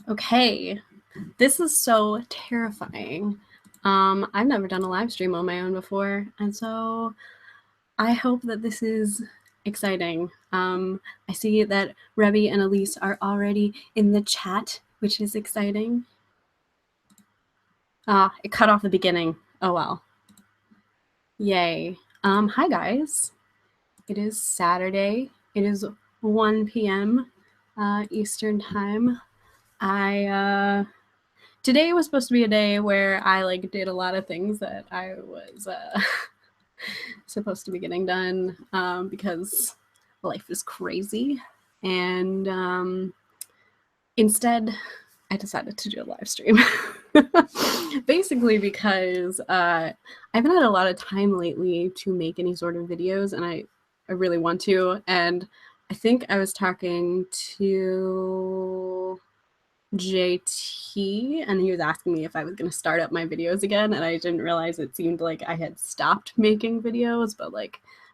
Okay, this is so terrifying. I've never done a live stream on my own before, and so I hope that this is exciting. I see that Rebby and Elise are already in the chat, which is exciting. It cut off the beginning. Oh well. Yay. Hi guys. It is Saturday. It is 1 p.m. Eastern time. Today was supposed to be a day where I did a lot of things that I was supposed to be getting done because life is crazy. And instead, I decided to do a live stream. Basically because I haven't had a lot of time lately to make any sort of videos, and I really want to. And I think I was talking to JT, and he was asking me if I was going to start up my videos again, and I didn't realize it seemed like I had stopped making videos, but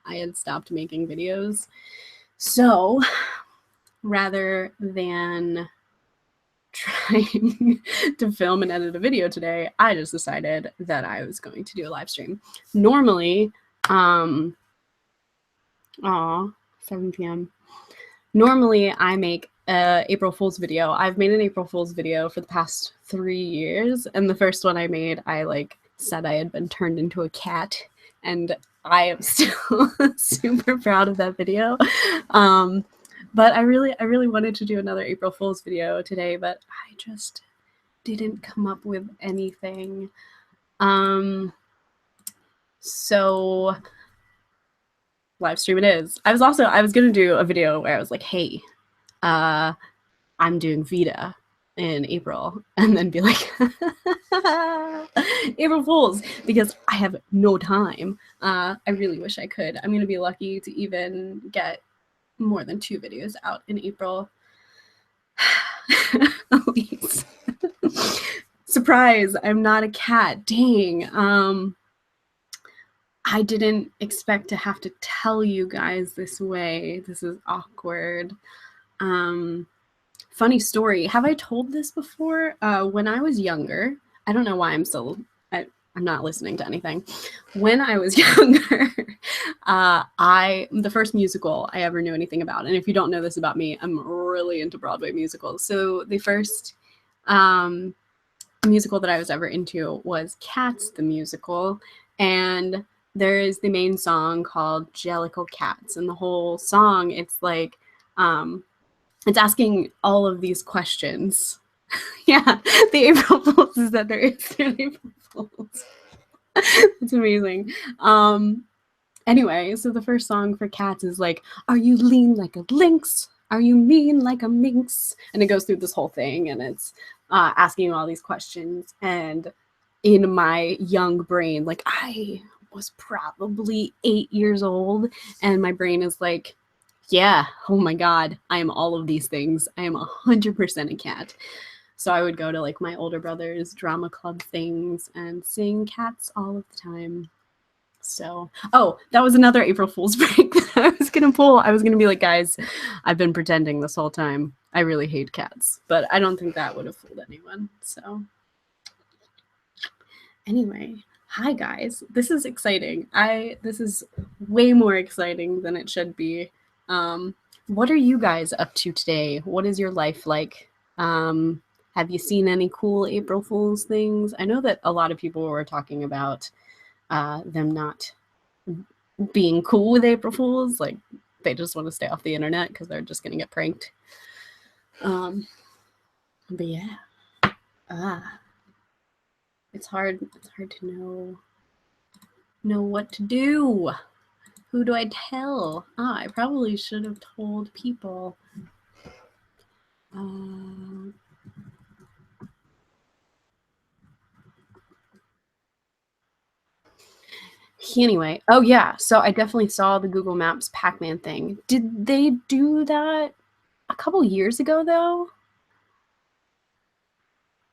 I had stopped making videos. So rather than trying to film and edit a video today, I just decided that I was going to do a live stream. Normally, 7 p.m. Normally I make a April Fool's video. I've made an April Fool's video for the past 3 years, and the first one I made, I said I had been turned into a cat, and I am still super proud of that video. But I really wanted to do another April Fool's video today, but I just didn't come up with anything. So live stream it is. I was gonna do a video where I was like, hey, I'm doing Vita in April, and then be like, April Fools, because I have no time. I really wish I could. I'm gonna be lucky to even get more than 2 videos out in April. Elise. Surprise, I'm not a cat. Dang. I didn't expect to have to tell you guys this way. This is awkward. Funny story. Have I told this before? When I was younger, I don't know why I'm not listening to anything. When I was younger, the first musical I ever knew anything about, and if you don't know this about me, I'm really into Broadway musicals. So the first musical that I was ever into was Cats the musical, and there is the main song called Jellicle Cats, and the whole song, it's it's asking all of these questions. Yeah, the April Fools is that there is an April Fools. It's amazing. Anyway, so the first song for Cats is are you lean like a lynx? Are you mean like a minx? And it goes through this whole thing, and it's asking all these questions. And in my young brain, I was probably 8 years old, and my brain is like, yeah, oh my God, I am all of these things. I am 100% a cat. So I would go to my older brother's drama club things and sing Cats all of the time. So, oh, that was another April Fool's prank that I was going to pull. I was going to be like, guys, I've been pretending this whole time. I really hate cats, but I don't think that would have fooled anyone. So anyway, hi guys. This is exciting. This is way more exciting than it should be. What are you guys up to today? What is your life like? Have you seen any cool April Fool's things? I know that a lot of people were talking about them not being cool with April Fools. They just want to stay off the internet because they're just gonna get pranked. But yeah, it's hard to know what to do. Who do I tell? I probably should have told people. Anyway, oh yeah, so I definitely saw the Google Maps Pac-Man thing. Did they do that a couple years ago, though?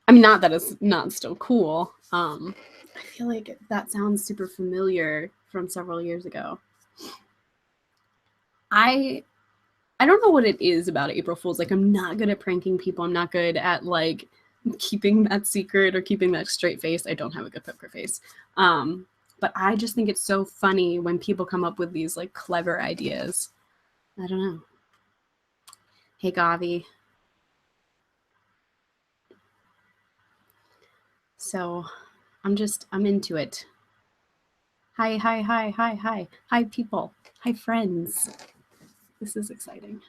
I mean, not that it's not still cool. I feel like that sounds super familiar from several years ago. I I don't know what it is about April Fools. Like, I'm not good at pranking people. I'm not good at like keeping that secret or keeping that straight face. I don't have a good poker face. But I just think it's so funny when people come up with these like clever ideas. I don't know. Hey, Gavi. So I'm into it. Hi, people. Hi, friends. This is exciting.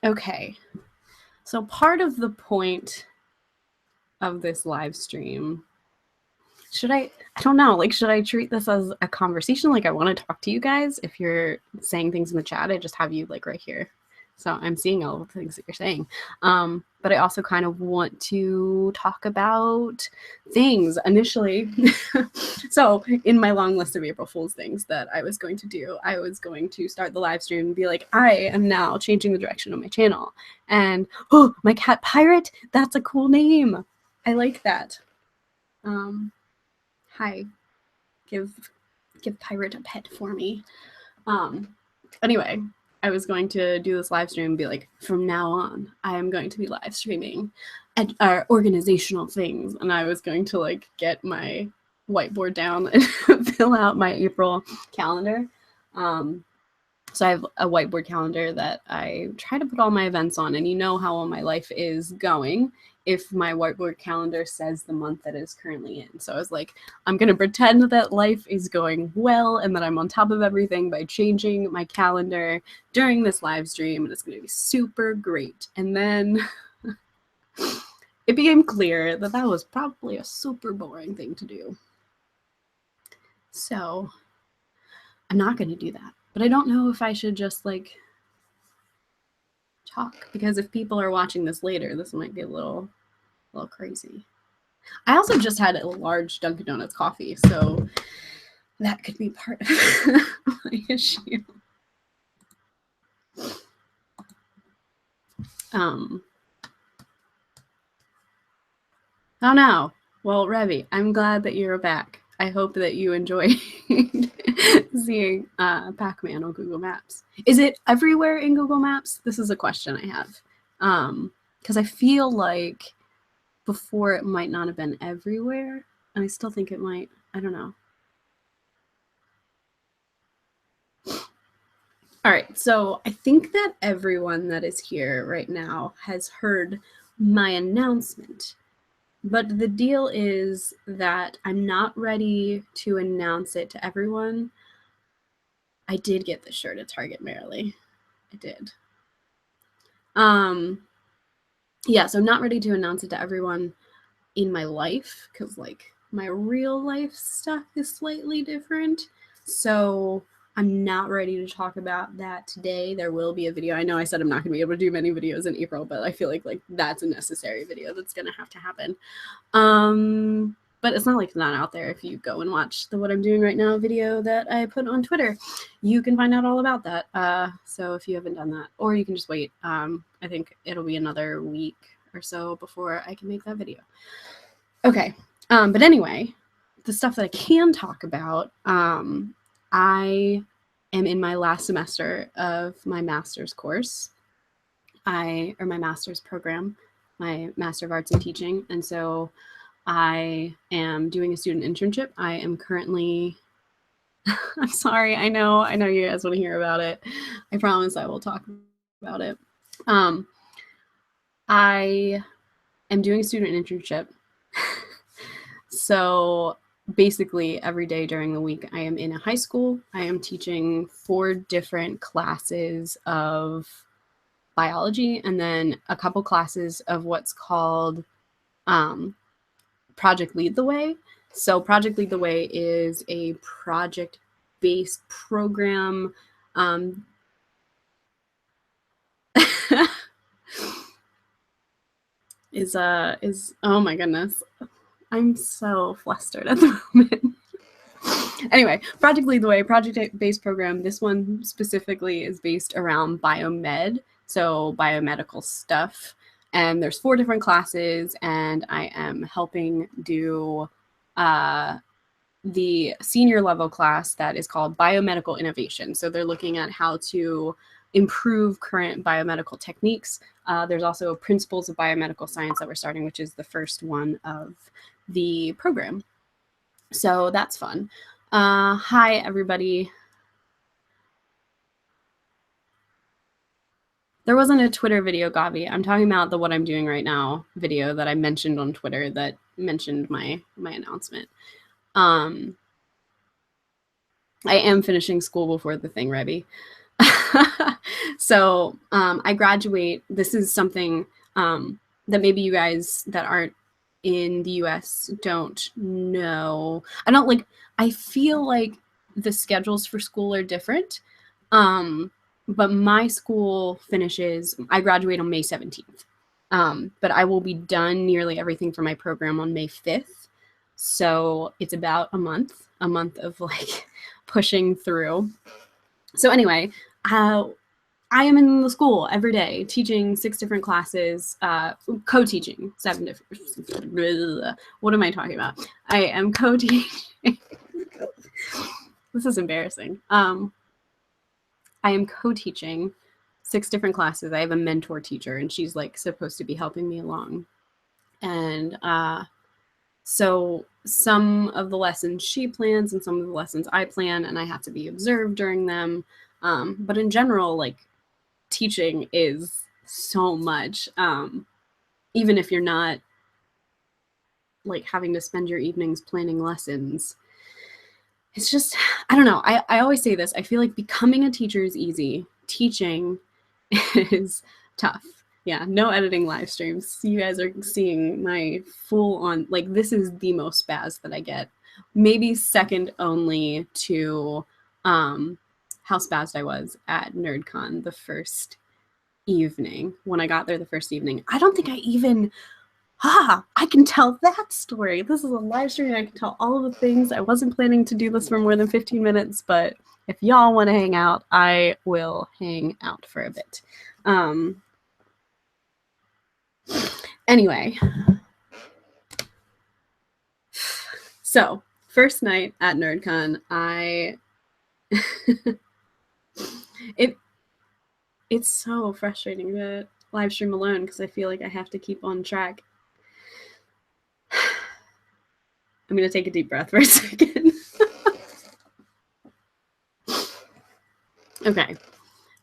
Okay. So part of the point of this live stream, I don't know, like, should I treat this as a conversation? Like, I want to talk to you guys. If you're saying things in the chat, I just have you like right here. So I'm seeing all the things that you're saying. But I also kind of want to talk about things initially. So in my long list of April Fool's things that I was going to do, I was going to start the live stream and be like, I am now changing the direction of my channel. And, oh, my cat Pirate, that's a cool name. I like that. Hi, give Pirate a pet for me. Anyway, I was going to do this live stream and be like, from now on, I am going to be live streaming organizational things. And I was going to like get my whiteboard down and fill out my April calendar. So I have a whiteboard calendar that I try to put all my events on, and you know how all my life is going if my whiteboard calendar says the month that it's currently in. So I was like, I'm going to pretend that life is going well and that I'm on top of everything by changing my calendar during this live stream, and it's going to be super great. And then it became clear that that was probably a super boring thing to do. So I'm not going to do that. But I don't know if I should just like talk, because if people are watching this later, this might be a little crazy. I also just had a large Dunkin' Donuts coffee, so that could be part of my issue. Oh no. Well, Revy, I'm glad that you're back. I hope that you enjoyed seeing Pac-Man on Google Maps. Is it everywhere in Google Maps? This is a question I have. Because I feel like before it might not have been everywhere, and I still think it might. I don't know. All right, so I think that everyone that is here right now has heard my announcement. But the deal is that I'm not ready to announce it to everyone. I did get the shirt at Target, Merrily. I did. Yeah, so I'm not ready to announce it to everyone in my life, because like my real life stuff is slightly different. So I'm not ready to talk about that today. There will be a video. I know I said I'm not going to be able to do many videos in April, but I feel like that's a necessary video that's going to have to happen. But it's not like it's not out there. If you go and watch the What I'm Doing Right Now video that I put on Twitter, you can find out all about that. So if you haven't done that, or you can just wait. I think it'll be another week or so before I can make that video. Okay. But anyway, the stuff that I can talk about, I am in my last semester of my master's course, or my master's program, my Master of Arts in Teaching. And so I am doing a student internship. I am currently, I'm sorry, I know you guys want to hear about it. I promise I will talk about it. I am doing a student internship. So basically every day during the week, I am in a high school. I am teaching 4 different classes of biology, and then a couple classes of what's called Project Lead the Way. So Project Lead the Way is a project-based program. Is oh my goodness, I'm so flustered at the moment. Anyway, Project Lead the Way, project-based program. This one specifically is based around biomed, so biomedical stuff. And there's 4 different classes, and I am helping do the senior level class that is called Biomedical Innovation. So they're looking at how to improve current biomedical techniques. There's also Principles of Biomedical Science that we're starting, which is the first one of the program. So that's fun. Hi, everybody. There wasn't a Twitter video, Gavi. I'm talking about the What I'm Doing Right Now video that I mentioned on Twitter that mentioned my announcement. I am finishing school before the thing, Rebby. So I graduate. This is something that maybe you guys that aren't in the US don't know. I feel like the schedules for school are different. But my school finishes, I graduate on May 17th. But I will be done nearly everything for my program on May 5th. So it's about a month of like pushing through. So anyway, I am in the school every day teaching 6 different classes, co-teaching 7 different. What am I talking about? I am co-teaching. This is embarrassing. I am co-teaching 6 different classes. I have a mentor teacher, and she's like supposed to be helping me along. And so some of the lessons she plans and some of the lessons I plan, and I have to be observed during them. But in general, like, teaching is so much, even if you're not like having to spend your evenings planning lessons. It's just, I don't know. I always say this. I feel like becoming a teacher is easy. Teaching is tough. Yeah, no editing live streams. You guys are seeing my full on, like, this is the most spaz that I get. Maybe second only to how spazzed I was at NerdCon the first evening. When I got there the first evening, I don't think I even I can tell that story. This is a live stream and I can tell all of the things. I wasn't planning to do this for more than 15 minutes, but if y'all want to hang out, I will hang out for a bit. Anyway, so first night at NerdCon, it's so frustrating to live stream alone because I feel like I have to keep on track. I'm going to take a deep breath for a second. Okay.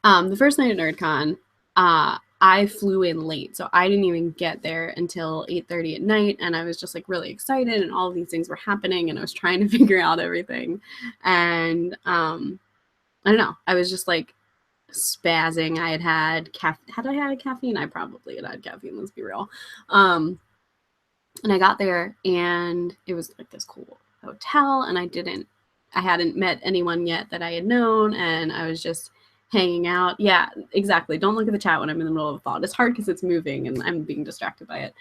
The first night at NerdCon, I flew in late, so I didn't even get there until 8:30 at night, and I was just like really excited, and all of these things were happening, and I was trying to figure out everything, and I don't know, I was just like spazzing. Had I had caffeine? I probably had caffeine, let's be real. And I got there, and it was like this cool hotel, and I hadn't met anyone yet that I had known, and I was just hanging out. Yeah, exactly. Don't look at the chat when I'm in the middle of a thought. It's hard because it's moving and I'm being distracted by it.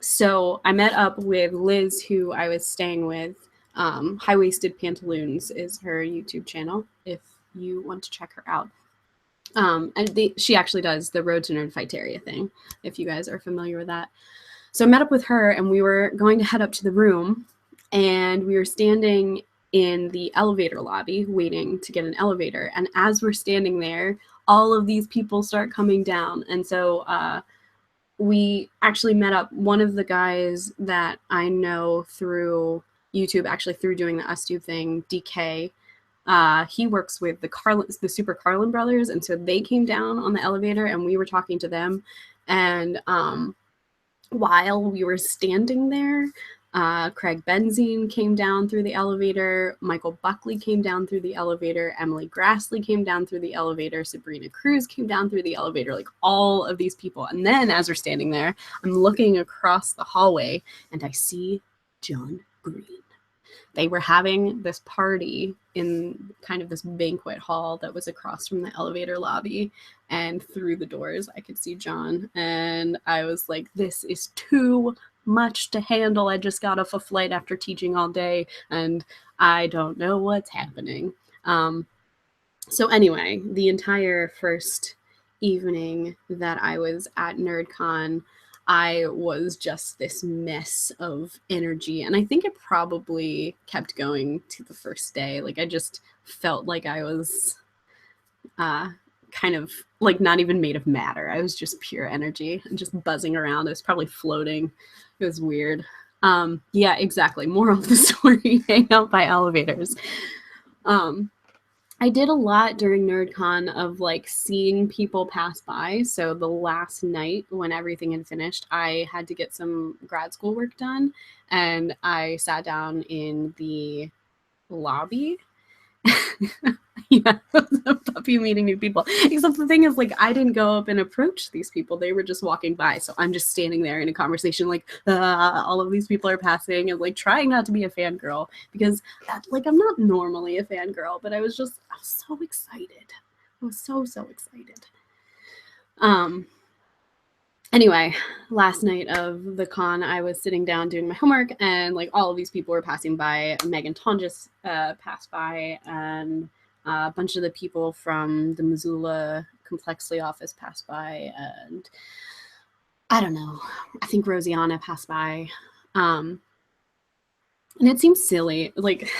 So I met up with Liz, who I was staying with. High Waisted Pantaloons is her YouTube channel if you want to check her out. And she actually does the Road to Nerdfighteria thing, if you guys are familiar with that. So I met up with her, and we were going to head up to the room, and we were standing in the elevator lobby waiting to get an elevator. And as we're standing there, all of these people start coming down. And so we actually met up. One of the guys that I know through YouTube, actually through doing the Us Do thing, DK, he works with the Super Carlin brothers. And so they came down on the elevator, and we were talking to them. And while we were standing there, Craig Benzine came down through the elevator. Michael Buckley came down through the elevator. Emily Grassley came down through the elevator. Sabrina Cruz came down through the elevator, like all of these people. And then as we're standing there, I'm looking across the hallway, and I see John Green. They were having this party in kind of this banquet hall that was across from the elevator lobby. And through the doors, I could see John. And I was like, this is too much to handle. I just got off a flight after teaching all day, and I don't know what's happening. So anyway, the entire first evening that I was at NerdCon, I was just this mess of energy. And I think it probably kept going to the first day. Like I just felt like I was kind of like not even made of matter. I was just pure energy and just buzzing around. I was probably floating. It was weird. Yeah, exactly. Moral of the story, hang out by elevators. I did a lot during NerdCon of like seeing people pass by. So the last night when everything had finished, I had to get some grad school work done, and I sat down in the lobby. Yeah, a puppy meeting new people. Except the thing is, like, I didn't go up and approach these people. They were just walking by. So I'm just standing there in a conversation, like, all of these people are passing and, like, trying not to be a fangirl because, like, I'm not normally a fangirl, but I was so excited. I was so excited. Anyway, last night of the con, I was sitting down doing my homework, and like all of these people were passing by. Megan Tonjes passed by, and a bunch of the people from the Missoula Complexly office passed by, and I don't know. I think Rosianna passed by. And it seems silly. Like,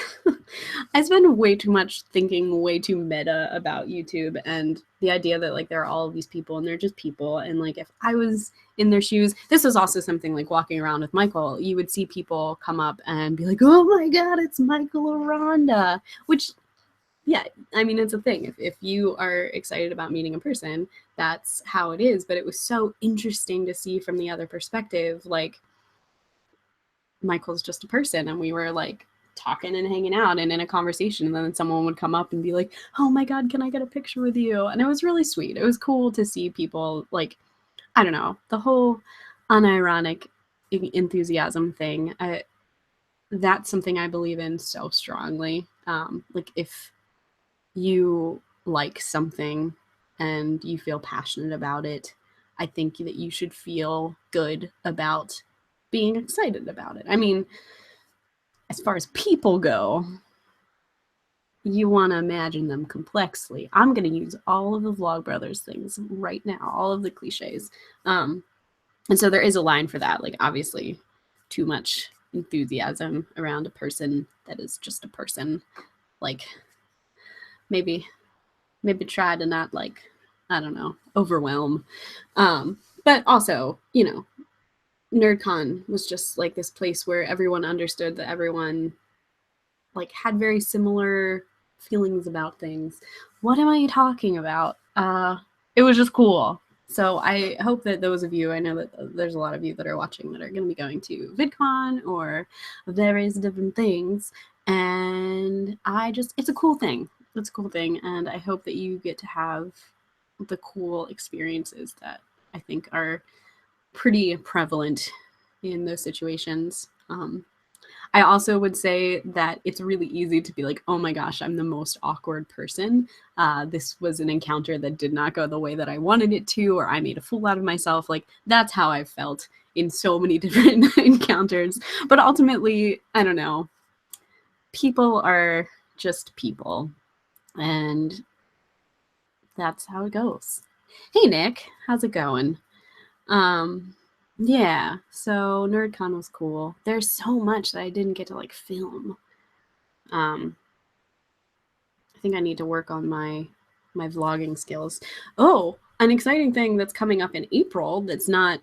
I spend way too much thinking way too meta about YouTube and the idea that, like, there are all of these people and they're just people. And, like, if I was in their shoes, this was also something like walking around with Michael, you would see people come up and be like, oh my God, it's Michael Aranda, which, yeah, I mean, it's a thing. If you are excited about meeting a person, that's how it is. But it was so interesting to see from the other perspective, like, Michael's just a person, and we were like talking and hanging out and in a conversation, and then someone would come up and be like, oh my God, can I get a picture with you? And it was really sweet. It was cool to see people, like, I don't know, the whole unironic enthusiasm thing. That's something I believe in so strongly. Like, if you like something and you feel passionate about it, I think that you should feel good about being excited about it. I mean, as far as people go, you want to imagine them complexly. I'm going to use all of the Vlogbrothers things right now, all of the cliches. And so there is a line for that. Like, obviously, too much enthusiasm around a person that is just a person. Like, maybe try to not, like, I don't know, overwhelm. But also, you know, NerdCon was just like this place where everyone understood that everyone like had very similar feelings about things. What am I talking about? It was just cool. So I hope that those of you, I know that there's a lot of you that are watching that are going to be going to VidCon or various different things. And it's a cool thing. It's a cool thing. And I hope that you get to have the cool experiences that I think are pretty prevalent in those situations. I also would say that it's really easy to be like, oh my gosh, I'm the most awkward person. This was an encounter that did not go the way that I wanted it to, or I made a fool out of myself. Like, that's how I've felt in so many different encounters. But ultimately, I don't know. People are just people. And that's how it goes. Hey, Nick, how's it going? Yeah, so NerdCon was cool. There's so much that I didn't get to like film. I think I need to work on my vlogging skills. Oh, an exciting thing that's coming up in April that's not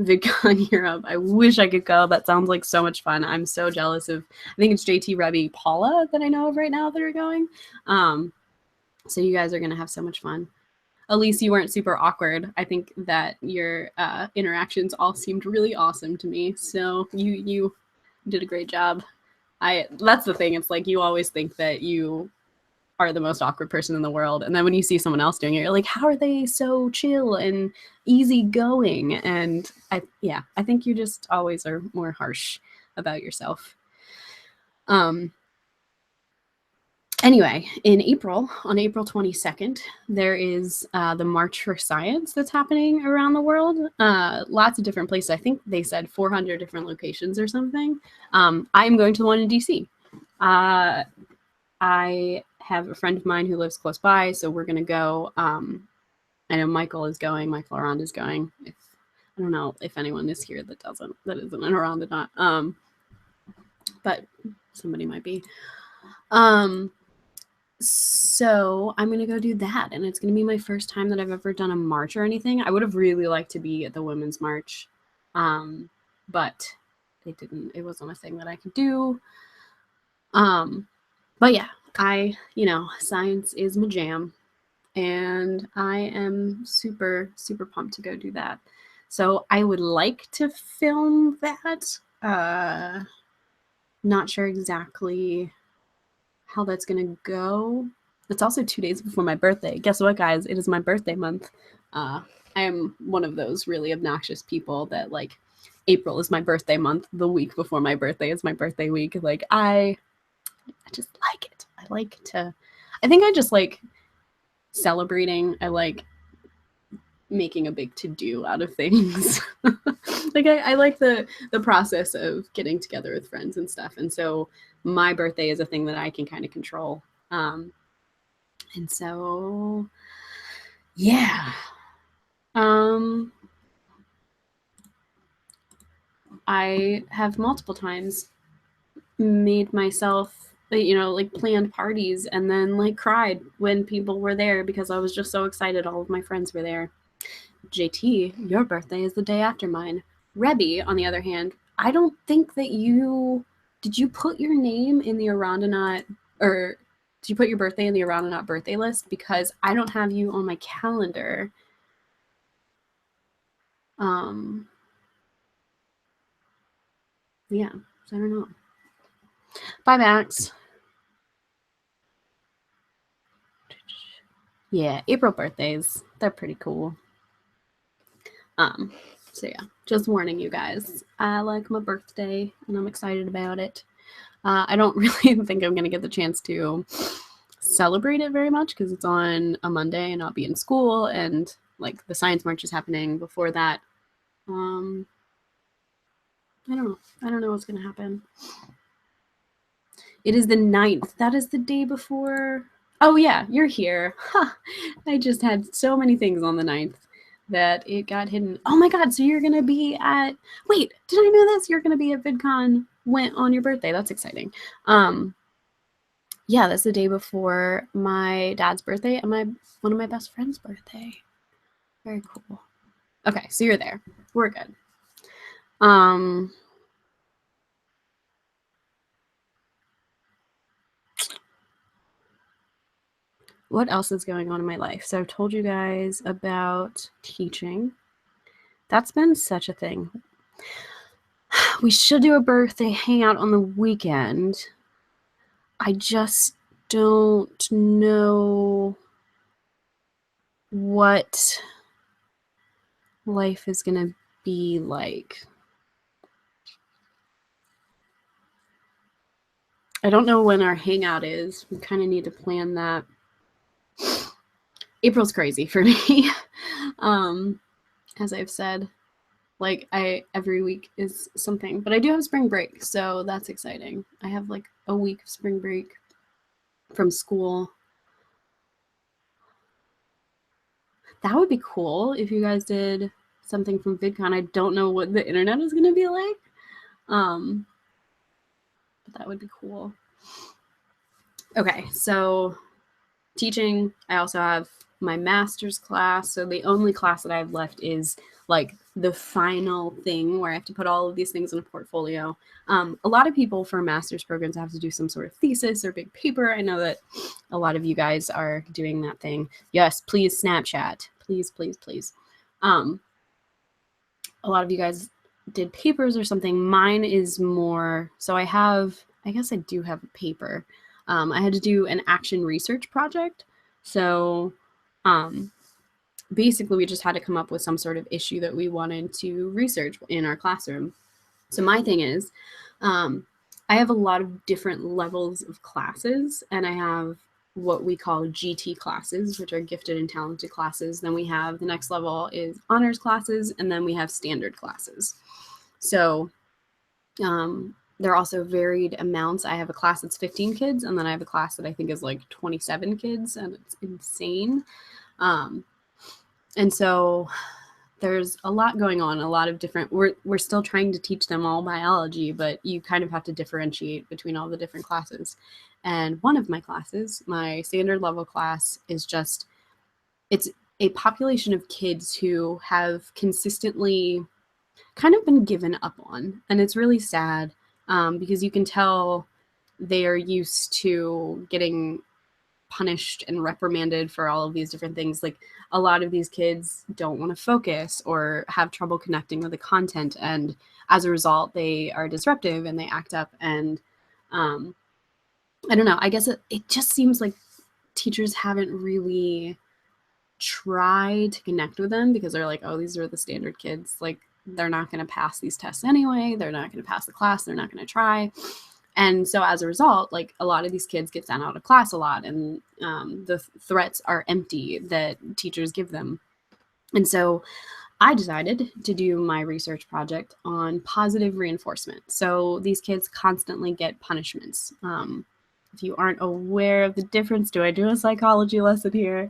VidCon Europe. I wish I could go. That sounds like so much fun. I'm so jealous of, I think it's JT, Rebby, Paula that I know of right now that are going. So you guys are going to have so much fun. Elise, you weren't super awkward. I think that your interactions all seemed really awesome to me. So you did a great job. That's the thing. It's like you always think that you are the most awkward person in the world, and then when you see someone else doing it, you're like, how are they so chill and easygoing? And I think you just always are more harsh about yourself. Anyway, in April, on April 22nd, there is the March for Science that's happening around the world. Lots of different places. I think they said 400 different locations or something. I am going to the one in DC. I have a friend of mine who lives close by, so we're going to go. I know Michael is going. Michael Aranda is going. If I don't know if anyone is here that isn't around or not. But somebody might be. So I'm gonna go do that, and it's gonna be my first time that I've ever done a march or anything. I would have really liked to be at the Women's March, but it wasn't a thing that I could do. But yeah, science is my jam, and I am super, super pumped to go do that. So I would like to film that. Not sure exactly how that's gonna go. It's also 2 days before my birthday. Guess what, guys? It is my birthday month. I am one of those really obnoxious people that like April is my birthday month. The week before my birthday is my birthday week. Like I just like it. I think I just like celebrating. I like making a big to-do out of things. Like I like the process of getting together with friends and stuff. And so my birthday is a thing that I can kind of control. And so yeah. I have multiple times made myself, like planned parties and then like cried when people were there because I was just so excited all of my friends were there. JT, your birthday is the day after mine. Rebby, on the other hand, I don't think that did you put your name in the Arondonaut, or did you put your birthday in the Arondonaut birthday list? Because I don't have you on my calendar. Yeah, so I don't know. Bye, Max. Yeah, April birthdays, they're pretty cool. So yeah, just warning you guys. I like my birthday and I'm excited about it. I don't really think I'm gonna get the chance to celebrate it very much because it's on a Monday and I'll be in school and like the science march is happening before that. I don't know what's gonna happen. It is the 9th. That is the day before. Oh yeah, you're here. Huh. I just had so many things on the 9th that it got hidden. Oh my god, so you're gonna be at wait, did I know this? You're gonna be at VidCon on your birthday. That's exciting. Yeah, that's the day before my dad's birthday and one of my best friend's birthday. Very cool. Okay, so you're there. We're good. What else is going on in my life? So I've told you guys about teaching. That's been such a thing. We should do a birthday hangout on the weekend. I just don't know what life is going to be like. I don't know when our hangout is. We kind of need to plan that. April's crazy for me. As I've said, like every week is something, but I do have spring break, so that's exciting. I have like a week of spring break from school. That would be cool if you guys did something from VidCon. I don't know what the internet is going to be like, but that would be cool. Okay, so teaching. I also have my master's class. So the only class that I have left is like the final thing where I have to put all of these things in a portfolio. A lot of people for master's programs have to do some sort of thesis or big paper. I know that a lot of you guys are doing that thing. Yes, please Snapchat. Please, please, please. A lot of you guys did papers or something. Mine is more, so I guess I do have a paper. I had to do an action research project. So basically we just had to come up with some sort of issue that we wanted to research in our classroom. So my thing is, I have a lot of different levels of classes, and I have what we call GT classes, which are gifted and talented classes. Then we have the next level is honors classes, and then we have standard classes. So they're also varied amounts. I have a class that's 15 kids, and then I have a class that I think is like 27 kids, and it's insane. And so there's a lot going on, a lot of different, we're still trying to teach them all biology, but you kind of have to differentiate between all the different classes. And one of my classes, my standard level class, is just, it's a population of kids who have consistently kind of been given up on. And it's really sad, because you can tell they are used to getting punished and reprimanded for all of these different things. Like, a lot of these kids don't want to focus or have trouble connecting with the content, and as a result they are disruptive and they act up. And I don't know, I guess it just seems like teachers haven't really tried to connect with them, because they're like, oh, these are the standard kids, like they're not going to pass these tests anyway, they're not going to pass the class, they're not going to try. And so as a result, like, a lot of these kids get sent out of class a lot, and the threats are empty that teachers give them. And so I decided to do my research project on positive reinforcement. So these kids constantly get punishments. If you aren't aware of the difference, do I do a psychology lesson here?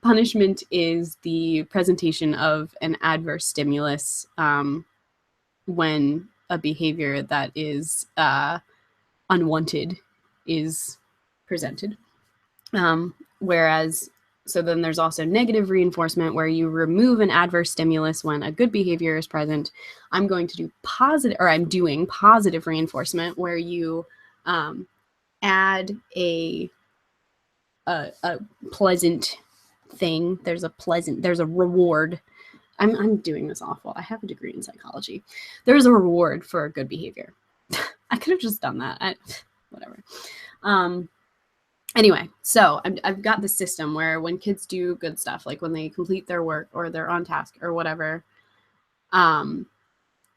Punishment is the presentation of an adverse stimulus when a behavior that is unwanted is presented. Whereas, so then there's also negative reinforcement, where you remove an adverse stimulus when a good behavior is present. I'm doing positive reinforcement, where you add a pleasant thing. There's a reward. I'm doing this awful. I have a degree in psychology. There's a reward for good behavior. I could have just done that. Whatever. Anyway, so I've got this system where when kids do good stuff, like when they complete their work or they're on task or whatever, I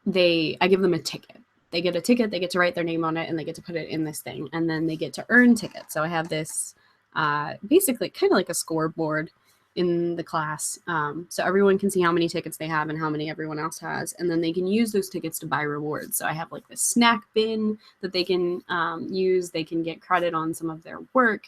give them a ticket. They get a ticket, they get to write their name on it, and they get to put it in this thing, and then they get to earn tickets. So I have this basically kind of like a scoreboard in the class, so everyone can see how many tickets they have and how many everyone else has, and then they can use those tickets to buy rewards. So I have like this snack bin that they can use. They can get credit on some of their work,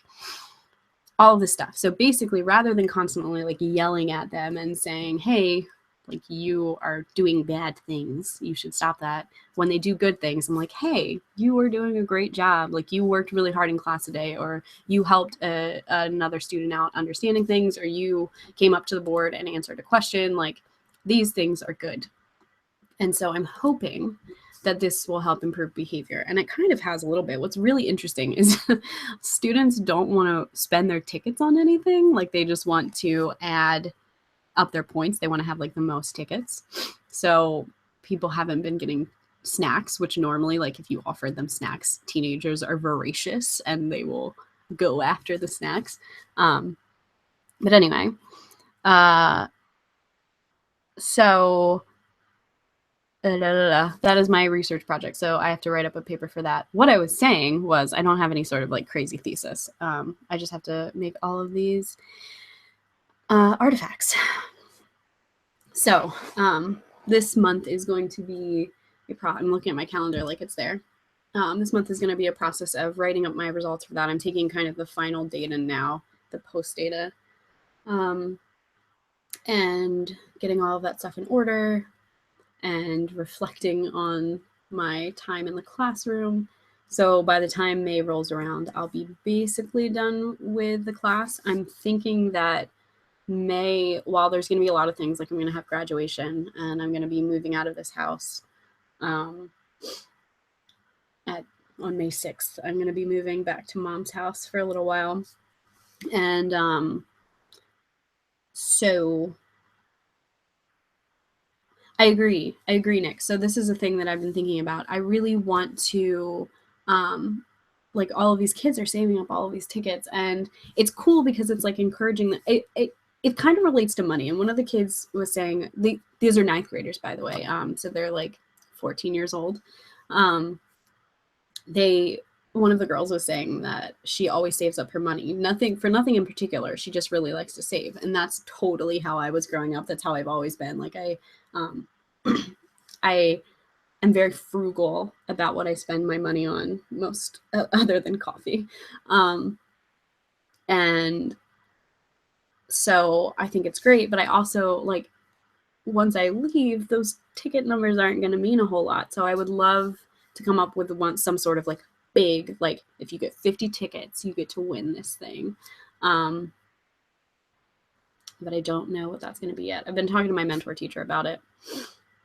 all this stuff. So basically, rather than constantly like yelling at them and saying, hey, like, you are doing bad things, you should stop that, when they do good things, I'm like, hey, you are doing a great job, like, you worked really hard in class today, or you helped another student out understanding things, or you came up to the board and answered a question, like, these things are good. And so I'm hoping that this will help improve behavior, and it kind of has a little bit. What's really interesting is students don't want to spend their tickets on anything, like, they just want to add up their points. They want to have like the most tickets. So people haven't been getting snacks, which normally, like, if you offered them snacks, teenagers are voracious and they will go after the snacks. But anyway, so that is my research project. So I have to write up a paper for that. What I was saying was, I don't have any sort of like crazy thesis. I just have to make all of these artifacts. So this month is going to be I'm looking at my calendar like it's there. This month is going to be a process of writing up my results for that. I'm taking kind of the final data now, the post data, and getting all of that stuff in order and reflecting on my time in the classroom. So by the time May rolls around, I'll be basically done with the class. I'm thinking that May, while there's going to be a lot of things, like I'm going to have graduation and I'm going to be moving out of this house on May 6th. I'm going to be moving back to mom's house for a little while. And so I agree, Nick. So this is a thing that I've been thinking about. I really want to, like, all of these kids are saving up all of these tickets, and it's cool because it's like encouraging them. It kind of relates to money. And one of the kids was saying, these are 9th graders, by the way. So they're like 14 years old. One of the girls was saying that she always saves up her money, nothing in particular. She just really likes to save. And that's totally how I was growing up. That's how I've always been. Like, I am very frugal about what I spend my money on, most other than coffee. And So I think it's great, but I also like, once I leave, those ticket numbers aren't going to mean a whole lot. So I would love to come up with some sort of like big, like if you get 50 tickets, you get to win this thing. But I don't know what that's going to be yet. I've been talking to my mentor teacher about it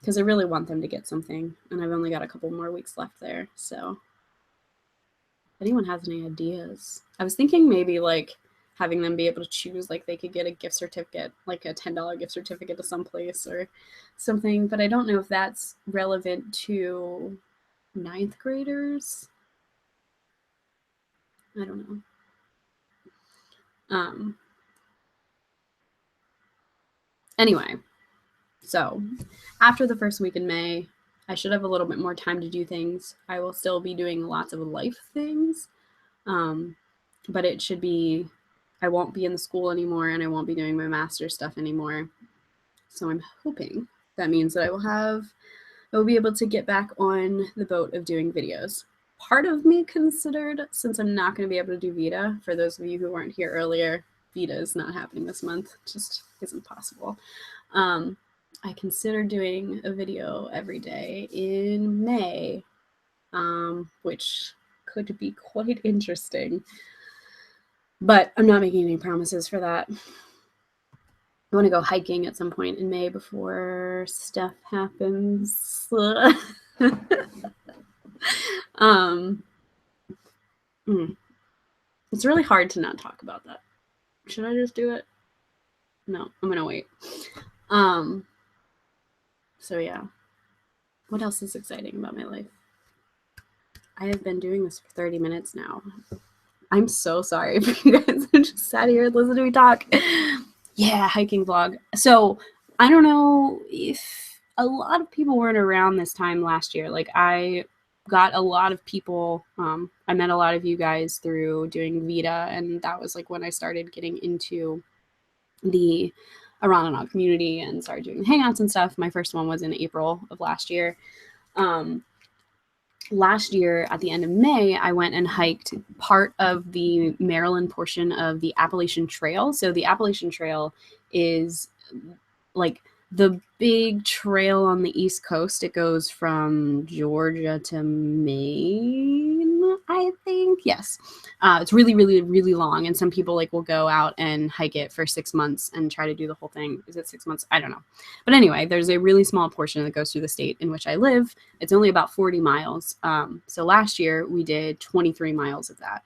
because I really want them to get something, and I've only got a couple more weeks left there. So if anyone has any ideas, I was thinking maybe like having them be able to choose, like they could get a gift certificate, like a $10 gift certificate to someplace or something, but I don't know if that's relevant to 9th graders. I don't know. Anyway, so after the first week in May, I should have a little bit more time to do things. I will still be doing lots of life things, but it should be, I won't be in the school anymore, and I won't be doing my master's stuff anymore. So I'm hoping that means that I will be able to get back on the boat of doing videos. Part of me considered, since I'm not going to be able to do Vita, for those of you who weren't here earlier, Vita is not happening this month, just isn't possible. I considered doing a video every day in May, which could be quite interesting, but I'm not making any promises for that. I want to go hiking at some point in May before stuff happens. It's really hard to not talk about that. Should I just do it? No, I'm gonna wait. So yeah. What else is exciting about my life? I have been doing this for 30 minutes now. I'm so sorry if you guys are just sat here and listen to me talk. Yeah, hiking vlog. So I don't know if a lot of people weren't around this time last year. Like I got a lot of people. I met a lot of you guys through doing Vita, and that was like when I started getting into the Aranana community and started doing hangouts and stuff. My first one was in April of last year. Last year at the end of May, I went and hiked part of the Maryland portion of the Appalachian Trail. So the Appalachian Trail is like the big trail on the East Coast. It goes from Georgia to Maine, I think. Yes. It's really, really, really long. And some people like will go out and hike it for 6 months and try to do the whole thing. Is it 6 months? I don't know. But anyway, there's a really small portion that goes through the state in which I live. It's only about 40 miles. So last year we did 23 miles of that.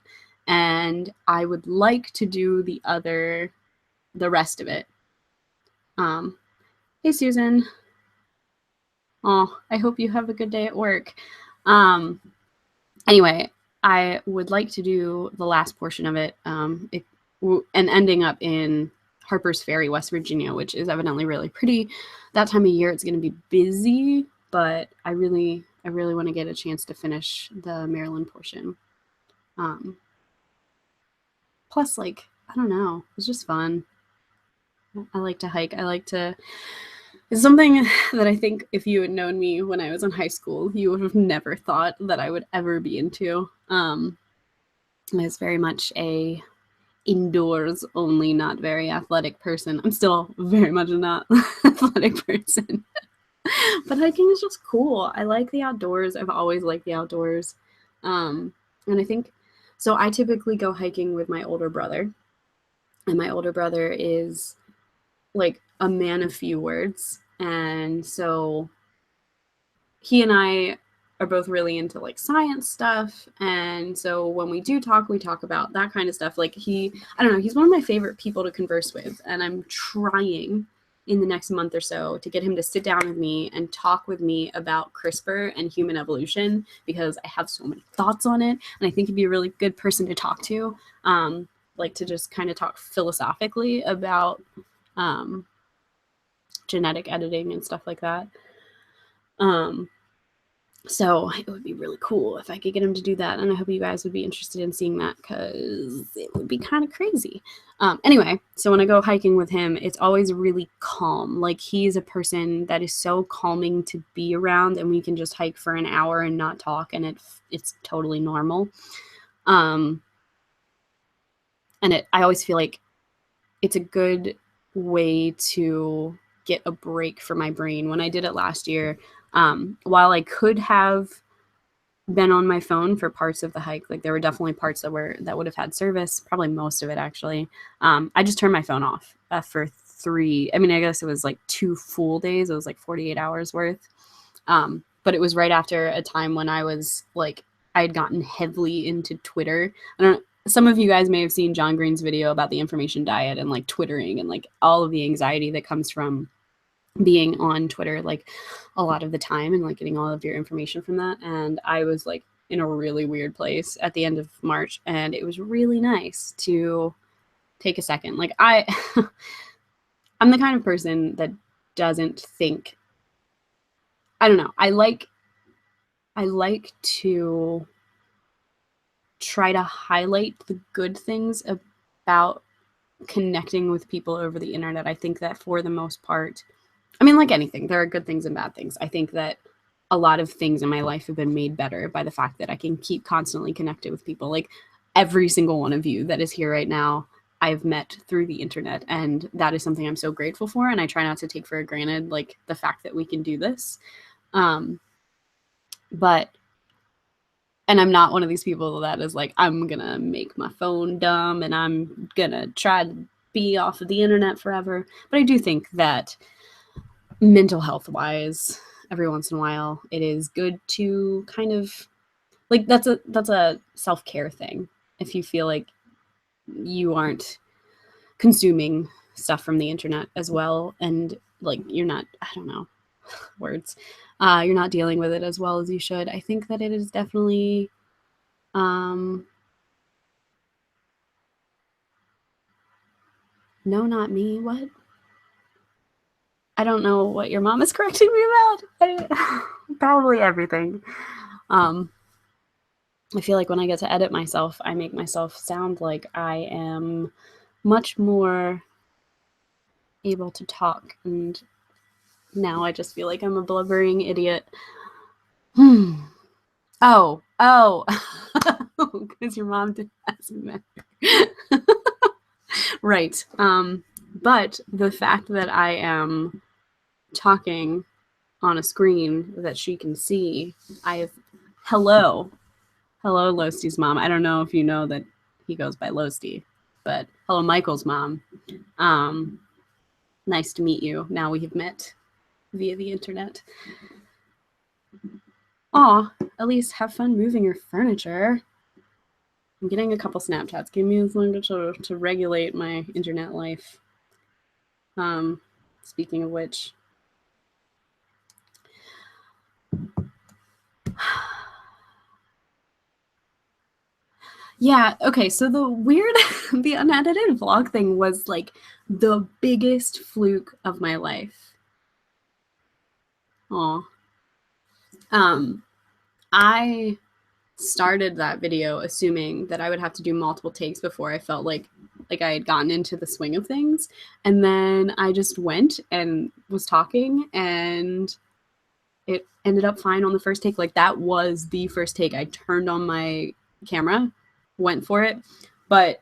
And I would like to do the rest of it. Hey, Susan. Oh, I hope you have a good day at work. Anyway, I would like to do the last portion of it, and ending up in Harper's Ferry, West Virginia, which is evidently really pretty. That time of year, it's going to be busy, but I really want to get a chance to finish the Maryland portion. Plus, like, I don't know, it's just fun. I like to hike. It's something that I think if you had known me when I was in high school, you would have never thought that I would ever be into. It's very much a indoors only, not very athletic person. I'm still very much not athletic person. But hiking is just cool. I like the outdoors. I've always liked the outdoors. And I think, so I typically go hiking with my older brother. And my older brother is like a man of few words. And so he and I are both really into like science stuff. And so when we do talk, we talk about that kind of stuff. Like I don't know, he's one of my favorite people to converse with. And I'm trying in the next month or so to get him to sit down with me and talk with me about CRISPR and human evolution, because I have so many thoughts on it. And I think he'd be a really good person to talk to, like to just kind of talk philosophically about genetic editing and stuff like that. So it would be really cool if I could get him to do that. And I hope you guys would be interested in seeing that, because it would be kind of crazy. Anyway, so when I go hiking with him, it's always really calm. Like he's a person that is so calming to be around, and we can just hike for an hour and not talk, and it's totally normal. And I always feel like it's a good way to get a break for my brain. When I did it last year, while I could have been on my phone for parts of the hike, like there were definitely parts that would have had service, probably most of it actually. I just turned my phone off for 3, I mean, I guess it was like 2 full days. It was like 48 hours worth. But it was right after a time when I was like, I had gotten heavily into Twitter. I don't know, some of you guys may have seen John Green's video about the information diet and like twittering and like all of the anxiety that comes from being on Twitter like a lot of the time and like getting all of your information from that. And I was like in a really weird place at the end of March, and it was really nice to take a second. Like I'm the kind of person that doesn't think, I don't know, I like to try to highlight the good things about connecting with people over the internet. I think that for the most part, I mean, like anything, there are good things and bad things. I think that a lot of things in my life have been made better by the fact that I can keep constantly connected with people. Like every single one of you that is here right now, I've met through the internet, and that is something I'm so grateful for. And I try not to take for granted, like the fact that we can do this. But and I'm not one of these people that is like, I'm gonna make my phone dumb and I'm gonna try to be off of the internet forever. But I do think that mental health wise, every once in a while, it is good to kind of like, that's a self-care thing. If you feel like you aren't consuming stuff from the internet as well, and like you're not, I don't know, words, you're not dealing with it as well as you should, I think that it is definitely no, not me. What? I don't know what your mom is correcting me about. Probably everything. I feel like when I get to edit myself, I make myself sound like I am much more able to talk, and now I just feel like I'm a blubbering idiot. Oh, because your mom did ask me that. Right. But the fact that I am talking on a screen that she can see, I have hello Losty's mom. I don't know if you know that he goes by Losty, but hello Michael's mom. Nice to meet you. Now we have met via the internet. Aw, Elise, have fun moving your furniture. I'm getting a couple Snapchats. Give me a second to regulate my internet life. Speaking of which, yeah, okay, so the weird, the unedited vlog thing was like the biggest fluke of my life. Aw. I started that video assuming that I would have to do multiple takes before I felt like I had gotten into the swing of things. And then I just went and was talking, and it ended up fine on the first take. Like that was the first take. I turned on my camera, went for it, but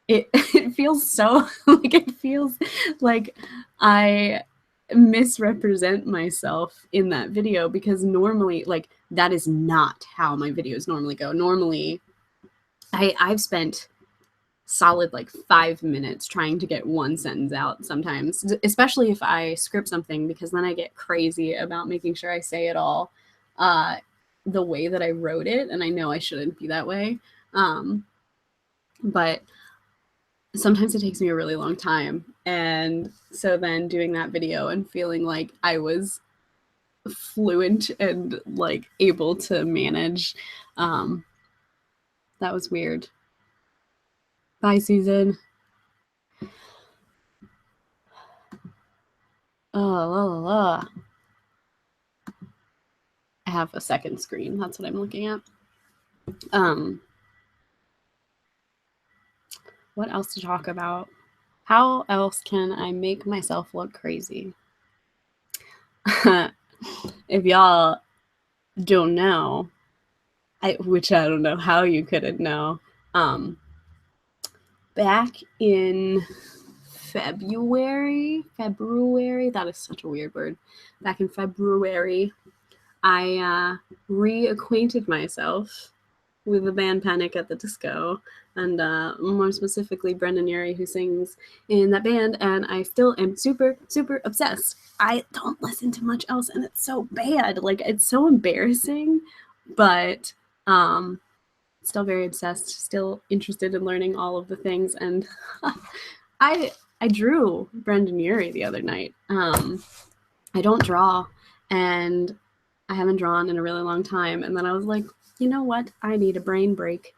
it feels so like, it feels like I misrepresent myself in that video, because normally, like, that is not how my videos normally go. Normally I've spent solid like 5 minutes trying to get one sentence out sometimes, especially if I script something, because then I get crazy about making sure I say it all the way that I wrote it, and I know I shouldn't be that way. But sometimes it takes me a really long time. And so then doing that video and feeling like I was fluent and like able to manage, that was weird. Bye, Susan. I have a second screen. That's what I'm looking at. What else to talk about? How else can I make myself look crazy? If y'all don't know, which I don't know how you couldn't know, back in February, that is such a weird word. Back in February, I reacquainted myself with the band Panic at the Disco, and more specifically Brendan Urie, who sings in that band, and I still am super, super obsessed. I don't listen to much else, and it's so bad. Like, it's so embarrassing, but still very obsessed, still interested in learning all of the things, and I drew Brendan Urie the other night. I don't draw, and I haven't drawn in a really long time, and then I was like, you know what? I need a brain break.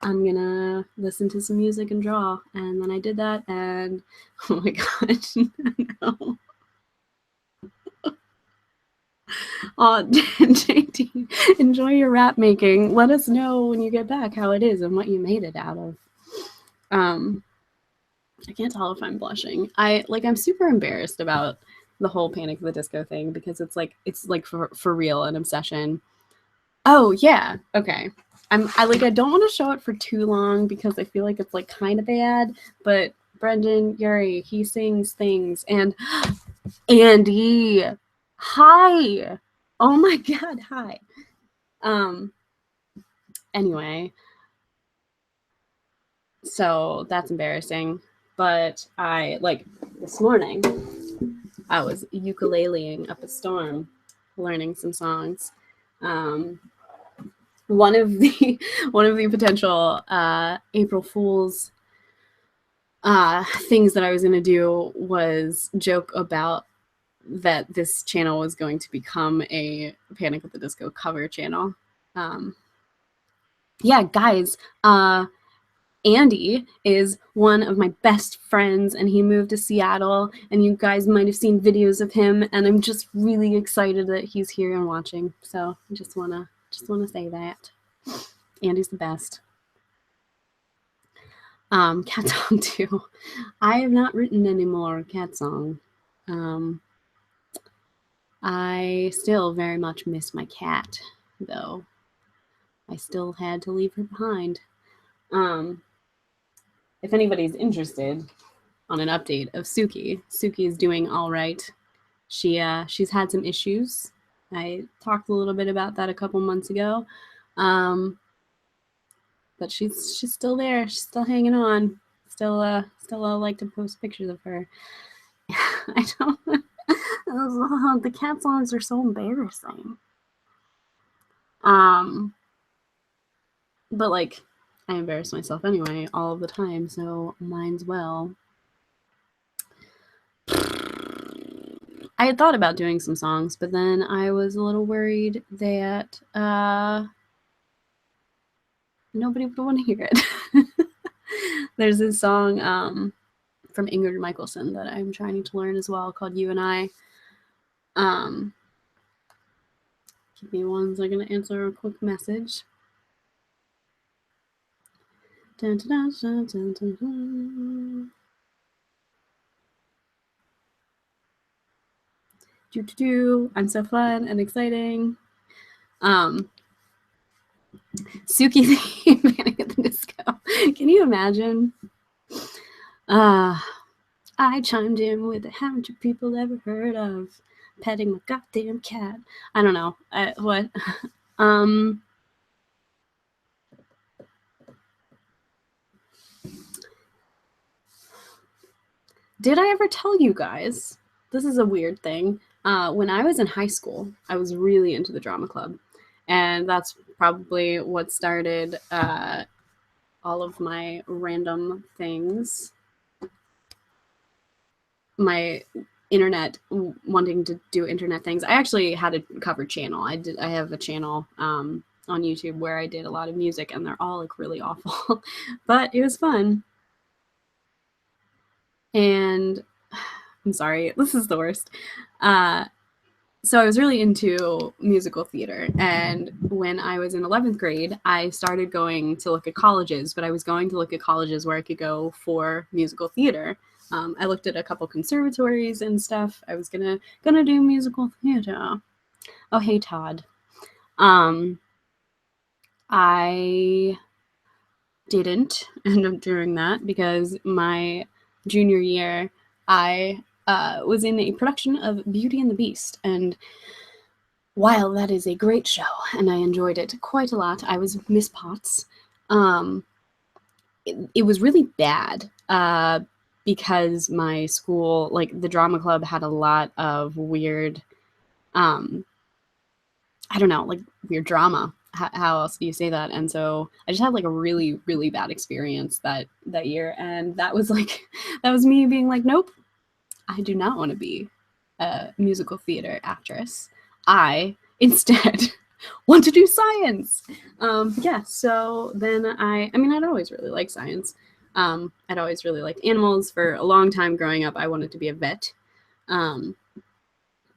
I'm gonna listen to some music and draw. And then I did that, and oh my god, no. Oh, JT, enjoy your rap making. Let us know when you get back how it is and what you made it out of. I can't tell if I'm blushing. I'm super embarrassed about the whole Panic at the Disco thing because it's like for real an obsession. Oh yeah, okay. I don't want to show it for too long because I feel like it's like kind of bad. But Brendan Urie, he sings things, and Andy, hi. Oh my god, hi. Anyway, so that's embarrassing. But I this morning I was ukuleleing up a storm, learning some songs. One of the potential April Fool's things that I was gonna do was joke about that this channel was going to become a Panic at the Disco cover channel. Yeah, guys, Andy is one of my best friends, and he moved to Seattle, and you guys might have seen videos of him, and I'm just really excited that he's here and watching. So I just wanna say that Andy's the best. Cat song too. I have not written any more cat song. I still very much miss my cat, though. I still had to leave her behind. If anybody's interested on an update of Suki is doing all right. She's had some issues. I talked a little bit about that a couple months ago. But she's still there. She's still hanging on. Still like to post pictures of her. I don't. The cat songs are so embarrassing. But like, I embarrass myself anyway all of the time, so mine's well. I had thought about doing some songs, but then I was a little worried that nobody would want to hear it. There's this song from Ingrid Michaelson that I'm trying to learn as well called You and I. Give me 1 second to answer a quick message. Dun, dun, dun, dun, dun, dun. I'm so fun and exciting. Suki Panic at the Disco. Can you imagine? I chimed in with a haven't you people ever heard of petting my goddamn cat? I don't know. What? Did I ever tell you guys? This is a weird thing. When I was in high school, I was really into the drama club. And that's probably what started all of my random things. My internet, wanting to do internet things. I actually had a cover channel. I have a channel on YouTube where I did a lot of music, and they're all like really awful. But it was fun. And I'm sorry, this is the worst. So I was really into musical theater, and when I was in 11th grade, I started going to look at colleges, but I was going to look at colleges where I could go for musical theater. I looked at a couple conservatories and stuff. I was gonna do musical theater. Oh, hey, Todd. I didn't end up doing that because my junior year, I was in a production of Beauty and the Beast, and while that is a great show and I enjoyed it quite a lot, I was Miss Potts. It was really bad because my school, like the drama club, had a lot of weird, I don't know, like weird drama. How else do you say that? And so I just had like a really, really bad experience that year, and that was like that was me being like, nope, I do not want to be a musical theater actress. I instead want to do science. Yeah, so then I mean, I'd always really liked science. I'd always really liked animals. For a long time growing up, I wanted to be a vet.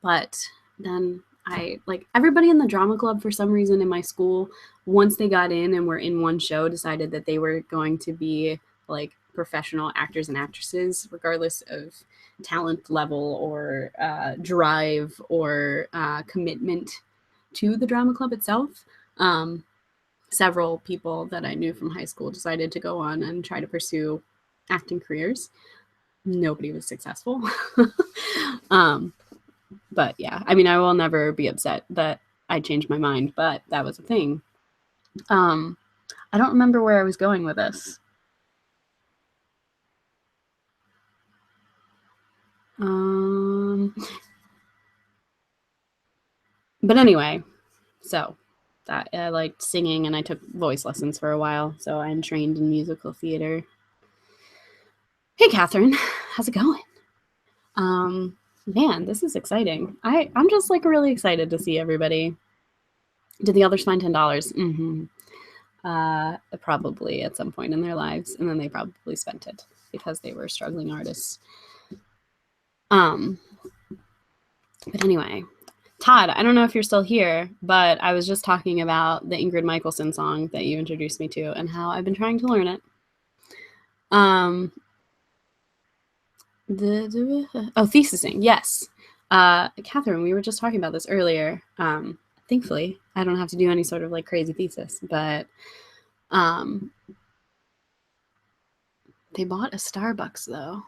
But then I, like, everybody in the drama club for some reason in my school, once they got in and were in one show, decided that they were going to be like professional actors and actresses, regardless of talent level or drive or commitment to the drama club itself. Several people that I knew from high school decided to go on and try to pursue acting careers. Nobody was successful. But yeah, I mean, I will never be upset that I changed my mind, but that was a thing. I don't remember where I was going with this. But anyway, so that I liked singing and I took voice lessons for a while, so I'm trained in musical theater. Hey, Catherine, how's it going? Man, this is exciting. I'm just like really excited to see everybody. Did the others find $10? Mm-hmm. Probably at some point in their lives, and then they probably spent it because they were struggling artists. But anyway, Todd, I don't know if you're still here, but I was just talking about the Ingrid Michaelson song that you introduced me to and how I've been trying to learn it. Thesising, yes. Catherine, we were just talking about this earlier. Thankfully, I don't have to do any sort of like crazy thesis, but they bought a Starbucks though.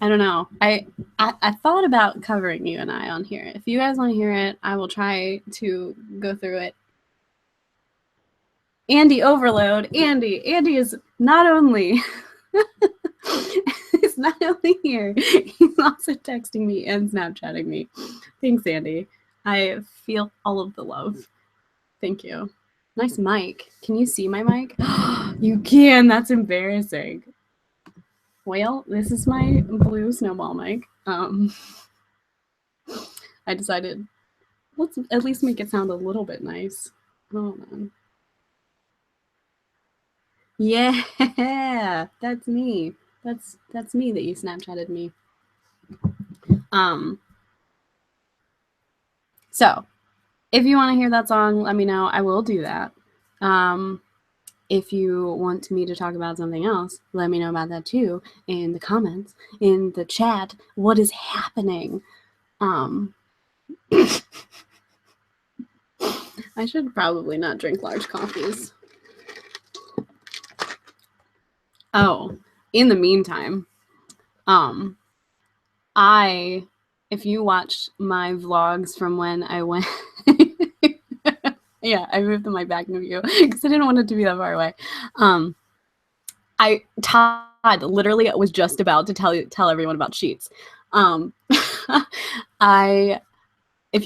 I don't know. I thought about covering you and I on here. If you guys want to hear it, I will try to go through it. Andy overload. Andy is not only he's not only here, he's also texting me and Snapchatting me. Thanks, Andy. I feel all of the love. Thank you. Nice mic. Can you see my mic? You can. That's embarrassing. Well, this is my blue snowball mic. I decided, let's at least make it sound a little bit nice. Hold on. Yeah, that's me. That's me that you Snapchatted me. So if you want to hear that song, let me know. I will do that. If you want me to talk about something else, let me know about that too in the comments, in the chat. What is happening? I should probably not drink large coffees. Oh, in the meantime, if you watched my vlogs from when I went, yeah, I moved the mic back to you because I didn't want it to be that far away. Todd literally was just about to tell everyone about Sheets. If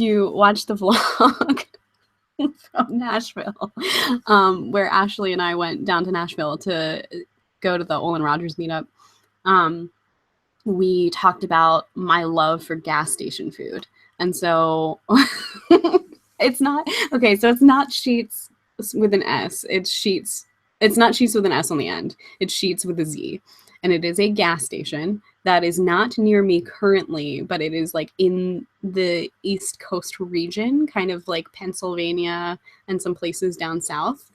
you watch the vlog from Nashville, where Ashley and I went down to Nashville to go to the Olin Rogers meetup, we talked about my love for gas station food. And so it's not, okay, so it's not Sheets with an S. It's Sheets. It's not Sheets with an S on the end. It's Sheets with a Z. And it is a gas station that is not near me currently, but it is like in the East Coast region, kind of like Pennsylvania and some places down south.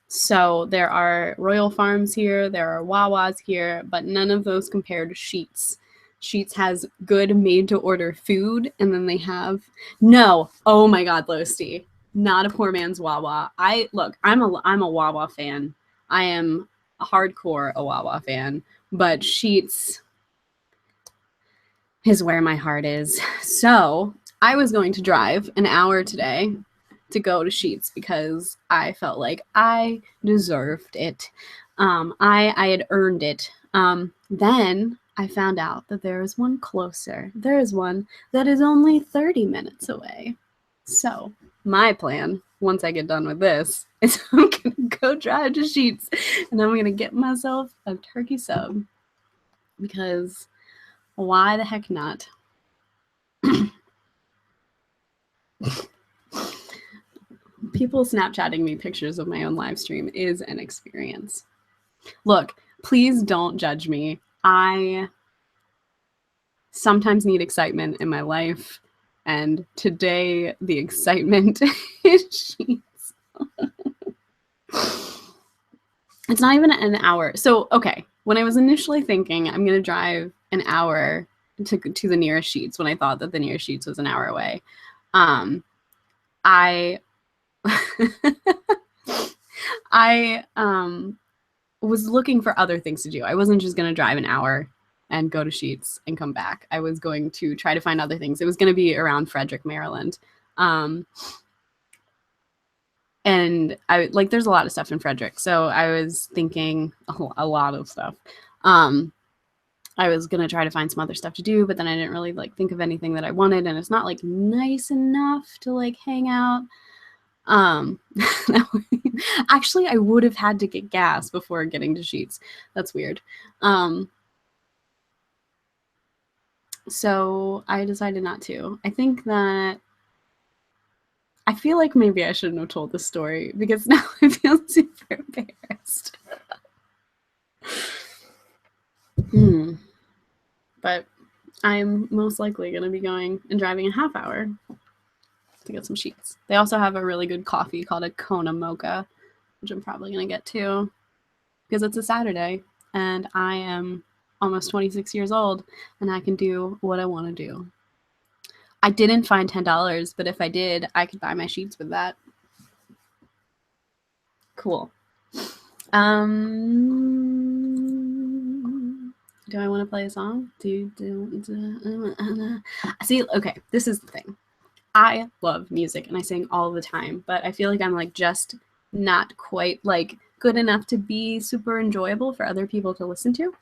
So there are Royal Farms here, there are Wawas here, but none of those compare to Sheets. Sheets has good made-to-order food, and then they have oh my God, Losty, not a poor man's Wawa. I'm a Wawa fan. I am a hardcore Awawa fan, but Sheets is where my heart is. So I was going to drive an hour today to go to Sheets because I felt like I deserved it. I had earned it. Then I found out that there is one closer. There is one that is only 30 minutes away. So my plan, once I get done with this, is I'm gonna go drive to Sheets and I'm gonna get myself a turkey sub because why the heck not? People Snapchatting me pictures of my own live stream is an experience. Look, please don't judge me. I sometimes need excitement in my life, and today the excitement is Sheets. It's not even an hour. So, okay, when I was initially thinking I'm going to drive an hour to the nearest Sheets, when I thought that the nearest Sheets was an hour away, I I was looking for other things to do. I wasn't just going to drive an hour and go to Sheets and come back. I was going to try to find other things. It was going to be around Frederick, Maryland. And I like there's a lot of stuff in Frederick. So I was thinking a lot of stuff. I was going to try to find some other stuff to do, but then I didn't really like think of anything that I wanted, and it's not like nice enough to like hang out. Actually, I would have had to get gas before getting to Sheets. That's weird. So I decided not to. I think that I feel like maybe I shouldn't have told this story because now I feel super embarrassed. But I'm most likely going to be going and driving a half hour to get some Sheets. They also have a really good coffee called a Kona Mocha, which I'm probably going to get too because it's a Saturday and I am almost 26 years old and I can do what I want to do. I didn't find $10, but if I did, I could buy my Sheets with that. Cool. Do I want to play a song? See, okay, this is the thing. I love music and I sing all the time, but I feel like I'm like just not quite like good enough to be super enjoyable for other people to listen to.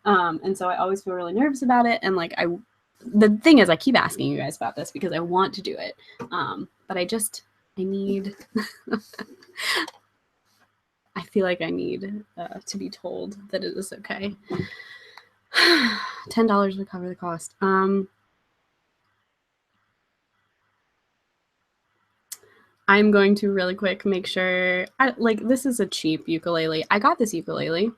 And so I always feel really nervous about it. And like the thing is I keep asking you guys about this because I want to do it. But I need I feel like I need to be told that it is okay. $10 would cover the cost. I'm going to really quick make sure, this is a cheap ukulele. I got this ukulele.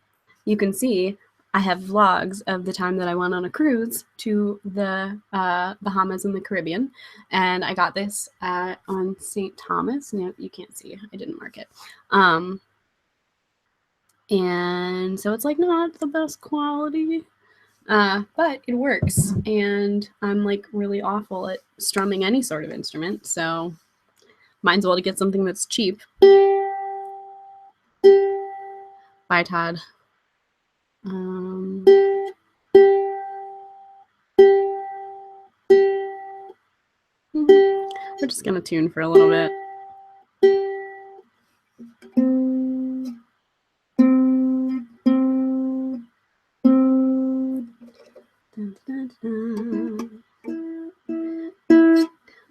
You can see I have vlogs of the time that I went on a cruise to the Bahamas and the Caribbean. And I got this on St. Thomas. No, you can't see. I didn't mark it. And so it's like not the best quality. But it works, and I'm like really awful at strumming any sort of instrument, so might as well to get something that's cheap. Bye, Todd. We're just gonna tune for a little bit.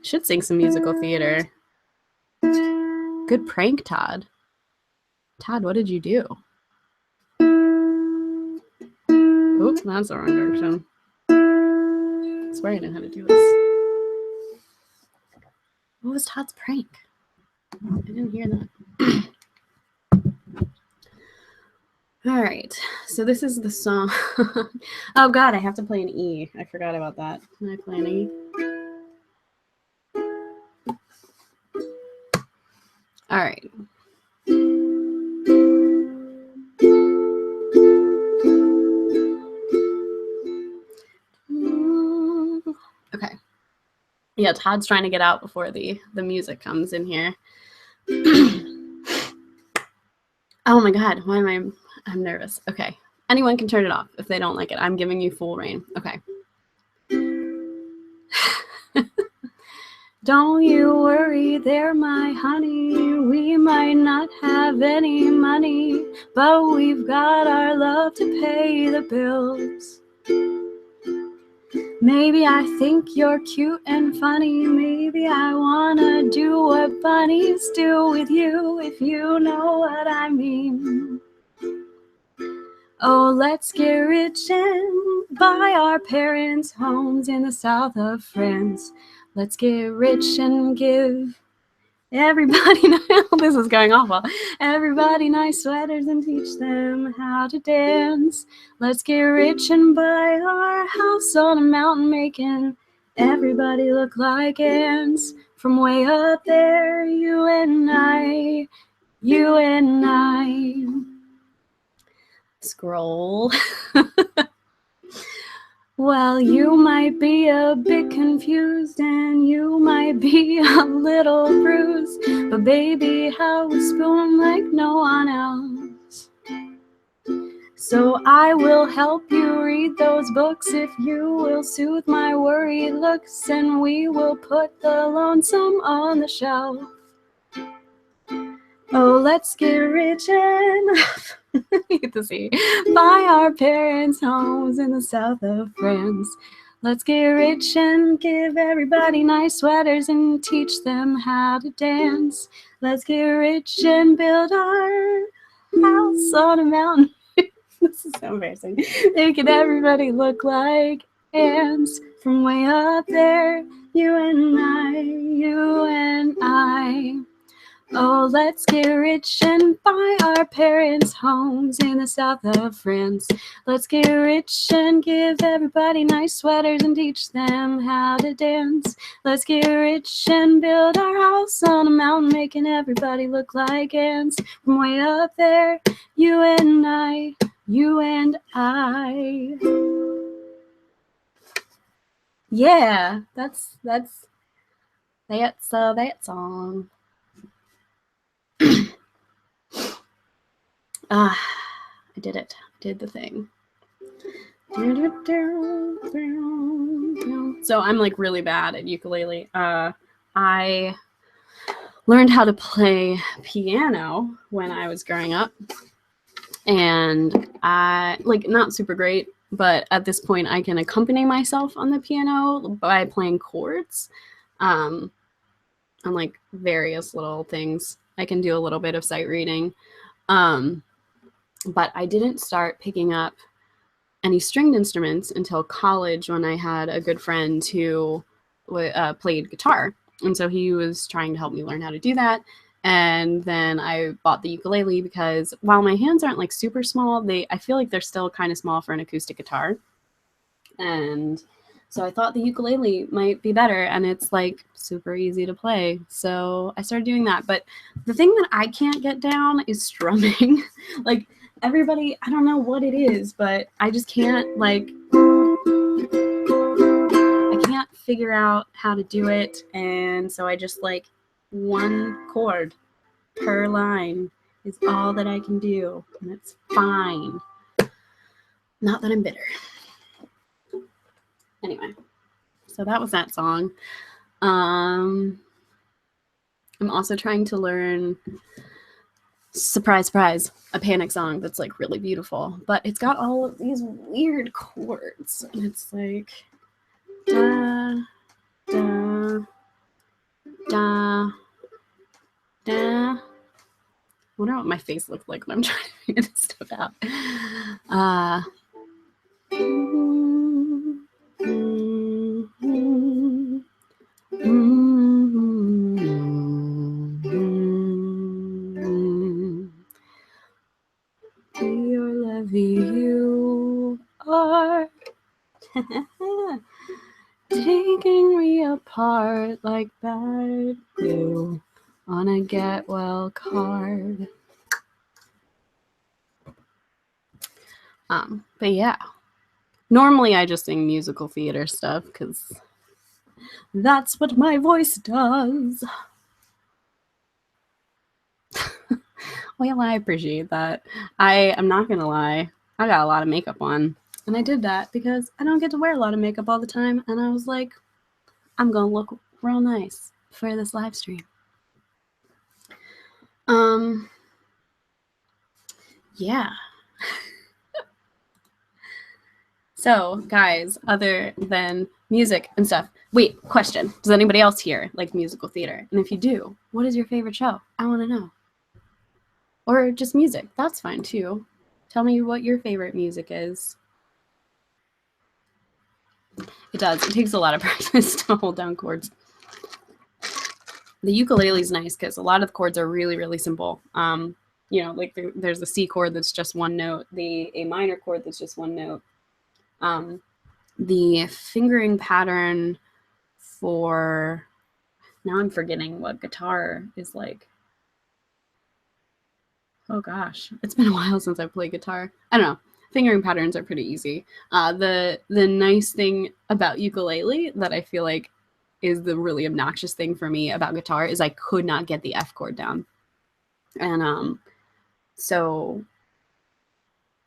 Should sing some musical theater. Good prank, Todd. Todd, what did you do? Oops, that's the wrong direction. I swear I know how to do this. What was Todd's prank? I didn't hear that. All right, so this is the song. Oh God, I have to play an E. I forgot about that. Can I play an E? All right. Okay. Yeah, Todd's trying to get out before the music comes in here. Oh my God, why am I I'm nervous. Okay. Anyone can turn it off if they don't like it. I'm giving you full reign. Okay. Don't you worry there, my honey. We might not have any money, but we've got our love to pay the bills. Maybe I think you're cute and funny. Maybe I wanna do what bunnies do with you, if you know what I mean. Oh, let's get rich and buy our parents' homes in the south of France. Let's get rich and give everybody, this is going awful. Everybody nice sweaters and teach them how to dance. Let's get rich and buy our house on a mountain, making everybody look like ants. From way up there, you and I. Scroll. Well, you might be a bit confused and you might be a little bruised, but baby, how we spoon like no one else. So I will help you read those books if you will soothe my worried looks, and we will put the lonesome on the shelf. Oh, let's get rich and you get to see, buy our parents' homes in the south of France. Let's get rich and give everybody nice sweaters and teach them how to dance. Let's get rich and build our house on a mountain. This is so embarrassing. Making everybody look like ants. From way up there, you and I. Oh, let's get rich and buy our parents' homes in the south of France. Let's get rich and give everybody nice sweaters and teach them how to dance. Let's get rich and build our house on a mountain, making everybody look like ants. From way up there, you and I. Yeah, that's that song. I did it. Did the thing. So I'm like really bad at ukulele. I learned how to play piano when I was growing up, and I like not super great, but at this point I can accompany myself on the piano by playing chords, on like various little things. I can do a little bit of sight reading. But I didn't start picking up any stringed instruments until college, when I had a good friend who played guitar. And so he was trying to help me learn how to do that. And then I bought the ukulele because while my hands aren't like super small, I feel like they're still kind of small for an acoustic guitar. And so I thought the ukulele might be better, and it's like super easy to play. So I started doing that. But the thing that I can't get down is strumming. Like, everybody, I don't know what it is, but I just can't, like, I can't figure out how to do it. And so I just like one chord per line is all that I can do, and it's fine. Not that I'm bitter. Anyway, so that was that song. I'm also trying to learn, surprise, surprise, a Panic song that's like really beautiful, but it's got all of these weird chords, and it's like da, da, da, da. I wonder what my face looks like when I'm trying to figure this stuff out. You are taking me apart like bad glue on a get well card. But yeah, normally I just sing musical theater stuff because that's what my voice does. Well, I appreciate that. I am not gonna lie. I got a lot of makeup on. And I did that because I don't get to wear a lot of makeup all the time. And I was like, I'm gonna look real nice for this live stream. Yeah. So, guys, other than music and stuff, wait, question. Does anybody else here like musical theater? And if you do, what is your favorite show? I want to know. Or just music. That's fine too. Tell me what your favorite music is. It does. It takes a lot of practice to hold down chords. The ukulele is nice because a lot of the chords are really, really simple. You know, like there's a C chord that's just one note, the A minor chord that's just one note. The fingering pattern for, now I'm forgetting what guitar is like. Oh gosh, it's been a while since I've played guitar. I don't know. Fingering patterns are pretty easy. The nice thing about ukulele that I feel like is the really obnoxious thing for me about guitar is I could not get the F chord down. And so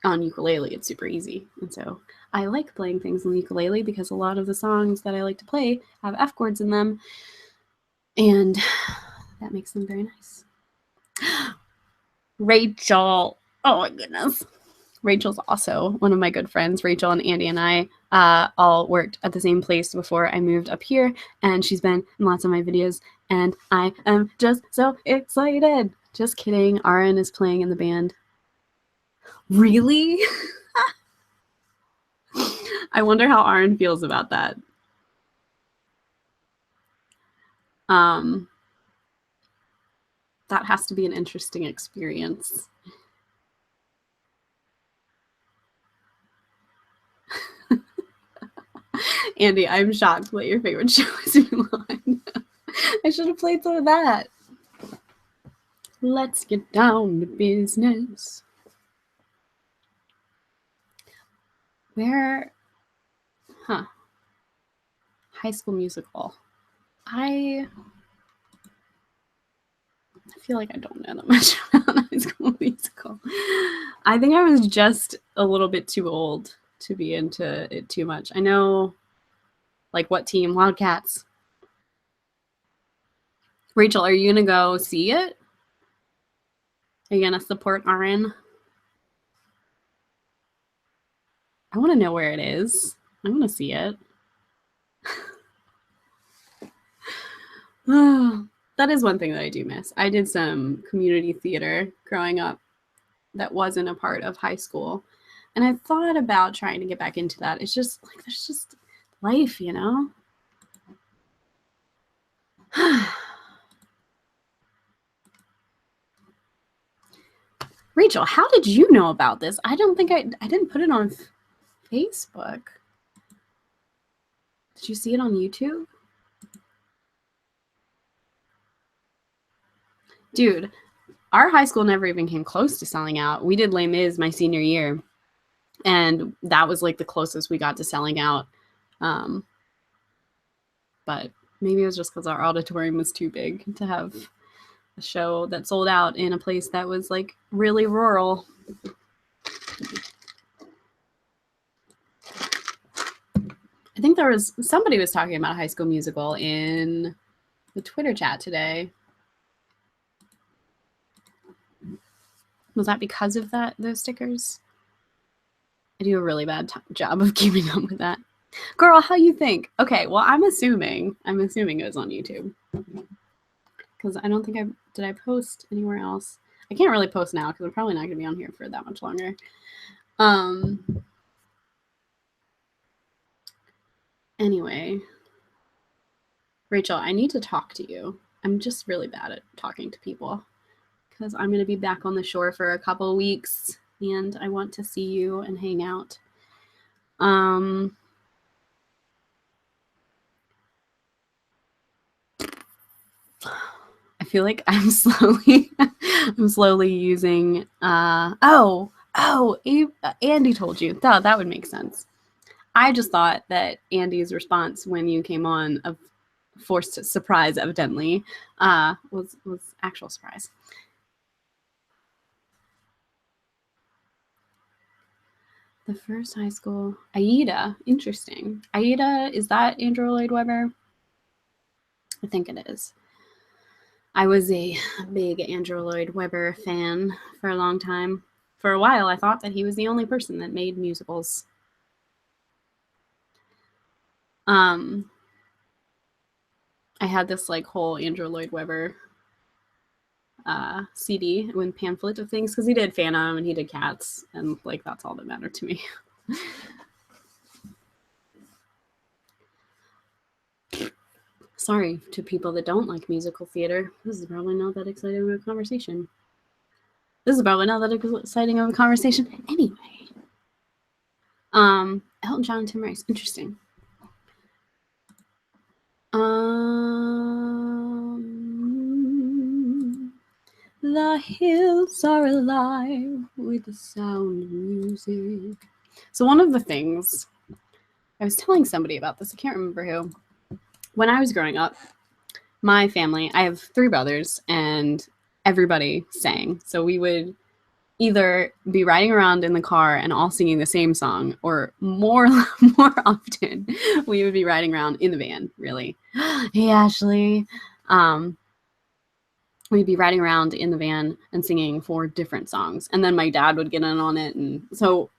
on ukulele, it's super easy. And so I like playing things on the ukulele because a lot of the songs that I like to play have F chords in them. And that makes them very nice. Rachel. Oh my goodness. Rachel's also one of my good friends. Rachel and Andy and I all worked at the same place before I moved up here, and she's been in lots of my videos, and I am just so excited. Just kidding. Aaron is playing in the band. Really? I wonder how Aaron feels about that. That has to be an interesting experience. Andy, I'm shocked what your favorite show is. Mulan. I should have played some of that. Let's get down to business. Where, High School Musical. I feel like I don't know that much about High School Musical. I think I was just a little bit too old to be into it too much. I know, like, what team? Wildcats. Rachel, are you gonna go see it? Are you gonna support Aaron? I want to know where it is. I want to see it. That is one thing that I do miss. I did some community theater growing up that wasn't a part of high school. And I thought about trying to get back into that. It's just like, there's just life, you know? Rachel, how did you know about this? I don't think I didn't put it on Facebook. Did you see it on YouTube? Dude, our high school never even came close to selling out. We did Les Mis my senior year, and that was like the closest we got to selling out. But maybe it was just because our auditorium was too big to have a show that sold out in a place that was like really rural. I think there was somebody was talking about a High School Musical in the Twitter chat today. Was that because of those stickers? I do a really bad job of keeping up with that. Girl, how you think? Okay, well, I'm assuming it was on YouTube. Because I don't think did I post anywhere else? I can't really post now because I'm probably not going to be on here for that much longer. Anyway, Rachel, I need to talk to you. I'm just really bad at talking to people because I'm going to be back on the shore for a couple of weeks and I want to see you and hang out. I feel like I'm slowly using Andy told you. That would make sense. I just thought that Andy's response when you came on of forced surprise, evidently, was actual surprise. The first high school. Aida. Interesting. Aida, is that Andrew Lloyd Webber? I think it is. I was a big Andrew Lloyd Webber fan for a long time. For a while, I thought that he was the only person that made musicals. I had this like whole Andrew Lloyd Webber CD and pamphlet of things because he did Phantom and he did Cats, and like that's all that mattered to me. Sorry to people that don't like musical theater. This is probably not that exciting of a conversation. Anyway. Elton John and Tim Rice. Interesting. The hills are alive with the sound of music. So one of the things, I was telling somebody about this, I can't remember who. When I was growing up, my family, I have 3 brothers, and everybody sang. So we would either be riding around in the car and all singing the same song, or more often we would be riding around in the van, really. Hey, Ashley. We'd be riding around in the van and singing 4 different songs. And then my dad would get in on it. And so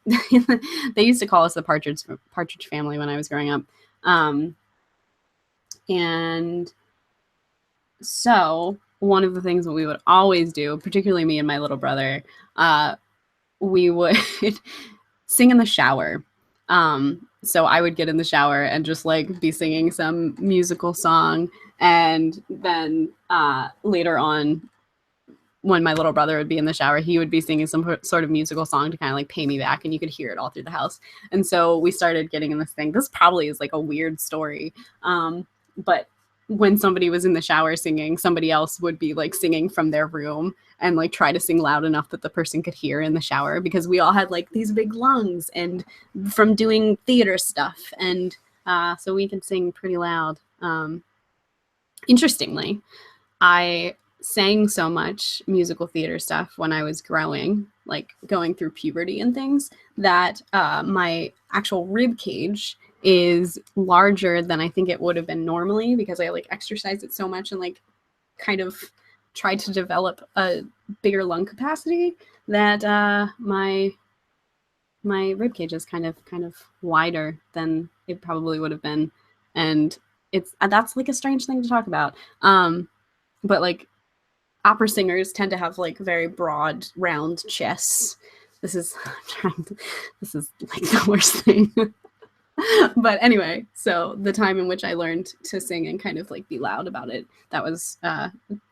they used to call us the Partridge family when I was growing up. And so one of the things that we would always do, particularly me and my little brother, we would sing in the shower. So I would get in the shower and just like be singing some musical song. And then later on, when my little brother would be in the shower, he would be singing some sort of musical song to kind of like pay me back, and you could hear it all through the house. And so we started getting in this thing. This probably is like a weird story. But when somebody was in the shower singing, somebody else would be like singing from their room and like try to sing loud enough that the person could hear in the shower, because we all had like these big lungs and from doing theater stuff. And so we could sing pretty loud. Interestingly, I sang so much musical theater stuff when I was growing, like going through puberty and things, that my actual rib cage is larger than I think it would have been normally, because I like exercised it so much and like kind of tried to develop a bigger lung capacity, that my rib cage is kind of wider than it probably would have been. And that's like a strange thing to talk about. But like opera singers tend to have like very broad, round chests. This is like the worst thing. But anyway, so the time in which I learned to sing and kind of like be loud about it, that was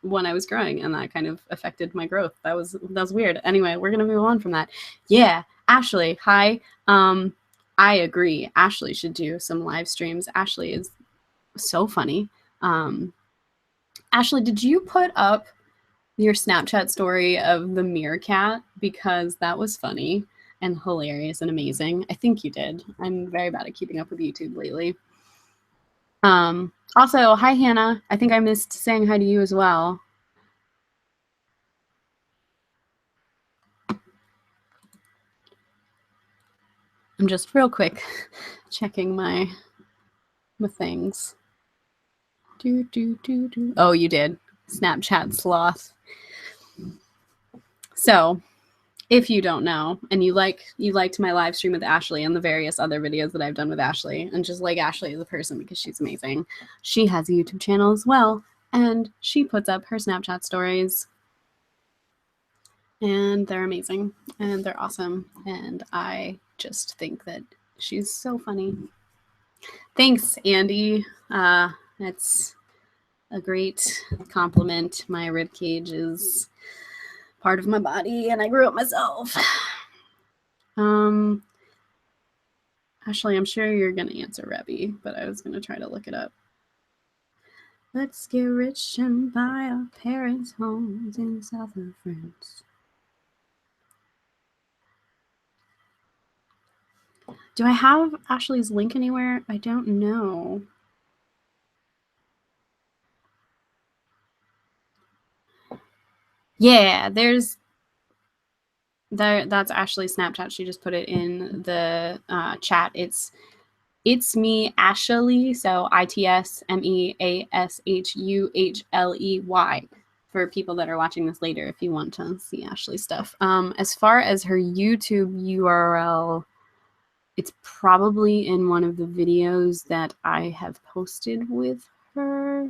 when I was growing, and that kind of affected my growth. That was weird. Anyway, we're gonna move on from that. Yeah, Ashley, hi. I agree. Ashley should do some live streams. Ashley is so funny. Ashley, did you put up your Snapchat story of the meerkat? Because that was funny and hilarious and amazing. I think you did. I'm very bad at keeping up with YouTube lately. Also, hi, Hannah. I think I missed saying hi to you as well. I'm just real quick checking my things. Oh, you did. Snapchat sloth. So, if you don't know, and you liked my live stream with Ashley and the various other videos that I've done with Ashley, and just like Ashley as a person because she's amazing, she has a YouTube channel as well, and she puts up her Snapchat stories, and they're amazing, and they're awesome, and I just think that she's so funny. Thanks, Andy. That's a great compliment. My ribcage is part of my body, and I grew up myself. Ashley, I'm sure you're gonna answer Rebby, but I was gonna try to look it up. Let's get rich and buy our parents' homes in the south of France. Do I have Ashley's link anywhere? I don't know. Yeah, there's That's Ashley's Snapchat. She just put it in the chat. It's me, Ashley. So ITSMEASHUHLEY for people that are watching this later if you want to see Ashley's stuff. As far as her YouTube URL, it's probably in one of the videos that I have posted with her.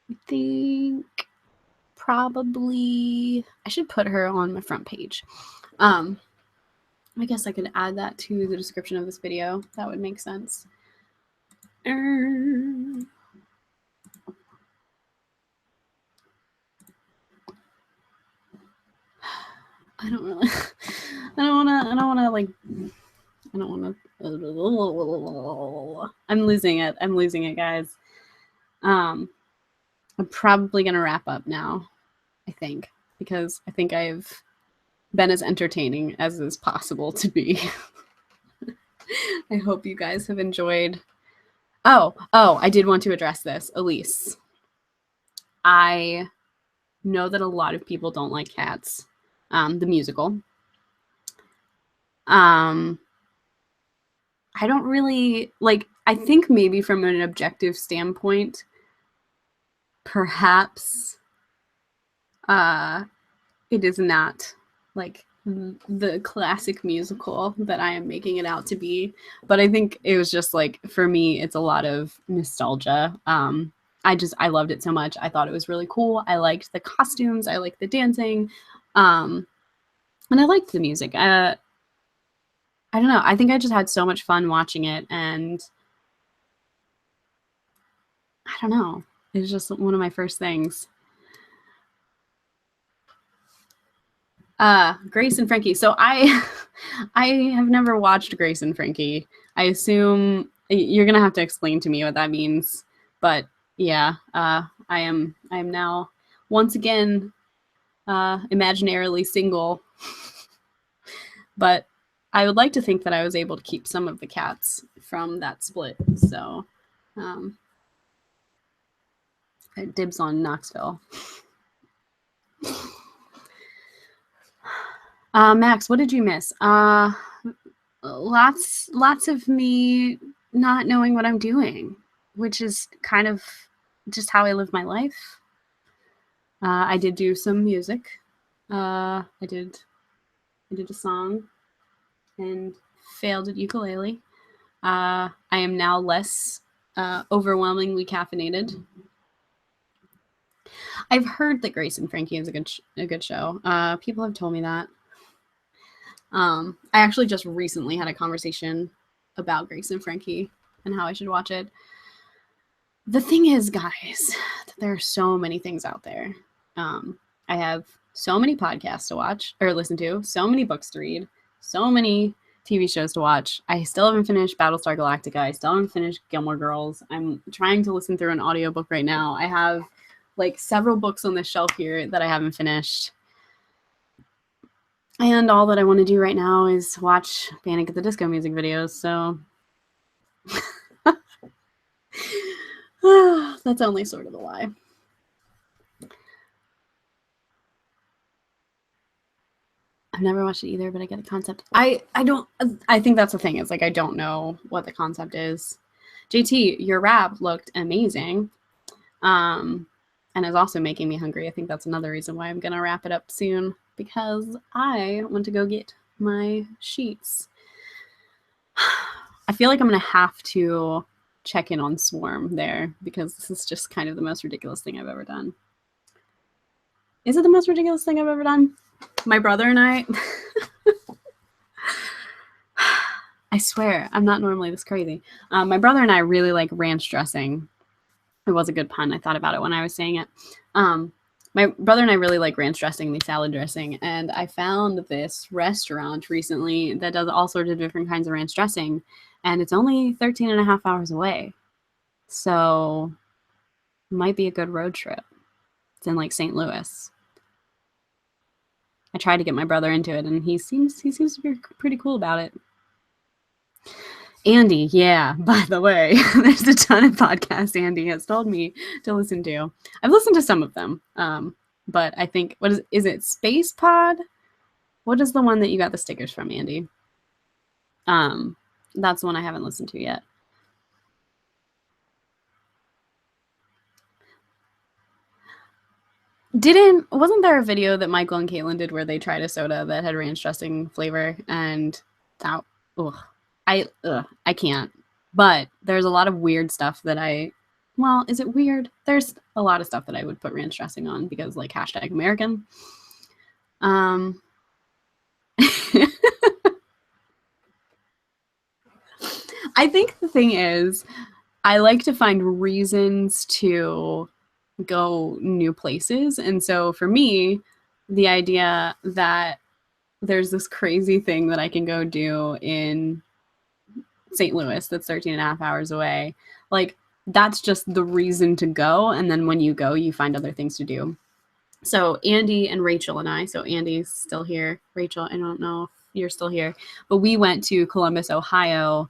I think probably I should put her on my front page. I guess I could add that to the description of this video. That would make sense. I don't really. I don't want to. I'm losing it, guys. I'm probably gonna wrap up now. I think because I think I've been as entertaining as is possible to be. I hope you guys have enjoyed. Oh, I did want to address this, Elise. I know that a lot of people don't like Cats, the musical. I don't really like. I think maybe from an objective standpoint, perhaps, it is not like the classic musical that I am making it out to be. But I think it was just like, for me, it's a lot of nostalgia. I loved it so much. I thought it was really cool. I liked the costumes. I liked the dancing. And I liked the music. I don't know. I think I just had so much fun watching it. And I don't know. It was just one of my first things. Grace and Frankie. So I have never watched Grace and Frankie. I assume you're gonna have to explain to me what that means. But yeah, I am now once again imaginarily single. But I would like to think that I was able to keep some of the cats from that split. So dibs on Knoxville. Max, what did you miss? Lots of me not knowing what I'm doing, which is kind of just how I live my life. I did do some music. I did a song and failed at ukulele. I am now less overwhelmingly caffeinated. I've heard that Grace and Frankie is a good show. People have told me that. I actually just recently had a conversation about Grace and Frankie and how I should watch it. The thing is, guys, there are so many things out there. I have so many podcasts to watch or listen to, so many books to read, so many TV shows to watch. I still haven't finished Battlestar Galactica. I still haven't finished Gilmore Girls. I'm trying to listen through an audiobook right now. I have like several books on this shelf here that I haven't finished. And all that I want to do right now is watch Panic at the Disco music videos, so that's only sort of a lie. I've never watched it either, but I get the concept. I think that's the thing. It's like I don't know what the concept is. JT, your rap looked amazing. And is also making me hungry. I think that's another reason why I'm gonna wrap it up soon, because I want to go get my sheets. I feel like I'm gonna have to check in on Swarm there, because this is just kind of the most ridiculous thing I've ever done. Is it the most ridiculous thing I've ever done? My brother and I swear, I'm not normally this crazy. My brother and I really like ranch dressing. It was a good pun. I thought about it when I was saying it. My brother and I really like ranch dressing, the salad dressing, and I found this restaurant recently that does all sorts of different kinds of ranch dressing, and it's only 13 and a half hours away. So it might be a good road trip. It's in like St. Louis. I tried to get my brother into it, and he seems to be pretty cool about it. Andy, yeah, by the way, there's a ton of podcasts Andy has told me to listen to. I've listened to some of them, but I think, is it Space Pod? What is the one that you got the stickers from, Andy? That's the one I haven't listened to yet. Wasn't there a video that Michael and Caitlin did where they tried a soda that had ranch dressing flavor, and that, I can't. But there's a lot of weird stuff that well, is it weird? There's a lot of stuff that I would put ranch dressing on because, like, #American. I think the thing is, I like to find reasons to go new places. And so for me, the idea that there's this crazy thing that I can go do in St. Louis that's 13 and a half hours away, like, that's just the reason to go. And then when you go, you find other things to do. So Andy and Rachel and I, so Andy's still here. Rachel, I don't know if you're still here, but we went to Columbus, Ohio,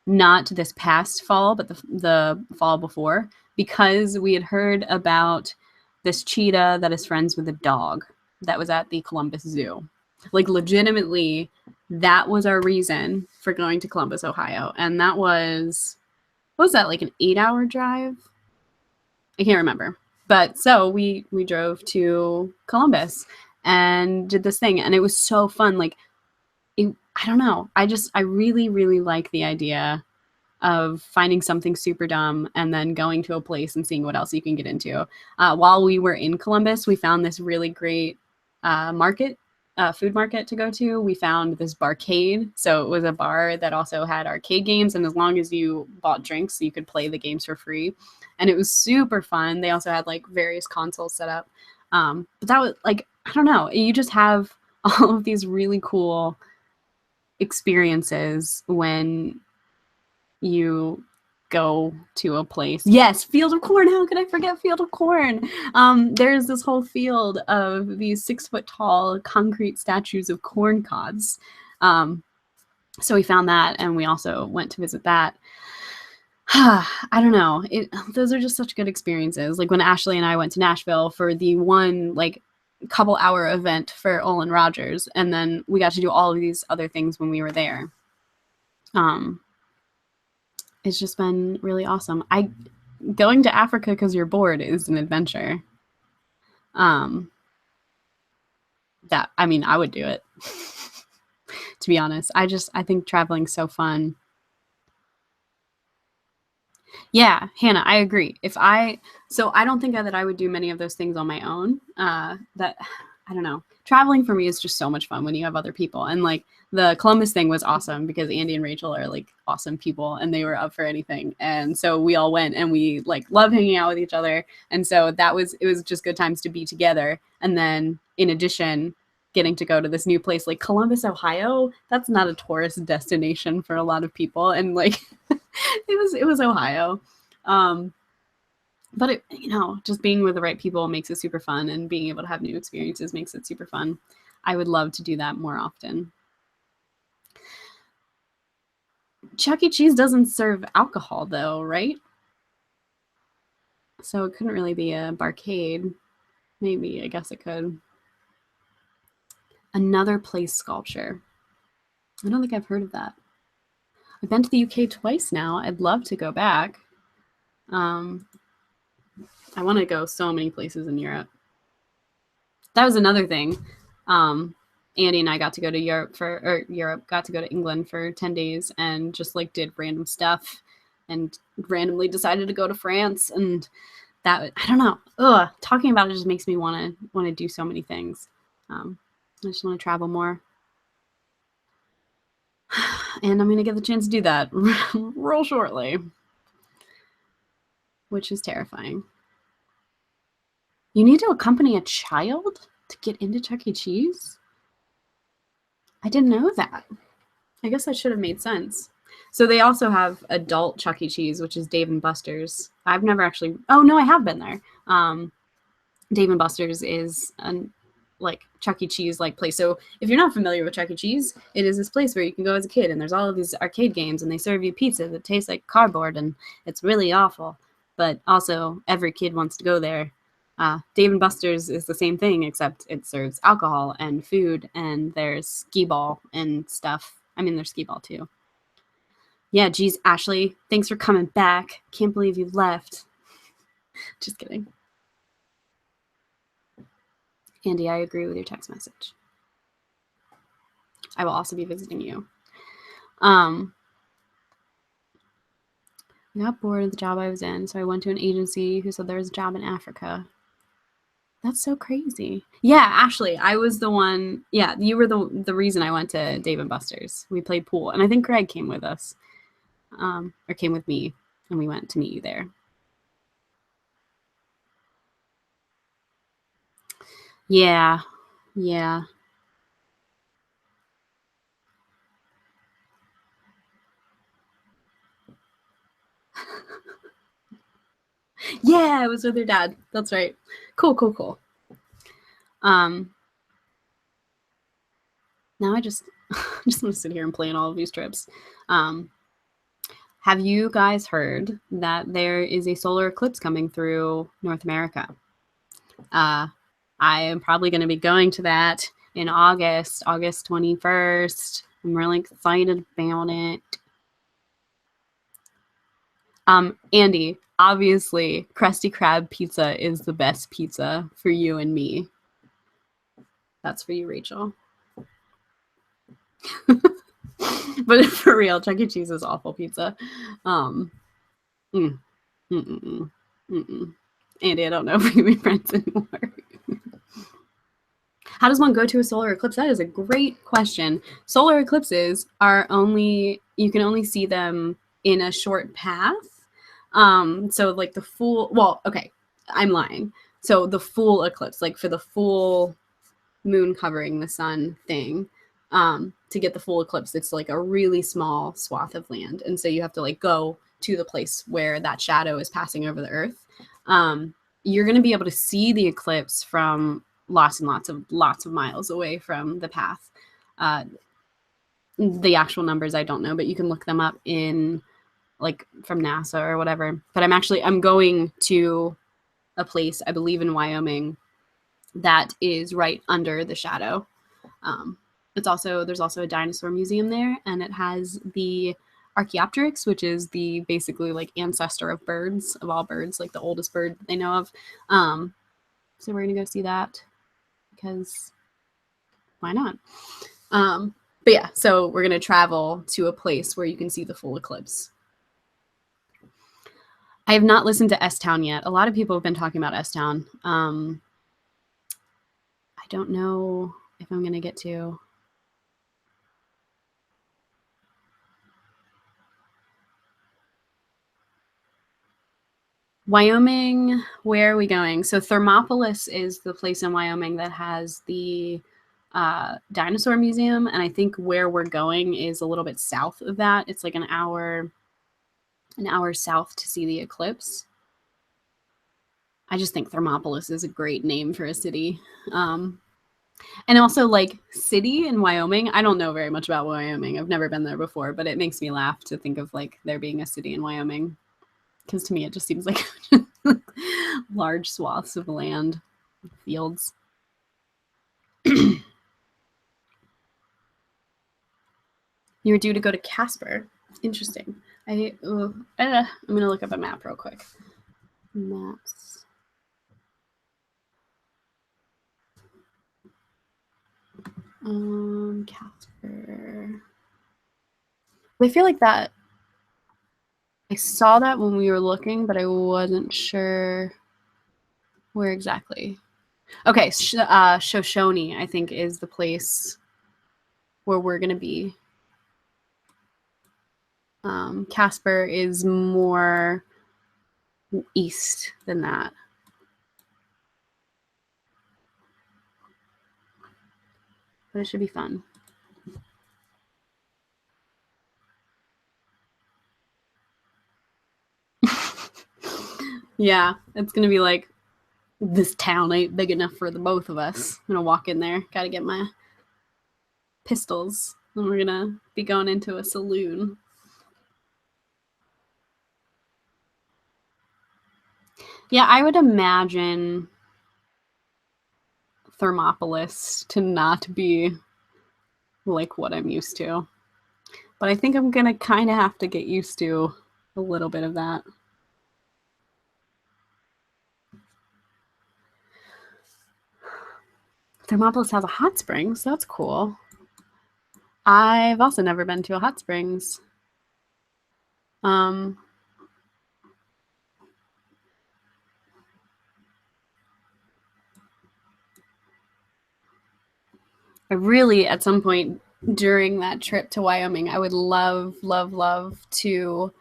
not this past fall, but the fall before, because we had heard about this cheetah that is friends with a dog that was at the Columbus Zoo. Like, legitimately, that was our reason for going to Columbus, Ohio. And that was, what was that, like an 8-hour drive? I can't remember. But so we drove to Columbus and did this thing, and it was so fun. Like, I don't know. I really, really like the idea of finding something super dumb and then going to a place and seeing what else you can get into. While we were in Columbus, we found this really great food market to go to. We found this barcade. So it was a bar that also had arcade games, and as long as you bought drinks, you could play the games for free. And it was super fun. They also had, like, various consoles set up. But that was, like, I don't know. You just have all of these really cool experiences when you go to a place. Yes, Field of Corn. How could I forget Field of Corn? There's this whole field of these 6-foot-tall concrete statues of corn cobs. So we found that, and we also went to visit that. I don't know. Those are just such good experiences. Like when Ashley and I went to Nashville for the one, like, couple hour event for Olin Rogers, and then we got to do all of these other things when we were there. It's just been really awesome. Going to Africa because you're bored is an adventure. I would do it. To be honest, I think traveling's so fun. Yeah, Hannah, I agree. So I don't think that I would do many of those things on my own. That, I don't know. Traveling for me is just so much fun when you have other people. And, like, the Columbus thing was awesome because Andy and Rachel are, like, awesome people and they were up for anything. And so we all went, and we, like, love hanging out with each other. And so it was just good times to be together. And then in addition, getting to go to this new place like Columbus, Ohio, that's not a tourist destination for a lot of people. And, like, it was Ohio. But just being with the right people makes it super fun, and being able to have new experiences makes it super fun. I would love to do that more often. Chuck E. Cheese doesn't serve alcohol, though, right? So it couldn't really be a barcade. Maybe, I guess it could. Another place sculpture. I don't think I've heard of that. I've been to the UK twice now. I'd love to go back. I want to go so many places in Europe. That was another thing. Andy and I got to go to got to go to England for 10 days and just, like, did random stuff, and randomly decided to go to France. And that, I don't know. Talking about it just makes me want to do so many things. I just want to travel more. And I'm going to get the chance to do that real shortly, which is terrifying. You need to accompany a child to get into Chuck E. Cheese? I didn't know that. I guess that should have made sense. So they also have adult Chuck E. Cheese, which is Dave & Buster's. I've never actually... Oh, no, I have been there. Dave & Buster's is like Chuck E. Cheese like place. So if you're not familiar with Chuck E. Cheese, it is this place where you can go as a kid, and there's all of these arcade games, and they serve you pizza that tastes like cardboard, and it's really awful. But also, every kid wants to go there. Dave & Buster's is the same thing, except it serves alcohol and food, and there's skee ball and stuff. I mean, there's skee ball too. Yeah, geez, Ashley, thanks for coming back. Can't believe you left. Just kidding. Andy, I agree with your text message. I will also be visiting you. I got bored of the job I was in, so I went to an agency who said there was a job in Africa. That's so crazy. Yeah, Ashley, I was the one. Yeah, you were the reason I went to Dave & Buster's. We played pool, and I think Greg came with us, or came with me, and we went to meet you there. Yeah, yeah. Yeah, I was with your dad. That's right. Cool. Now I just want to sit here and plan all of these trips. Have you guys heard that there is a solar eclipse coming through North America? I am probably going to be going to that in August 21st. I'm really excited about it. Andy, obviously, Krusty Krab pizza is the best pizza for you and me. That's for you, Rachel. But for real, Chuck E. Cheese is awful pizza. Andy, I don't know if we can be friends anymore. How does one go to a solar eclipse? That is a great question. Solar eclipses are you can only see them in a short path. So like the full, well, okay, I'm lying. So the full eclipse, like for the full moon covering the sun thing, to get the full eclipse, it's like a really small swath of land. And so you have to like go to the place where that shadow is passing over the earth. You're going to be able to see the eclipse from lots of miles away from the path. The actual numbers I don't know, but you can look them up in like from NASA or whatever. But I'm going to a place, I believe in Wyoming, that is right under the shadow. There's also a dinosaur museum there, and it has the Archaeopteryx, which is the basically like ancestor of birds, of all birds, like the oldest bird they know of. So we're gonna go see that because why not? But yeah, so we're gonna travel to a place where you can see the full eclipse. I have not listened to S-Town yet. A lot of people have been talking about S-Town. I don't know if I'm gonna get to. Wyoming, where are we going? So Thermopolis is the place in Wyoming that has the dinosaur museum, and I think where we're going is a little bit south of that. It's like an hour south to see the eclipse. I just think Thermopolis is a great name for a city. And also like city in Wyoming. I don't know very much about Wyoming. I've never been there before, but it makes me laugh to think of like there being a city in Wyoming. Because to me, it just seems like large swaths of land, fields. You were due to go to Casper. Interesting. I'm going to look up a map real quick. Maps. Casper. I feel like that. I saw that when we were looking, but I wasn't sure where exactly. Okay, Shoshone, I think, is the place where we're going to be. Casper is more east than that. But it should be fun. Yeah, it's going to be like, this town ain't big enough for the both of us. I'm going to walk in there. Got to get my pistols. And we're going to be going into a saloon. Yeah, I would imagine Thermopolis to not be like what I'm used to. But I think I'm gonna kind of have to get used to a little bit of that. Thermopolis has a hot springs. So that's cool. I've also never been to a hot springs. I really, at some point during that trip to Wyoming, I would love, love, love to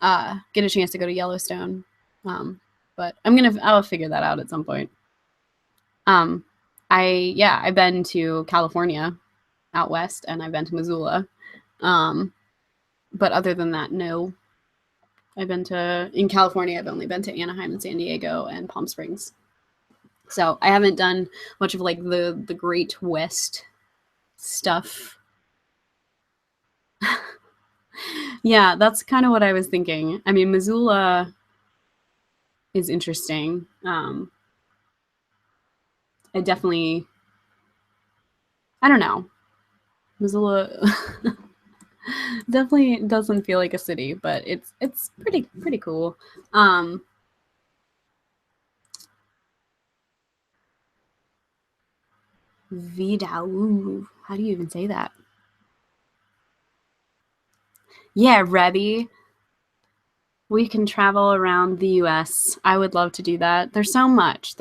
get a chance to go to Yellowstone. But I'll figure that out at some point. I've been to California out west, and I've been to Missoula. But other than that, no. In California, I've only been to Anaheim and San Diego and Palm Springs. So I haven't done much of like the Great West stuff. Yeah, that's kind of what I was thinking. I mean, Missoula is interesting. I don't know. Missoula definitely doesn't feel like a city, but it's pretty cool. Vidal. How do you even say that? Yeah, Rebby. We can travel around the US. I would love to do that. There's so much.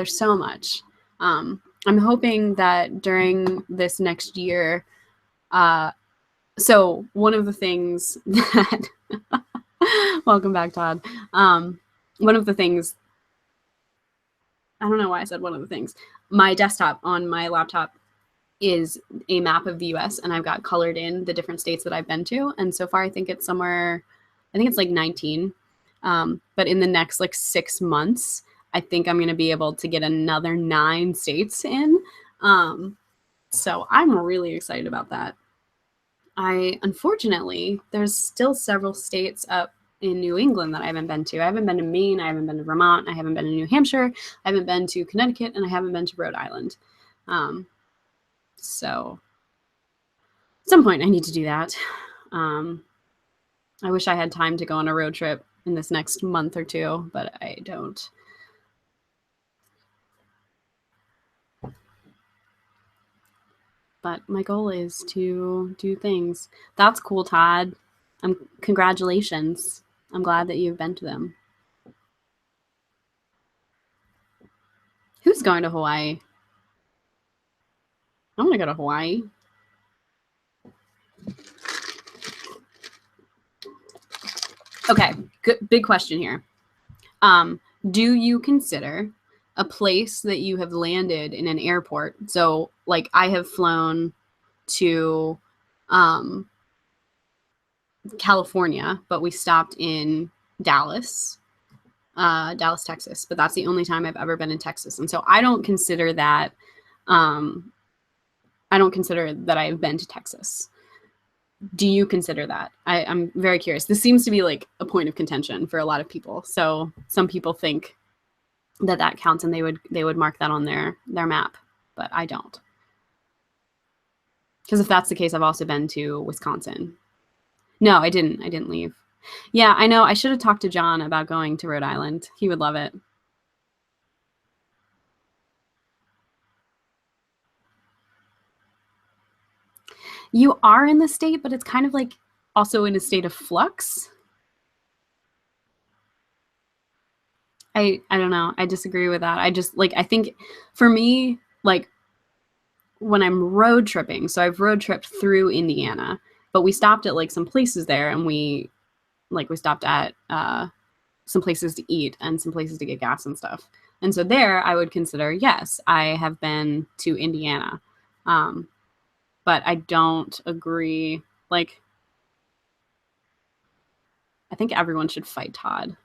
I'm hoping that during this next year, so one of the things that welcome back, Todd. One of the things, I don't know why I said one of the things. My desktop on my laptop is a map of the US, and I've got colored in the different states that I've been to. And so far, I think it's like 19. But in the next like 6 months, I think I'm going to be able to get another 9 states in. So I'm really excited about that. Unfortunately, there's still several states up in New England that I haven't been to. I haven't been to Maine, I haven't been to Vermont, I haven't been to New Hampshire, I haven't been to Connecticut, and I haven't been to Rhode Island. So at some point I need to do that. I wish I had time to go on a road trip in this next month or two, but I don't. But my goal is to do things. That's cool, Todd. Congratulations. I'm glad that you've been to them. Who's going to Hawaii? I want to go to Hawaii. Okay, big question here. Do you consider a place that you have landed in an airport? So, like, I have flown to California, but we stopped in Dallas, Texas. But that's the only time I've ever been in Texas, and so I don't consider that. I don't consider that I've been to Texas. Do you consider that? I'm very curious. This seems to be like a point of contention for a lot of people. So some people think that counts, and they would mark that on their map, but I don't. Because if that's the case, I've also been to Wisconsin. No, I didn't leave. Yeah, I know. I should have talked to John about going to Rhode Island. He would love it. You are in the state, but it's kind of like also in a state of flux. I don't know. I disagree with that. I think for me, like when I'm road tripping, so I've road tripped through Indiana, but we stopped at like some places there, and we stopped at some places to eat and some places to get gas and stuff. And so there I would consider, yes, I have been to Indiana. But I don't agree. Like, I think everyone should fight Todd.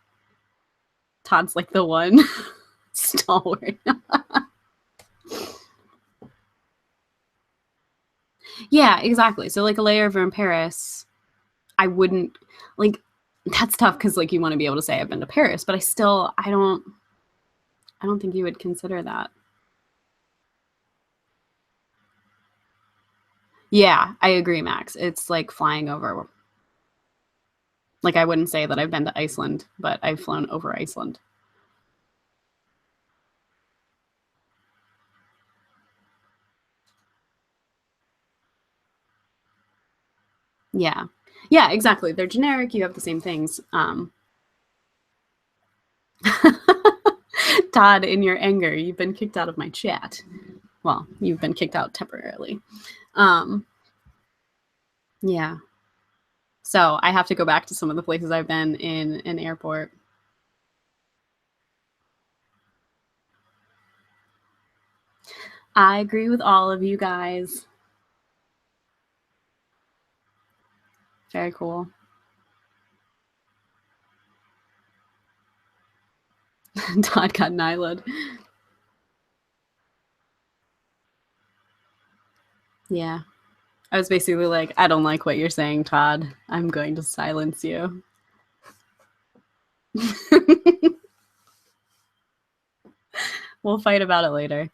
Todd's like the one stalwart. Yeah, exactly. So like a layover in Paris, I wouldn't like. That's tough because like you want to be able to say I've been to Paris, but I don't think you would consider that. Yeah, I agree, Max. It's like flying over. Like, I wouldn't say that I've been to Iceland, but I've flown over Iceland. Yeah. Yeah, exactly. They're generic. You have the same things. Todd, in your anger, you've been kicked out of my chat. Well, you've been kicked out temporarily. Yeah. So I have to go back to some of the places I've been in an airport. I agree with all of you guys. Very cool. Todd got Nylaed. Yeah. I was basically like, I don't like what you're saying, Todd. I'm going to silence you. We'll fight about it later.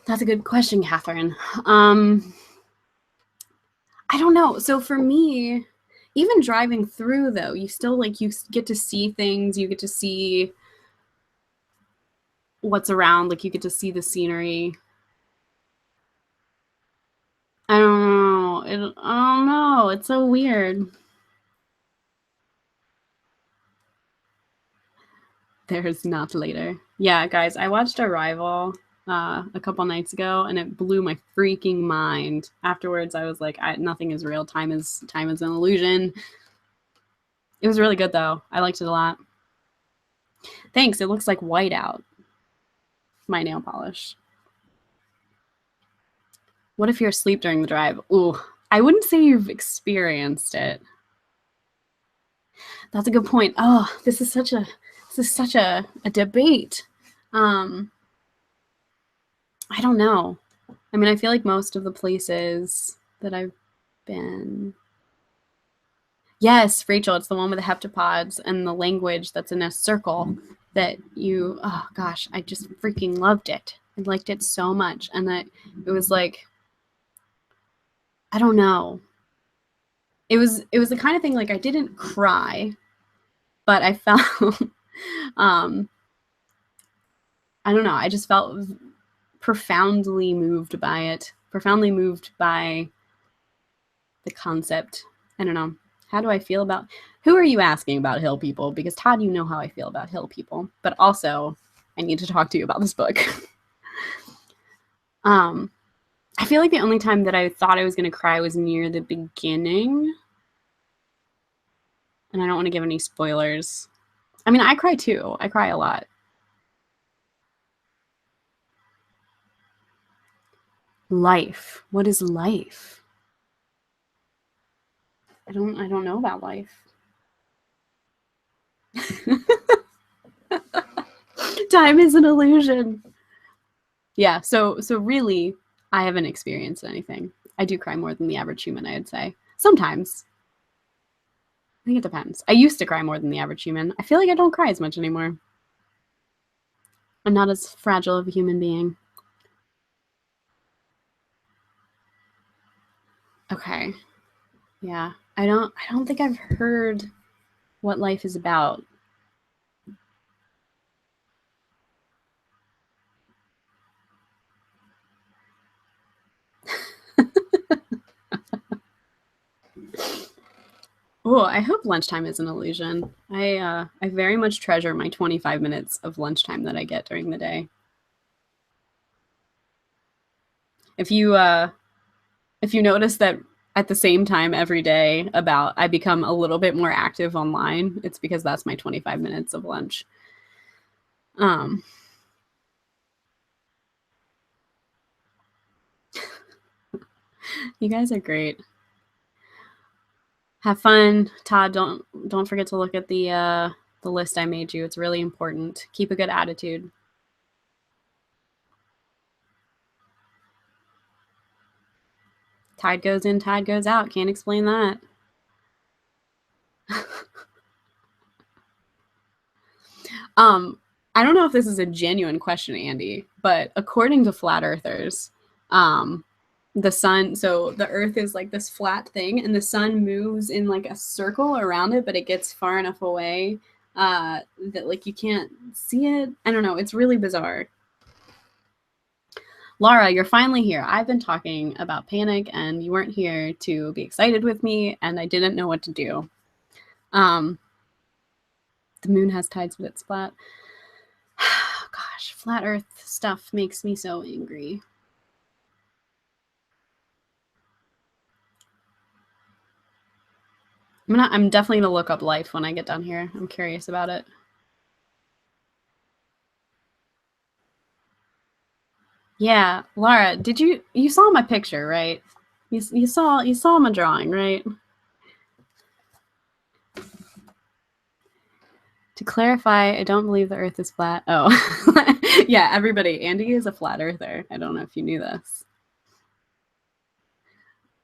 That's a good question, Catherine. I don't know. So for me, even driving through though, you still like you get to see things, you get to see what's around, like you get to see the scenery. I don't know. I don't know. It's so weird. There's not later. Yeah, guys, I watched Arrival a couple nights ago, and it blew my freaking mind. Afterwards, I was like, nothing is real. Time is an illusion. It was really good though. I liked it a lot. Thanks. It looks like white out. My nail polish. What if you're asleep during the drive? Ooh, I wouldn't say you've experienced it. That's a good point. Oh, this is such a debate. I don't know. I mean, I feel like most of the places that I've been. Yes, Rachel, it's the one with the heptapods and the language that's in a circle that you, oh gosh, I just freaking loved it. I liked it so much. And that it was like, I don't know. It was the kind of thing like I didn't cry, but I felt I don't know, I just felt profoundly moved by it. Profoundly moved by the concept. I don't know. How do I feel about who are you asking about hill people? Because Todd, you know how I feel about hill people, but also I need to talk to you about this book. I feel like the only time that I thought I was going to cry was near the beginning. And I don't want to give any spoilers. I mean, I cry too. I cry a lot. Life. What is life? I don't know about life. Time is an illusion. Yeah, so really I haven't experienced anything. I do cry more than the average human, I'd say. Sometimes. I think it depends. I used to cry more than the average human. I feel like I don't cry as much anymore. I'm not as fragile of a human being. Okay. Yeah. I don't think I've heard what life is about. Oh, I hope lunchtime is an illusion. I very much treasure my 25 minutes of lunchtime that I get during the day. If you notice that at the same time every day about I become a little bit more active online, it's because that's my 25 minutes of lunch. You guys are great. Have fun, Todd. Don't forget to look at the list I made you. It's really important. Keep a good attitude. Tide goes in, tide goes out. Can't explain that. I don't know if this is a genuine question, Andy, but according to flat earthers, the sun, so the earth is like this flat thing and the sun moves in like a circle around it, but it gets far enough away that like you can't see it. I don't know. It's really bizarre. Laura, you're finally here. I've been talking about panic and you weren't here to be excited with me and I didn't know what to do. The moon has tides, but it's flat. Gosh, flat earth stuff makes me so angry. I'm definitely gonna look up life when I get done here. I'm curious about it. Yeah, Laura, did you saw my picture, right? You saw my drawing, right? To clarify, I don't believe the earth is flat. Oh. Yeah, everybody, Andy is a flat earther. I don't know if you knew this.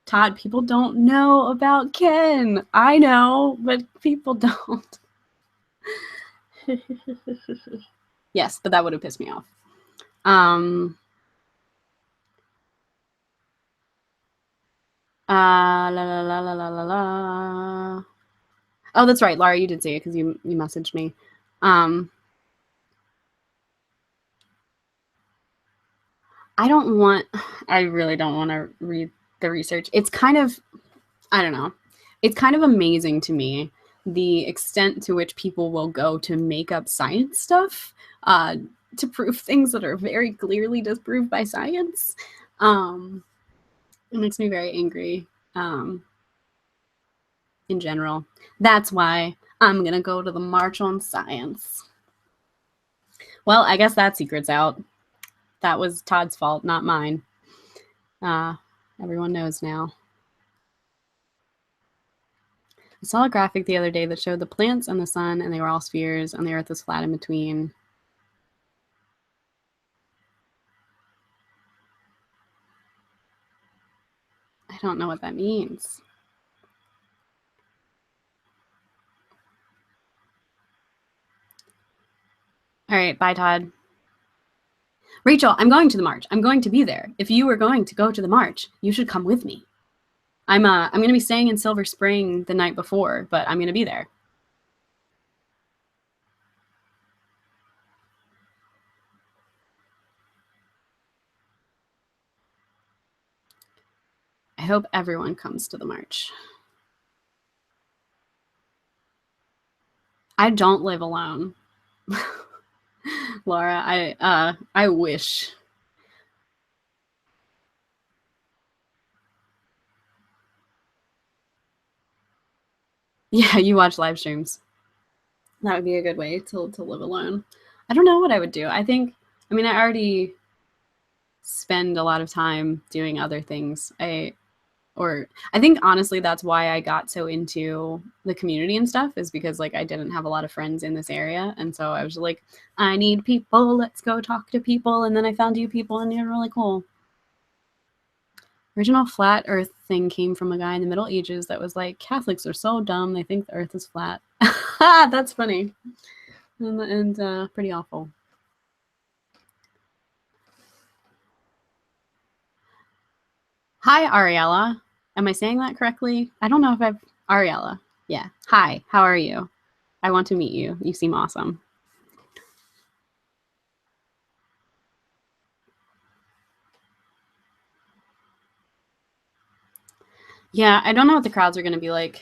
Todd, people don't know about Ken. I know, but people don't. Yes, but that would have pissed me off. La la la la la la la. Oh, that's right, Laura. You did see it because you messaged me. I really don't want to read the research. It's kind of, I don't know. It's kind of amazing to me the extent to which people will go to make up science stuff to prove things that are very clearly disproved by science. It makes me very angry in general. That's why I'm going to go to the March on Science. Well, I guess that secret's out. That was Todd's fault, not mine. Everyone knows now. I saw a graphic the other day that showed the plants and the sun, and they were all spheres, and the earth was flat in between. I don't know what that means. All right, bye, Todd. Rachel, I'm going to the march. I'm going to be there. If you were going to go to the march, you should come with me. I'm going to be staying in Silver Spring the night before, but I'm going to be there. I hope everyone comes to the march. I don't live alone. Laura, I wish. Yeah, you watch live streams. That would be a good way to live alone. I don't know what I would do. I already spend a lot of time doing other things. I think honestly that's why I got so into the community and stuff is because like I didn't have a lot of friends in this area. And so I was like, I need people, let's go talk to people. And then I found you people and you're really cool. Original flat earth thing came from a guy in the Middle Ages that was like, Catholics are so dumb, they think the earth is flat. That's funny. And pretty awful. Hi, Ariella. Am I saying that correctly? I don't know if I've... Ariella. Yeah. Hi, how are you? I want to meet you. You seem awesome. Yeah, I don't know what the crowds are going to be like.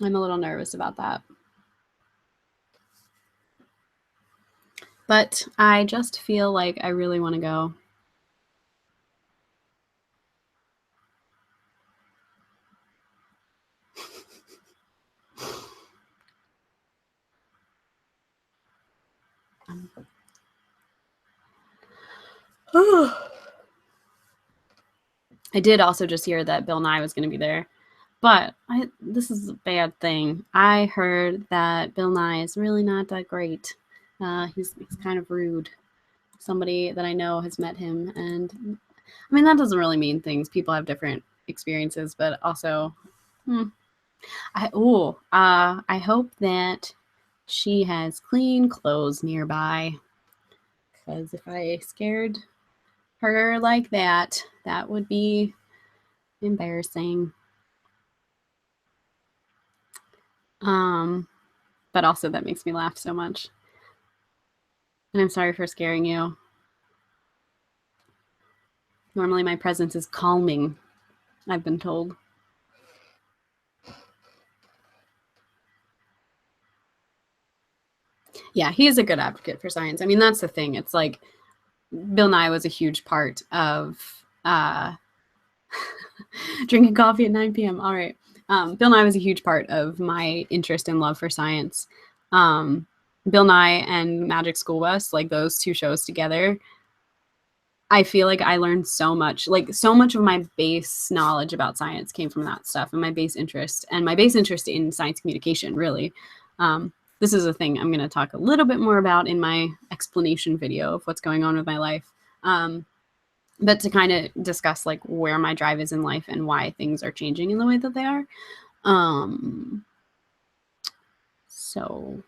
I'm a little nervous about that. But I just feel like I really want to go. I did also just hear that Bill Nye was going to be there. But this is a bad thing. I heard that Bill Nye is really not that great. He's kind of rude. Somebody that I know has met him, and I mean that doesn't really mean things. People have different experiences, but also, I hope that she has clean clothes nearby. Because if I scared her like that, that would be embarrassing. But also that makes me laugh so much. And I'm sorry for scaring you. Normally my presence is calming, I've been told. Yeah, he is a good advocate for science. I mean, that's the thing. It's like Bill Nye was a huge part of drinking coffee at 9 p.m. All right. Bill Nye was a huge part of my interest and love for science. Bill Nye and Magic School Bus, like those two shows together, I feel like I learned so much. Like so much of my base knowledge about science came from that stuff and my base interest in science communication, really. This is a thing I'm going to talk a little bit more about in my explanation video of what's going on with my life. But to kind of discuss like where my drive is in life and why things are changing in the way that they are. So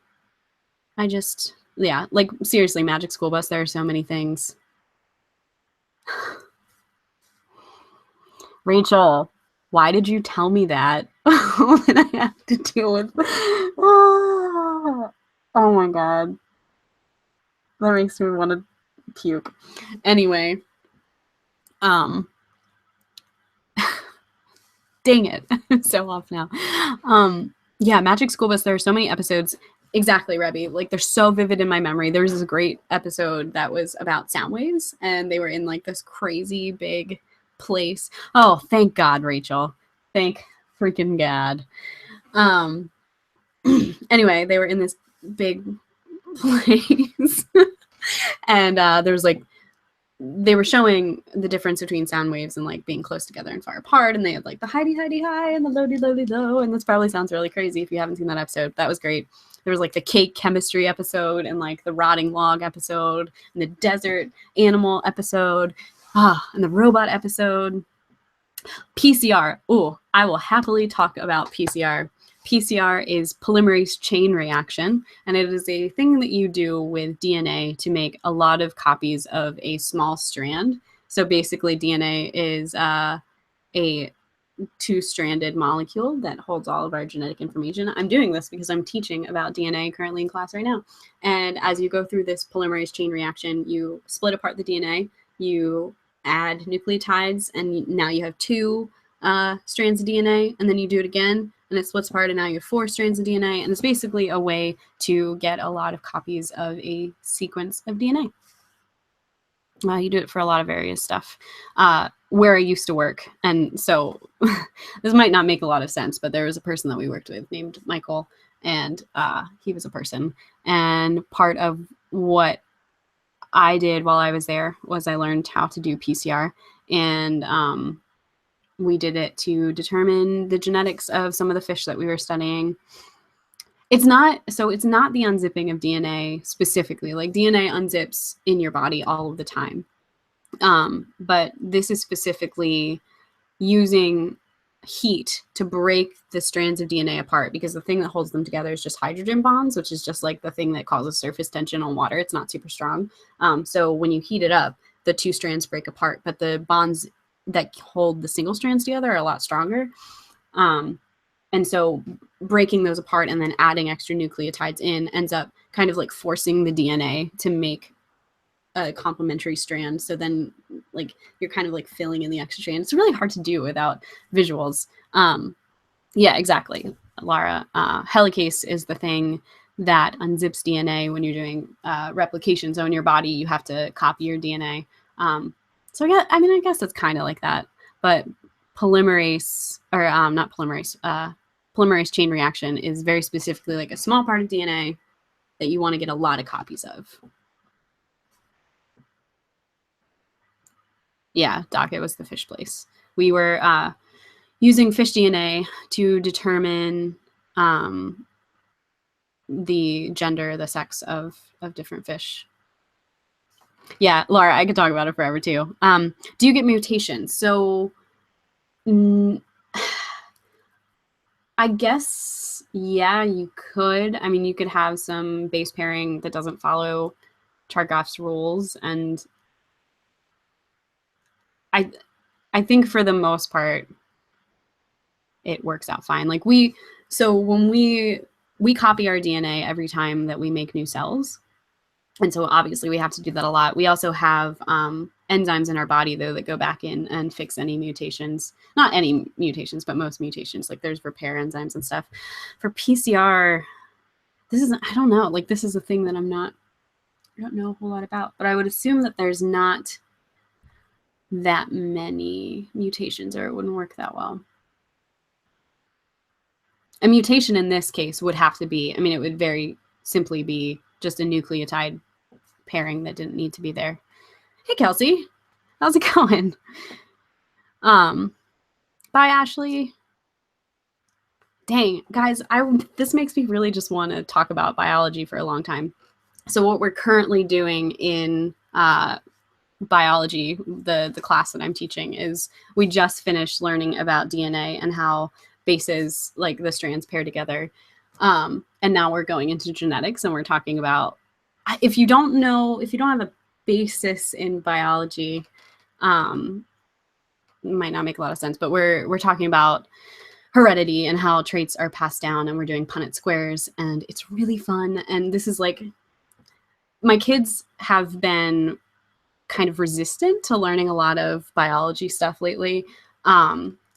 I just, yeah, like seriously, Magic School Bus, there are so many things. Rachel, why did you tell me that when I have to deal with? Oh my God. That makes me want to puke. Anyway, dang it. I'm so off now. Yeah, Magic School Bus, there are so many episodes. Exactly, Rebby. Like they're so vivid in my memory. There was this great episode that was about sound waves, and they were in like this crazy big place. Oh, thank God, Rachel. Thank freaking God. Anyway, they were in this big place. And there was like, they were showing the difference between sound waves and like being close together and far apart. And they had like the high high and the low low. And this probably sounds really crazy if you haven't seen that episode. That was great. There was like the cake chemistry episode and like the rotting log episode and the desert animal episode and the robot episode. PCR. Oh, I will happily talk about PCR. PCR is polymerase chain reaction, and it is a thing that you do with DNA to make a lot of copies of a small strand. So basically, DNA is a two-stranded molecule that holds all of our genetic information. I'm doing this because I'm teaching about DNA currently in class right now. And as you go through this polymerase chain reaction, you split apart the DNA, you add nucleotides, and now you have two strands of DNA, and then you do it again, and it splits apart, and now you have 4 strands of DNA, and it's basically a way to get a lot of copies of a sequence of DNA. You do it for a lot of various stuff. Where I used to work, and so this might not make a lot of sense, but there was a person that we worked with named Michael, and he was a person, and part of what I did while I was there was I learned how to do PCR, and we did it to determine the genetics of some of the fish that we were studying. It's not the unzipping of DNA specifically. Like DNA unzips in your body all of the time. But this is specifically using heat to break the strands of DNA apart, because the thing that holds them together is just hydrogen bonds, which is just like the thing that causes surface tension on water. It's not super strong. So when you heat it up, the 2 strands break apart, but the bonds that hold the single strands together are a lot stronger. And so breaking those apart and then adding extra nucleotides in ends up kind of like forcing the DNA to make a complementary strand. So then like you're kind of like filling in the extra strand. It's really hard to do without visuals. Yeah, exactly, Lara. Helicase is the thing that unzips DNA when you're doing replication. So in your body, you have to copy your DNA. So yeah, I mean, I guess it's kind of like that, but polymerase, or not polymerase, polymerase chain reaction is very specifically like a small part of DNA that you want to get a lot of copies of. Yeah, Doc, it was the fish place. We were using fish DNA to determine the gender, the sex of different fish. Yeah, Laura, I could talk about it forever too. Do you get mutations? So I I guess, yeah, you could. I mean, you could have some base pairing that doesn't follow Chargaff's rules, and I think for the most part, it works out fine. Like so when we copy our DNA every time that we make new cells. And so obviously we have to do that a lot. We also have enzymes in our body, though, that go back in and fix any mutations. Not any mutations, but most mutations. Like there's repair enzymes and stuff. For PCR, this isn't, I don't know. Like this is a thing that I don't know a whole lot about. But I would assume that there's not that many mutations, or it wouldn't work that well. A mutation in this case would have to be, I mean, it would very simply be just a nucleotide pairing that didn't need to be there. Hey, Kelsey. How's it going? Bye, Ashley. Dang, guys, this makes me really just want to talk about biology for a long time. So what we're currently doing in biology, the class that I'm teaching, is we just finished learning about DNA and how bases, like the strands, pair together. And now we're going into genetics, and we're talking about, if you don't have a basis in biology, it might not make a lot of sense, but we're talking about heredity and how traits are passed down, and we're doing Punnett squares, and it's really fun. And this is like, my kids have been kind of resistant to learning a lot of biology stuff lately.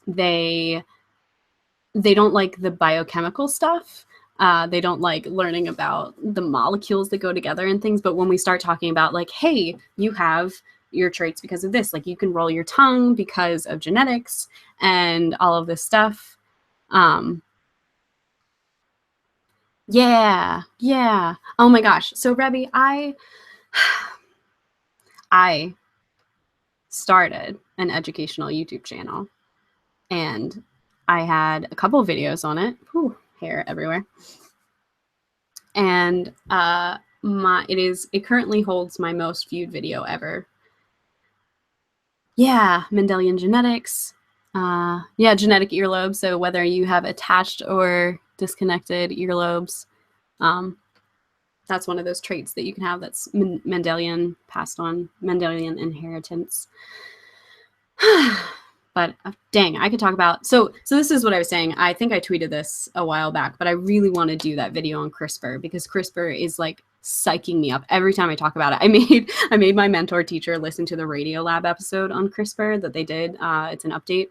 They don't like the biochemical stuff. They don't like learning about the molecules that go together and things. But when we start talking about like, hey, you have your traits because of this, like you can roll your tongue because of genetics and all of this stuff. Yeah. Oh my gosh. So Rebby, I started an educational YouTube channel, and I had a couple of videos on it. Whew, hair everywhere. And it currently holds my most viewed video ever. Yeah, Mendelian genetics. Yeah, genetic earlobes. So whether you have attached or disconnected earlobes, that's one of those traits that you can have that's Mendelian, passed on, Mendelian inheritance. But dang, I could talk about, so this is what I was saying. I think I tweeted this a while back, but I really want to do that video on CRISPR, because CRISPR is like psyching me up every time I talk about it. I made my mentor teacher listen to the Radio Lab episode on CRISPR that they did. It's an update.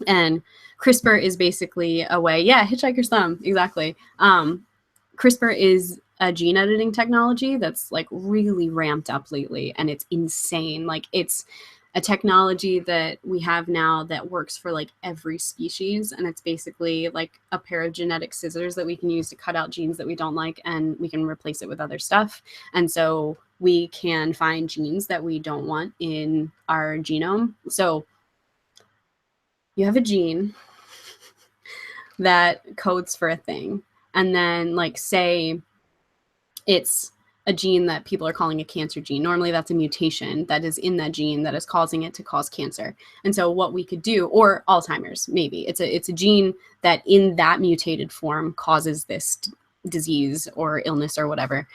And CRISPR is basically a way, yeah, hitchhiker's thumb, exactly. CRISPR is a gene editing technology that's like really ramped up lately, and it's insane. Like it's a technology that we have now that works for like every species, and it's basically like a pair of genetic scissors that we can use to cut out genes that we don't like, and we can replace it with other stuff. And so we can find genes that we don't want in our genome. So you have a gene that codes for a thing, and then like say it's a gene that people are calling a cancer gene. Normally that's a mutation that is in that gene that is causing it to cause cancer. And so what we could do, or Alzheimer's, maybe it's a gene that in that mutated form causes this disease or illness or whatever.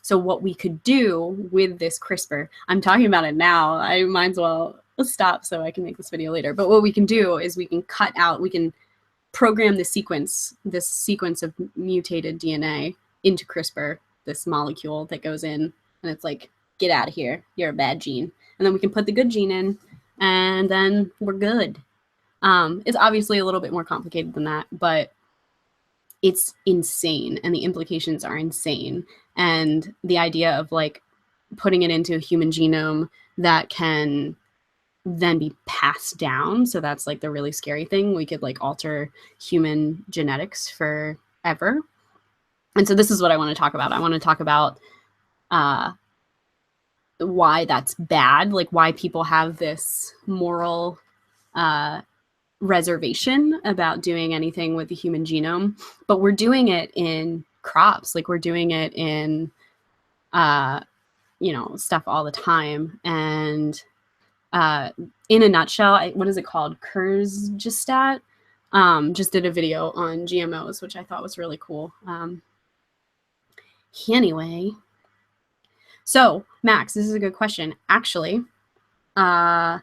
So what we could do with this CRISPR, I'm talking about it now, I might as well stop so I can make this video later. But what we can do is we can program this sequence of mutated DNA into CRISPR, this molecule that goes in, and it's like, get out of here, you're a bad gene. And then we can put the good gene in, and then we're good. It's obviously a little bit more complicated than that, but it's insane, and the implications are insane. And the idea of like putting it into a human genome that can then be passed down, so that's like the really scary thing. We could like alter human genetics forever. And so this is what I want to talk about. I want to talk about why that's bad, like why people have this moral reservation about doing anything with the human genome. But we're doing it in crops, like we're doing it in stuff all the time. And in a nutshell, what is it called? Kurzgesagt. just did a video on GMOs, which I thought was really cool. Anyway, so Max, this is a good question. Actually, Gavi,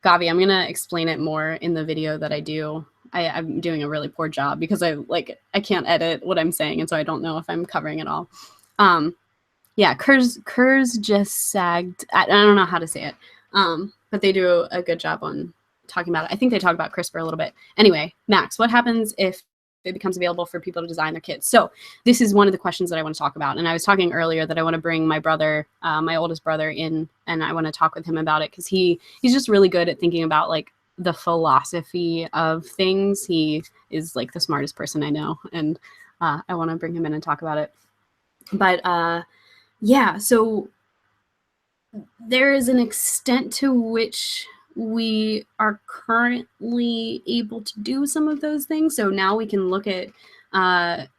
I'm gonna explain it more in the video that I do. I'm doing a really poor job because I can't edit what I'm saying, and so I don't know if I'm covering it all. Yeah, Kurz just sagged. I don't know how to say it, but they do a good job on talking about it. I think they talk about CRISPR a little bit. Anyway, Max, what happens if it becomes available for people to design their kids? So this is one of the questions that I want to talk about. And I was talking earlier that I want to bring my brother, my oldest brother, in, and I want to talk with him about it because he's just really good at thinking about like the philosophy of things. He is like the smartest person I know, and I want to bring him in and talk about it. But yeah, so there is an extent to which we are currently able to do some of those things. So now we can look at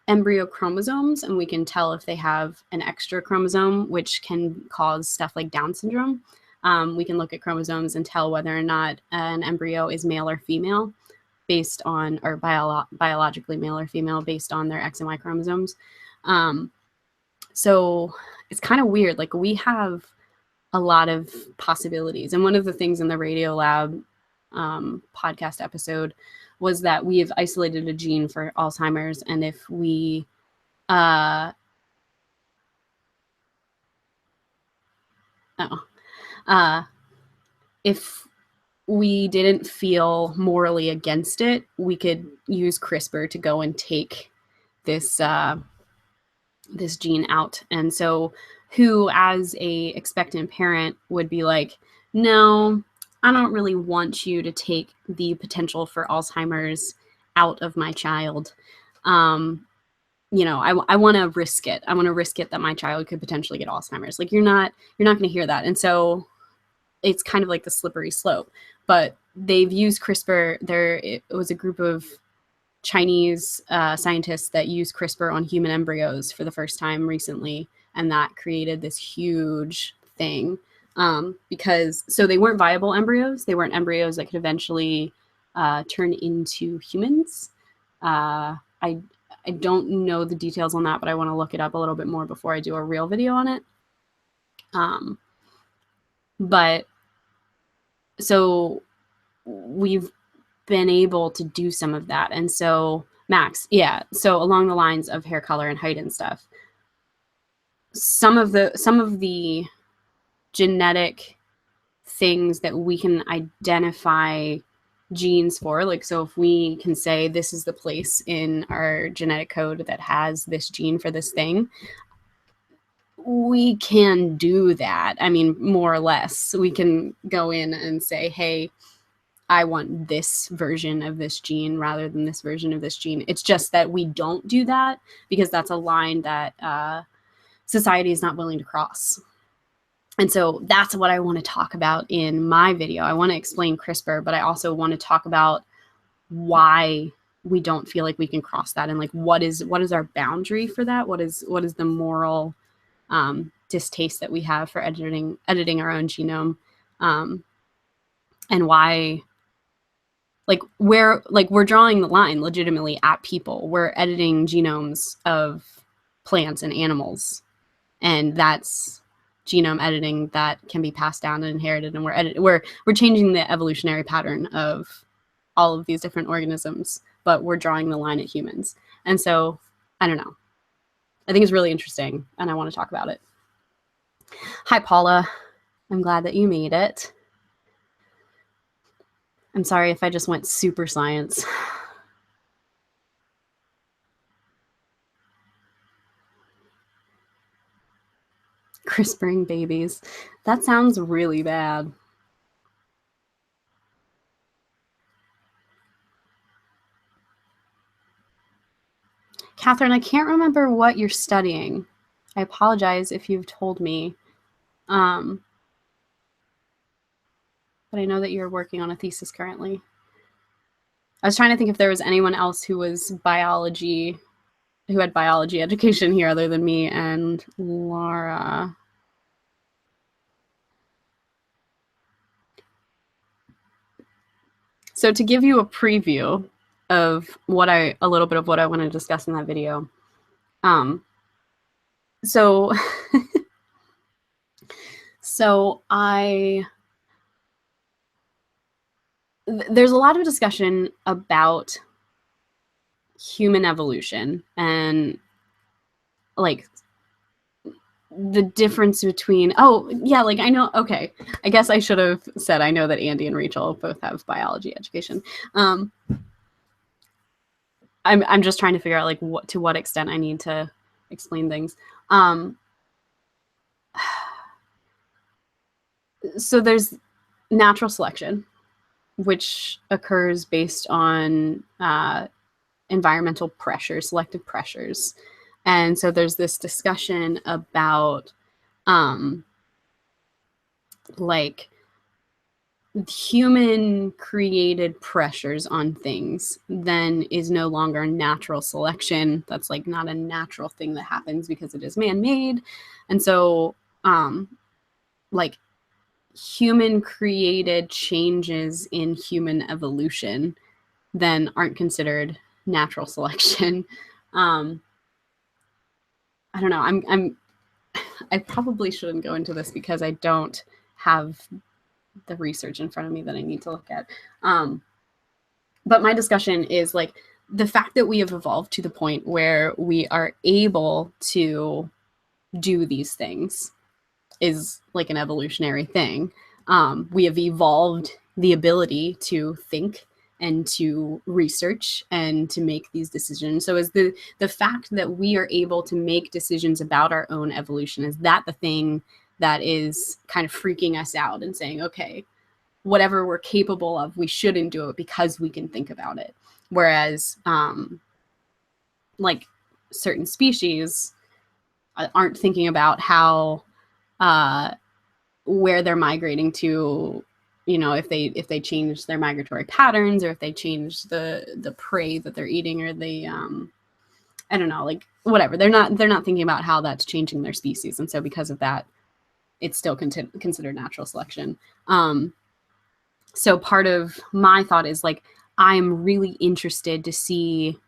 embryo chromosomes and we can tell if they have an extra chromosome, which can cause stuff like Down syndrome. We can look at chromosomes and tell whether or not an embryo is male or female based on, or biologically male or female based on their X and Y chromosomes. So it's kind of weird. Like we have a lot of possibilities. And one of the things in the Radio Lab podcast episode was that we have isolated a gene for Alzheimer's. And if we, if we didn't feel morally against it, we could use CRISPR to go and take this, this gene out. And so who, as a expectant parent, would be like, no, I don't really want you to take the potential for Alzheimer's out of my child. You know, I want to risk it. I want to risk it that my child could potentially get Alzheimer's. Like you're not going to hear that. And so it's kind of like the slippery slope. But they've used CRISPR. It was a group of Chinese scientists that used CRISPR on human embryos for the first time recently, and that created this huge thing because so they weren't viable embryos. They weren't embryos that could eventually turn into humans. I don't know the details on that, but I want to look it up a little bit more before I do a real video on it. But so we've been able to do some of that. And so Max, yeah, so along the lines of hair color and height and stuff, some of the genetic things that we can identify genes for, like, so if we can say this is the place in our genetic code that has this gene for this thing, we can do that. I mean, more or less, we can go in and say, hey, I want this version of this gene rather than this version of this gene. It's just that we don't do that because that's a line that society is not willing to cross. And so that's what I want to talk about in my video. I want to explain CRISPR, but I also want to talk about why we don't feel like we can cross that, and like what is our boundary for that? What is the moral distaste that we have for editing our own genome, and why, like, we're drawing the line legitimately at people. We're editing genomes of plants and animals, and that's genome editing that can be passed down and inherited, and we're changing the evolutionary pattern of all of these different organisms, but we're drawing the line at humans. And so I don't know, I think it's really interesting and I want to talk about it. Hi Paula, I'm glad that you made it. I'm sorry if I just went super science. CRISPRing babies. That sounds really bad. Catherine, I can't remember what you're studying. I apologize if you've told me. But I know that you're working on a thesis currently. I was trying to think if there was anyone else who was biology, who had biology education here other than me and Laura. So to give you a preview of a little bit of what I want to discuss in that video. So there's a lot of discussion about human evolution and like the difference between, I know, okay, I guess I should have said I know that Andy and Rachel both have biology education. I'm just trying to figure out like to what extent I need to explain things. So there's natural selection, which occurs based on environmental pressures, selective pressures. And so there's this discussion about like human created pressures on things then is no longer natural selection. That's like not a natural thing that happens because it is man-made. And so like human created changes in human evolution then aren't considered natural selection. I don't know. I probably shouldn't go into this because I don't have the research in front of me that I need to look at. But my discussion is like the fact that we have evolved to the point where we are able to do these things is like an evolutionary thing. We have evolved the ability to think and to research and to make these decisions. So is the fact that we are able to make decisions about our own evolution, is that the thing that is kind of freaking us out and saying, okay, whatever we're capable of, we shouldn't do it because we can think about it. Whereas like certain species aren't thinking about how where they're migrating to, you know, if they change their migratory patterns, or if they change the prey that they're eating, or they I don't know, like whatever. They're not thinking about how that's changing their species. And so because of that, it's still considered natural selection. So part of my thought is like, I'm really interested to see,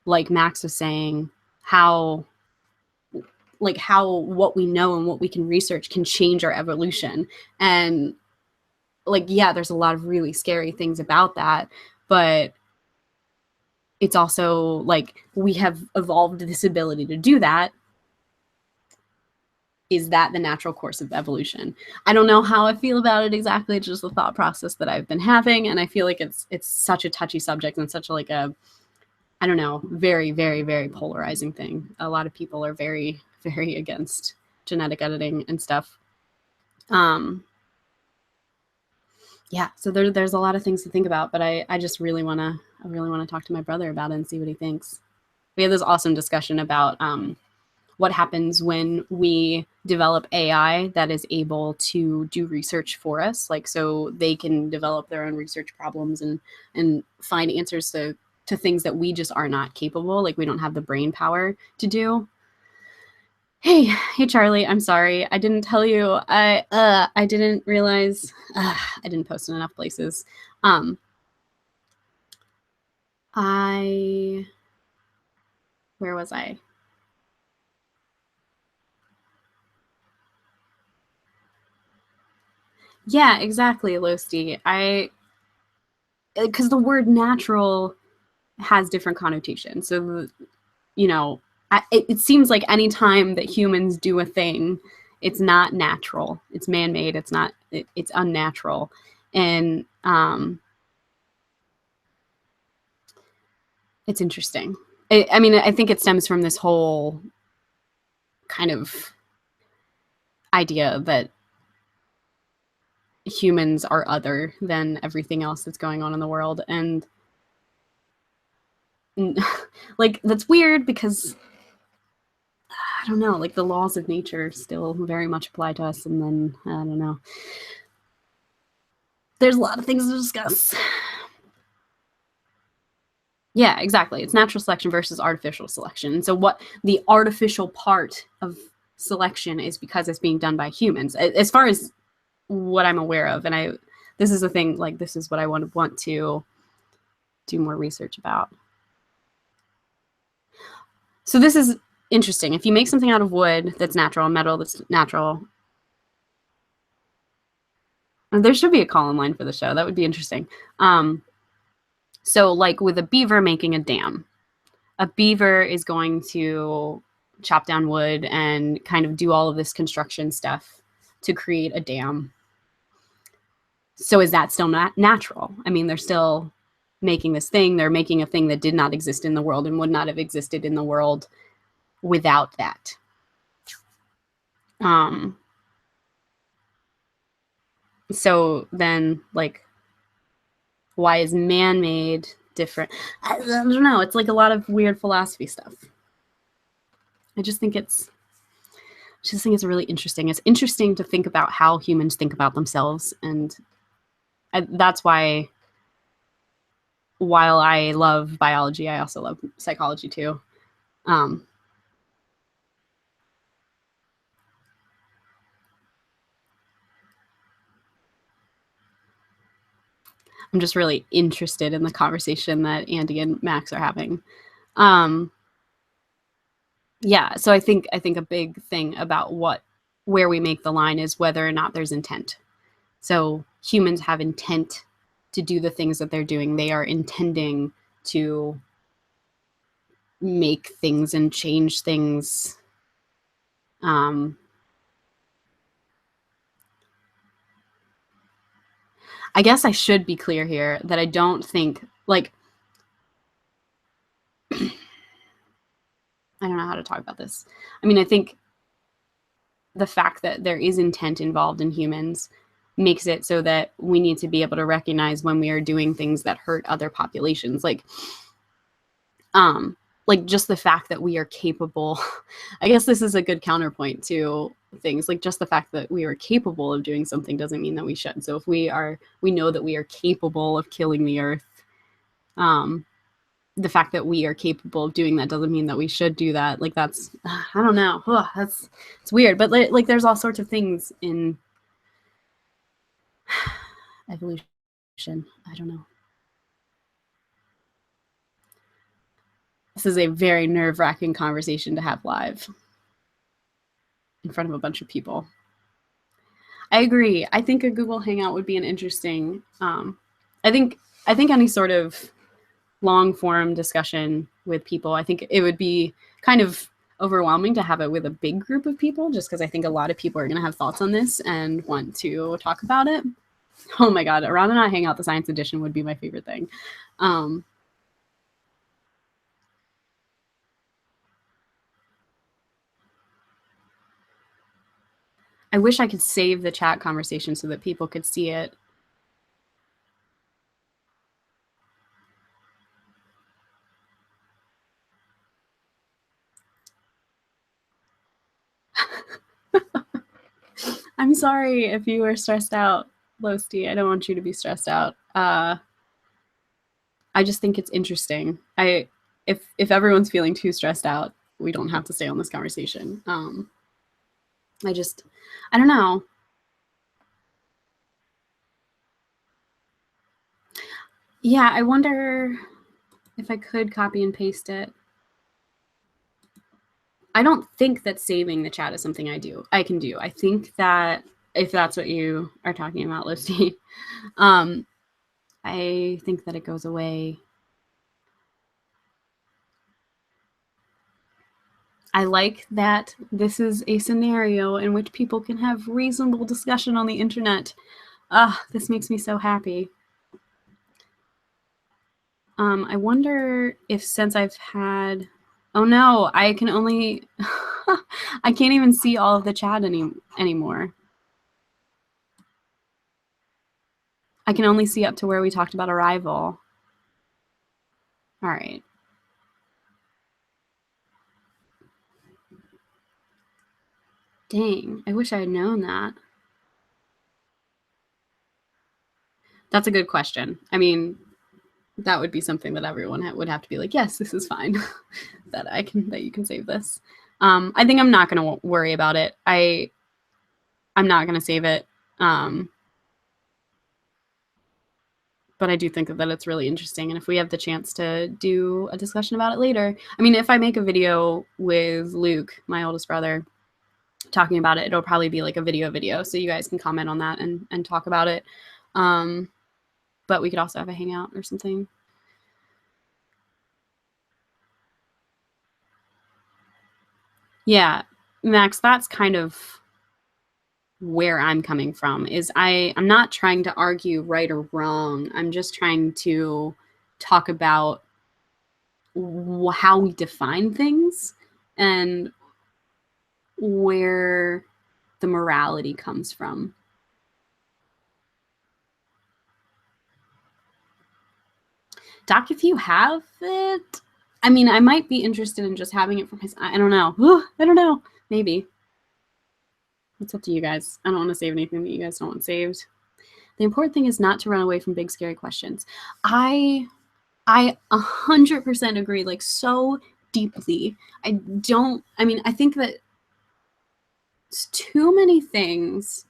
like Max was saying, how what we know and what we can research can change our evolution. And like, yeah, there's a lot of really scary things about that, but it's also like we have evolved this ability to do that. Is that the natural course of evolution? I don't know how I feel about it exactly. It's just the thought process that I've been having. And I feel like it's such a touchy subject and such like a, I don't know, very, very, very polarizing thing. A lot of people are very, very against genetic editing and stuff. Yeah, so there's a lot of things to think about, but I just really want to talk to my brother about it and see what he thinks. We had this awesome discussion about what happens when we develop AI that is able to do research for us, like so they can develop their own research problems and find answers to things that we just are not capable, like we don't have the brain power to do. Hey Charlie, I'm sorry. I didn't tell you. I didn't realize I didn't post in enough places. Where was I? Yeah, exactly, Losty. Because the word natural has different connotations. So, you know, it seems like any time that humans do a thing, it's not natural. It's man-made. It's not. It's unnatural, and it's interesting. I mean, I think it stems from this whole kind of idea that humans are other than everything else that's going on in the world, and like that's weird because I don't know, like the laws of nature still very much apply to us, and then I don't know. There's a lot of things to discuss. Yeah, exactly. It's natural selection versus artificial selection. So what the artificial part of selection is because it's being done by humans, as far as what I'm aware of. And this is the thing, like, this is what I want to do more research about. So this is interesting. If you make something out of wood that's natural, metal that's natural, there should be a call in line for the show. That would be interesting. So like with a beaver making a dam, a beaver is going to chop down wood and kind of do all of this construction stuff to create a dam. So is that still not natural? I mean, they're still making this thing. They're making a thing that did not exist in the world and would not have existed in the world without that. So then, like, why is man-made different? I don't know. It's like a lot of weird philosophy stuff. I just think it's really interesting. It's interesting to think about how humans think about themselves, and that's why, while I love biology, I also love psychology too. I'm just really interested in the conversation that Andy and Max are having. Yeah, so I think a big thing about where we make the line is whether or not there's intent. So humans have intent to do the things that they're doing. They are intending to make things and change things. I guess I should be clear here that I don't think, like, I don't know how to talk about this. I mean, I think the fact that there is intent involved in humans makes it so that we need to be able to recognize when we are doing things that hurt other populations. Like just the fact that we are capable, I guess this is a good counterpoint to things, like just the fact that we are capable of doing something doesn't mean that we should. So if we know that we are capable of killing the earth, the fact that we are capable of doing that doesn't mean that we should do that. Like, that's, I don't know. It's weird, but like there's all sorts of things in evolution. I don't know. This is a very nerve-wracking conversation to have live in front of a bunch of people. I agree. I think a Google Hangout would be an interesting, I think any sort of long form discussion with people, I think it would be kind of overwhelming to have it with a big group of people, just because I think a lot of people are going to have thoughts on this and want to talk about it. Oh my God, Around and I Hangout, the Science Edition would be my favorite thing. I wish I could save the chat conversation so that people could see it. I'm sorry if you were stressed out, Losty. I don't want you to be stressed out. I just think it's interesting. If everyone's feeling too stressed out, we don't have to stay on this conversation. I don't know. Yeah, I wonder if I could copy and paste it. I don't think that saving the chat is something I can do. I think that if that's what you are talking about, Losty, I think that it goes away. I like that this is a scenario in which people can have reasonable discussion on the internet. This makes me so happy. I wonder if, since I've had, oh no, I can only, I can't even see all of the chat anymore. I can only see up to where we talked about Arrival. All right. Dang, I wish I had known that. That's a good question. I mean, that would be something that everyone would have to be like, yes, this is fine. that you can save this. I think I'm not going to worry about it. I'm not going to save it. But I do think that it's really interesting. And if we have the chance to do a discussion about it later, I mean, if I make a video with Luke, my oldest brother, talking about it, it'll probably be like a video. So you guys can comment on that and talk about it. But we could also have a hangout or something. Yeah, Max, that's kind of where I'm coming from. Is I'm not trying to argue right or wrong. I'm just trying to talk about how we define things and where the morality comes from. Doc, if you have it, I mean, I might be interested in just having it for myself. I don't know. I don't know. Maybe. It's up to you guys. I don't want to save anything that you guys don't want saved. The important thing is not to run away from big, scary questions. I 100% agree, like, so deeply. I think that too many things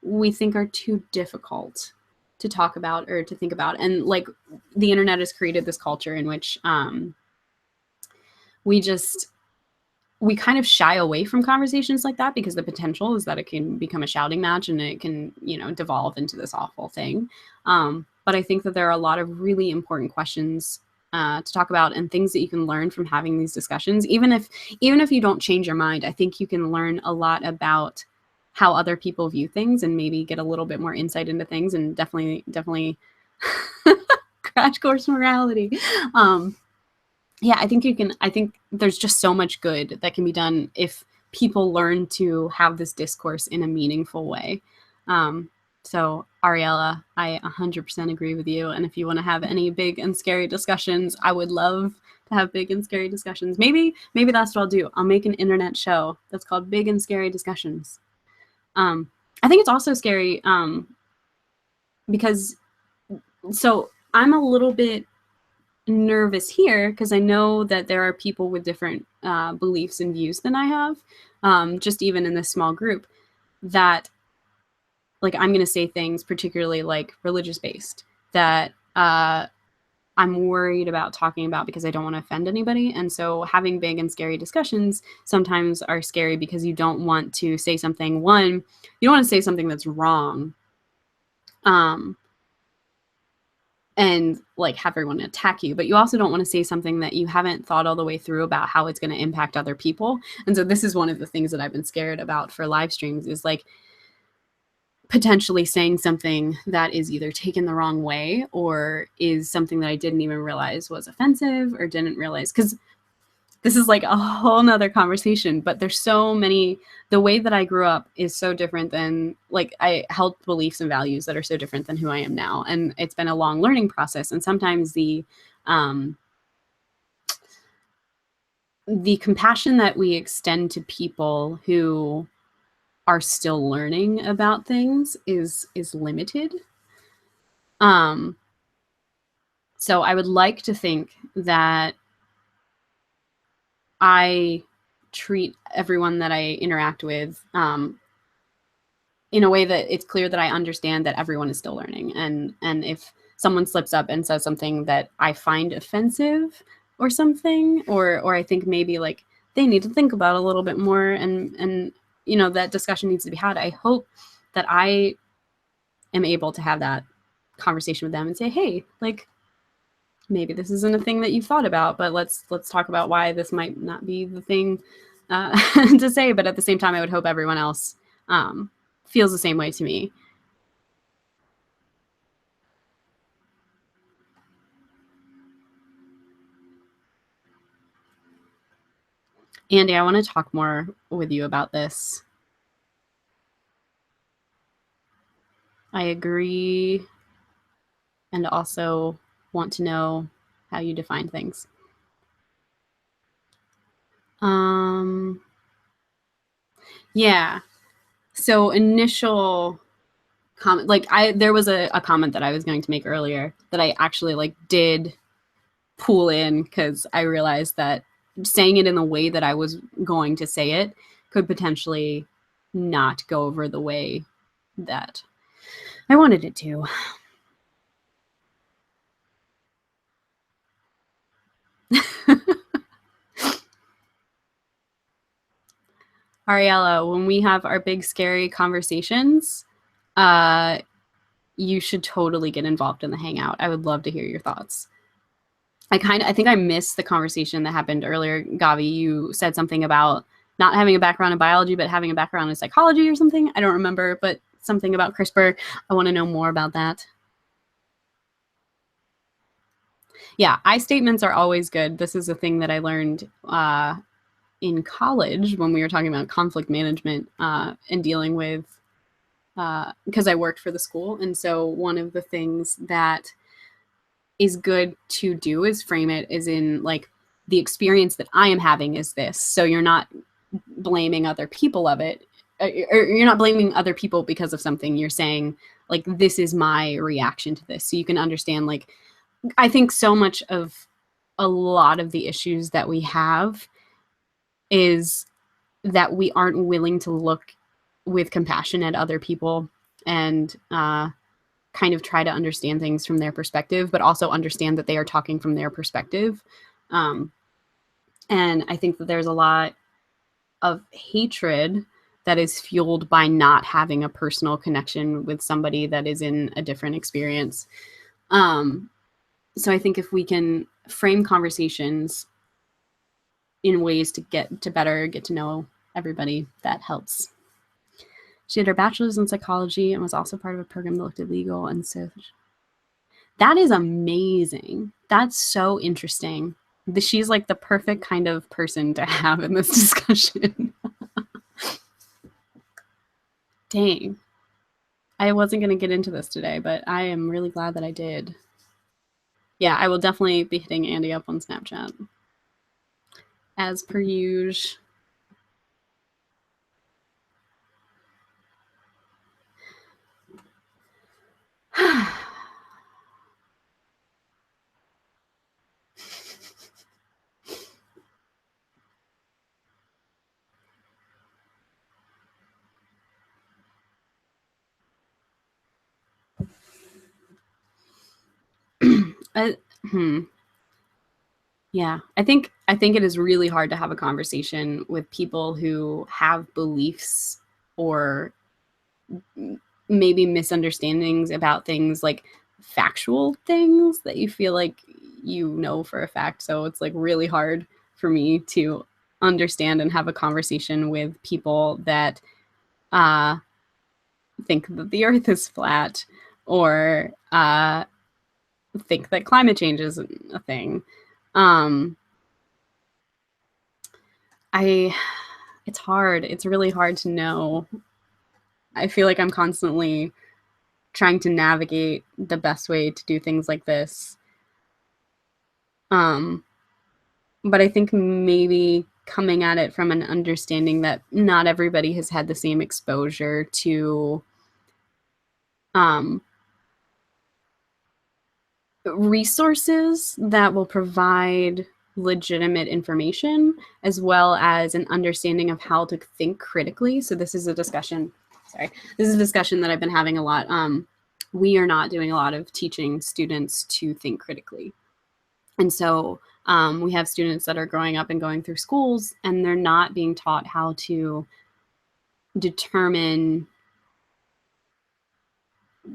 we think are too difficult to talk about or to think about. And like the internet has created this culture in which we kind of shy away from conversations like that because the potential is that it can become a shouting match and it can, devolve into this awful thing. But I think that there are a lot of really important questions to talk about and things that you can learn from having these discussions. Even if you don't change your mind, I think you can learn a lot about how other people view things and maybe get a little bit more insight into things, and definitely crash course morality. Yeah, I think there's just so much good that can be done if people learn to have this discourse in a meaningful way. So Ariella, I 100% agree with you. And if you want to have any big and scary discussions, I would love to have big and scary discussions. Maybe that's what I'll do. I'll make an internet show that's called Big and Scary Discussions. I think it's also scary because I'm a little bit nervous here because I know that there are people with different beliefs and views than I have, just even in this small group, that like I'm going to say things particularly like religious based that I'm worried about talking about because I don't want to offend anybody. And so having big and scary discussions sometimes are scary because you don't want to say something. One, you don't want to say something that's wrong. And like have everyone attack you, but you also don't want to say something that you haven't thought all the way through about how it's going to impact other people. And so this is one of the things that I've been scared about for live streams, is like potentially saying something that is either taken the wrong way or is something that I didn't even realize was offensive or didn't realize, because this is like a whole nother conversation, but there's so many, the way that I grew up is so different than, like, I held beliefs and values that are so different than who I am now. And it's been a long learning process. And sometimes the compassion that we extend to people who are still learning about things is limited. So I would like to think that I treat everyone that I interact with in a way that it's clear that I understand that everyone is still learning. And if someone slips up and says something that I find offensive or something, or I think maybe like they need to think about a little bit more and that discussion needs to be had, I hope that I am able to have that conversation with them and say, hey, like, maybe this isn't a thing that you've thought about, but let's talk about why this might not be the thing to say. But at the same time, I would hope everyone else feels the same way to me. Andy, I want to talk more with you about this. I agree, and also want to know how you define things. Yeah. So initial comment, like there was a comment that I was going to make earlier that I actually like did pull in because I realized that saying it in the way that I was going to say it could potentially not go over the way that I wanted it to. Ariella, when we have our big scary conversations, you should totally get involved in the hangout. I would love to hear your thoughts. I think I missed the conversation that happened earlier. Gavi, you said something about not having a background in biology, but having a background in psychology or something. I don't remember, but something about CRISPR. I want to know more about that. Yeah, I statements are always good. This is a thing that I learned in college when we were talking about conflict management and dealing with, because I worked for the school. And so one of the things that is good to do is frame it as in like the experience that I am having is this. So you're not blaming other people of it, or you're not blaming other people because of something. You're saying like, this is my reaction to this. So you can understand, like, I think so much of a lot of the issues that we have is that we aren't willing to look with compassion at other people and kind of try to understand things from their perspective, but also understand that they are talking from their perspective. And I think that there's a lot of hatred that is fueled by not having a personal connection with somebody that is in a different experience. So I think if we can frame conversations in ways to get to know everybody, that helps. She did her bachelor's in psychology and was also part of a program that looked at legal and so. That is amazing. That's so interesting. She's like the perfect kind of person to have in this discussion. Dang. I wasn't going to get into this today, but I am really glad that I did. Yeah, I will definitely be hitting Andy up on Snapchat. As per usual. Yeah, I think it is really hard to have a conversation with people who have beliefs or maybe misunderstandings about things, like factual things that you feel like you know for a fact. So it's like really hard for me to understand and have a conversation with people that think that the earth is flat or think that climate change is a thing. It's hard. It's really hard to know. I feel like I'm constantly trying to navigate the best way to do things like this. But I think maybe coming at it from an understanding that not everybody has had the same exposure to resources that will provide legitimate information, as well as an understanding of how to think critically. So this is a discussion that I've been having a lot. We are not doing a lot of teaching students to think critically. And so we have students that are growing up and going through schools, and they're not being taught how to determine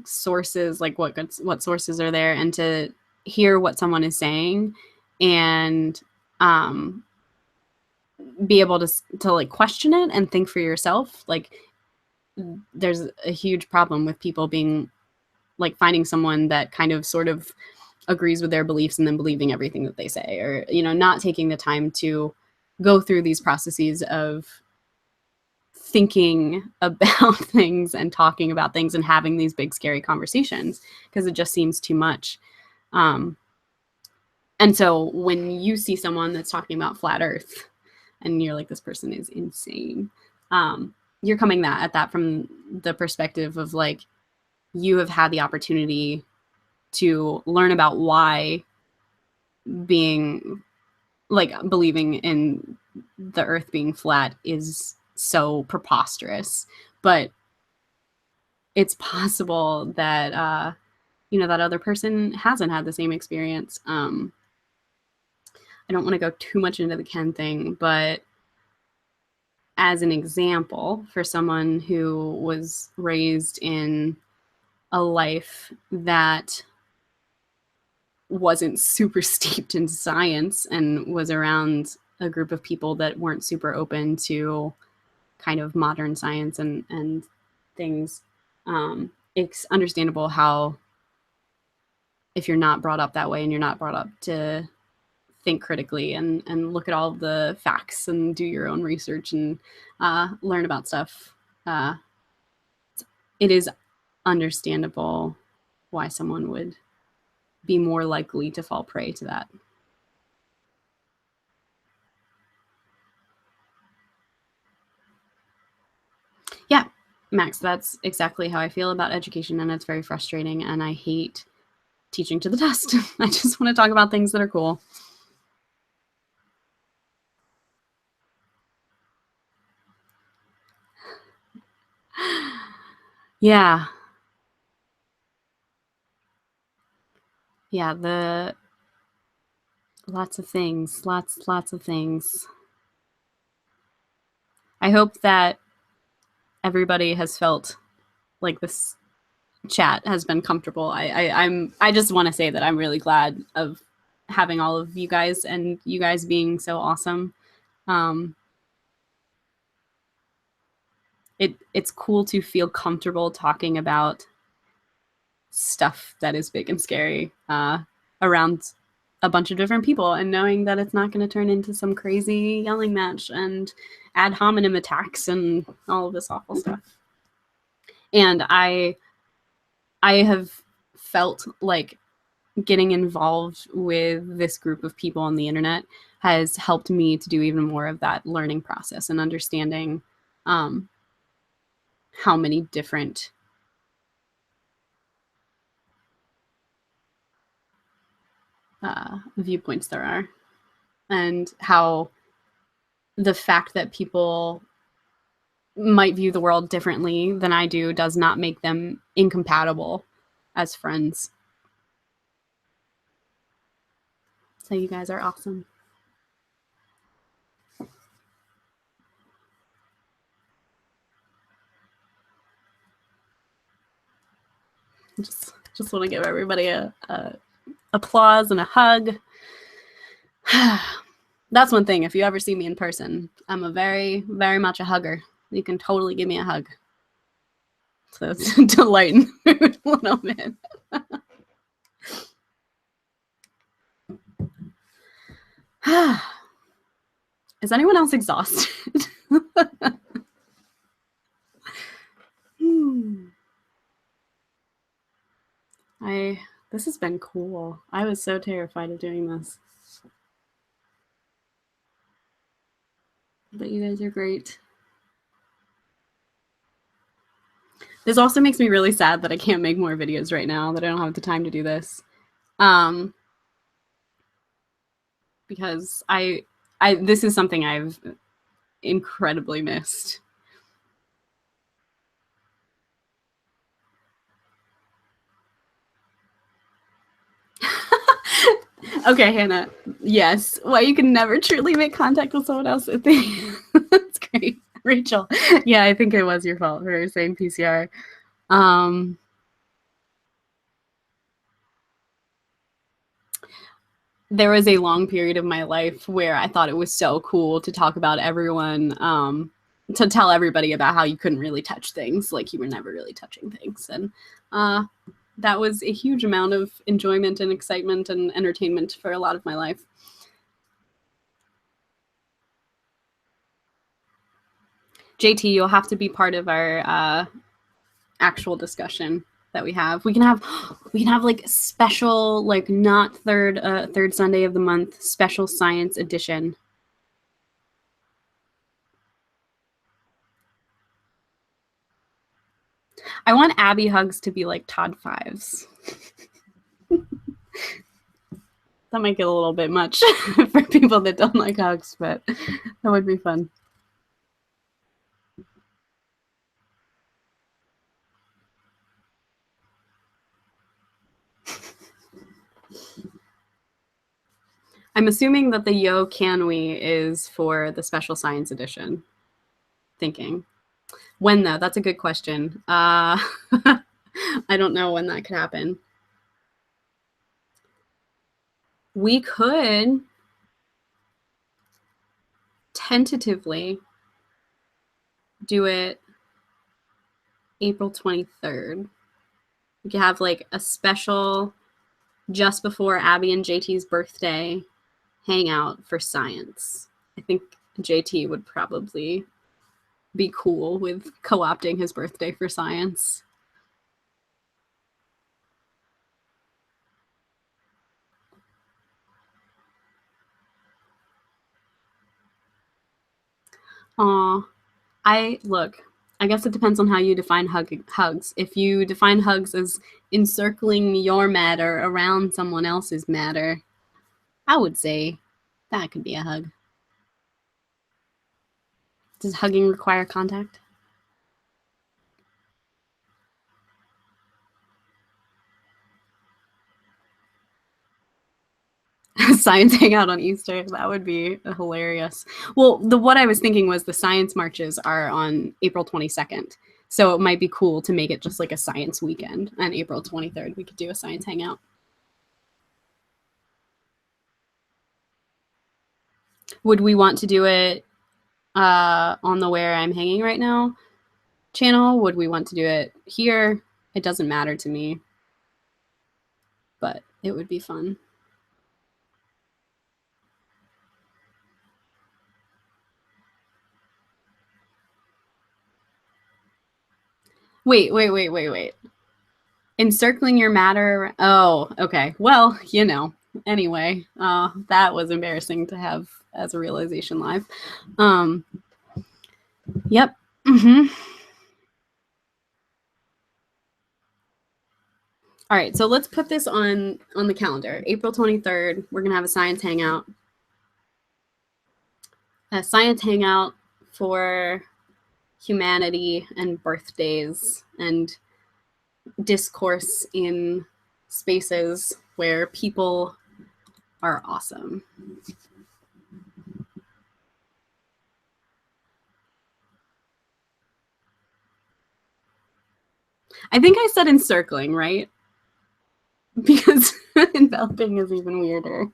sources, like what sources are there, and to hear what someone is saying and be able to like question it and think for yourself. Like, there's a huge problem with people being like finding someone that kind of sort of agrees with their beliefs and then believing everything that they say, or not taking the time to go through these processes of thinking about things and talking about things and having these big scary conversations, because it just seems too much. And so when you see someone that's talking about flat earth and you're like, this person is insane, you're coming at that from the perspective of like, you have had the opportunity to learn about why being like believing in the earth being flat is so preposterous. But it's possible that that other person hasn't had the same experience. I don't want to go too much into the Ken thing, but as an example for someone who was raised in a life that wasn't super steeped in science and was around a group of people that weren't super open to kind of modern science and things, it's understandable how, if you're not brought up that way and you're not brought up to think critically and look at all the facts and do your own research and learn about stuff, it is understandable why someone would be more likely to fall prey to that. Yeah, Max, that's exactly how I feel about education, and it's very frustrating, and I hate teaching to the test. I just want to talk about things that are cool. Yeah. Yeah, lots of things, lots of things. I hope that everybody has felt like this chat has been comfortable. I just want to say that I'm really glad of having all of you guys and you guys being so awesome. It's cool to feel comfortable talking about stuff that is big and scary around a bunch of different people, and knowing that it's not going to turn into some crazy yelling match and ad hominem attacks and all of this awful stuff. And I have felt like getting involved with this group of people on the internet has helped me to do even more of that learning process and understanding how many different viewpoints there are, and how the fact that people might view the world differently than I do does not make them incompatible as friends. So you guys are awesome. Just want to give everybody a applause and a hug. That's one thing. If you ever see me in person, I'm a very, very much a hugger. You can totally give me a hug. So to lighten the mood a little bit. Is anyone else exhausted? This has been cool. I was so terrified of doing this. But you guys are great. This also makes me really sad that I can't make more videos right now, that I don't have the time to do this. Because this is something I've incredibly missed. Okay, Hannah. Yes. Why you can never truly make contact with someone else. That's great. Rachel. Yeah, I think it was your fault for saying PCR. There was a long period of my life where I thought it was so cool to talk about everyone, to tell everybody about how you couldn't really touch things, like you were never really touching things. And that was a huge amount of enjoyment and excitement and entertainment for a lot of my life. JT, you'll have to be part of our actual discussion that we have. We can have like special, like not third Sunday of the month, special science edition. I want Abby hugs to be like Todd Fives. That might get a little bit much for people that don't like hugs, but that would be fun. I'm assuming that the Yo Can We is for the special science edition. thinking. When though? That's a good question. I don't know when that could happen. We could tentatively do it April 23rd. We could have like a special just before Abby and JT's birthday hangout for science. I think JT would probably be cool with co-opting his birthday for science. Aw, I guess it depends on how you define hugs. If you define hugs as encircling your matter around someone else's matter, I would say that could be a hug. Does hugging require contact? Science hangout on Easter. That would be hilarious. Well, what I was thinking was the science marches are on April 22nd. So it might be cool to make it just like a science weekend. On April 23rd, we could do a science hangout. Would we want to do it on the Where I'm Hanging Right Now channel? Would we want to do it here? It doesn't matter to me, but it would be fun. Wait. Encircling your matter. Oh, okay. Well, anyway, that was embarrassing to have as a realization live. Yep. All right, so let's put this on the calendar. April 23rd, we're going to have a science hangout. A science hangout for humanity and birthdays and discourse in spaces where people are awesome. I think I said encircling, right? Because enveloping is even weirder.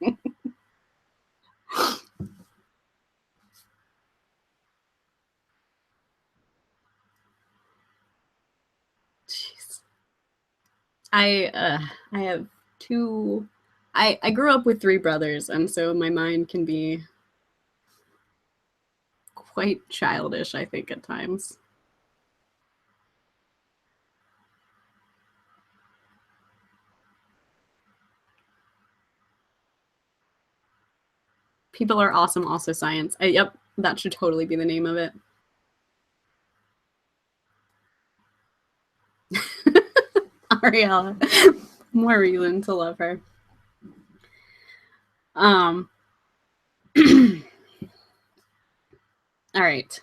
Jeez. I have two. I grew up with 3 brothers, and so my mind can be quite childish, I think, at times. People are awesome, also science. Yep, that should totally be the name of it. Ariella. More reason to love her. All right.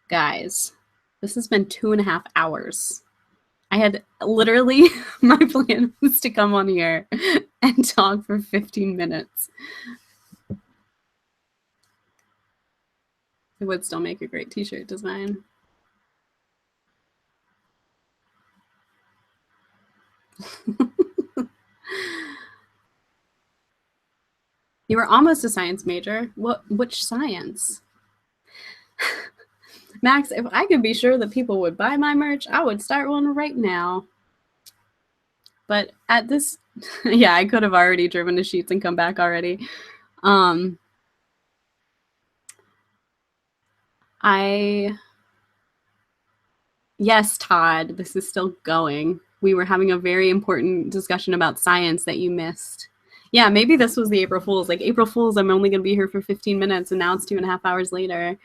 Guys, this has been 2.5 hours. I had literally, my plan was to come on here and talk for 15 minutes. It would still make a great t-shirt design. You were almost a science major. Which science? Max, if I could be sure that people would buy my merch, I would start one right now. But at this, yeah, I could have already driven to Sheets and come back already. Yes, Todd, this is still going. We were having a very important discussion about science that you missed. Yeah, maybe this was the April Fool's. Like, April Fool's, I'm only going to be here for 15 minutes, and now it's 2.5 hours later.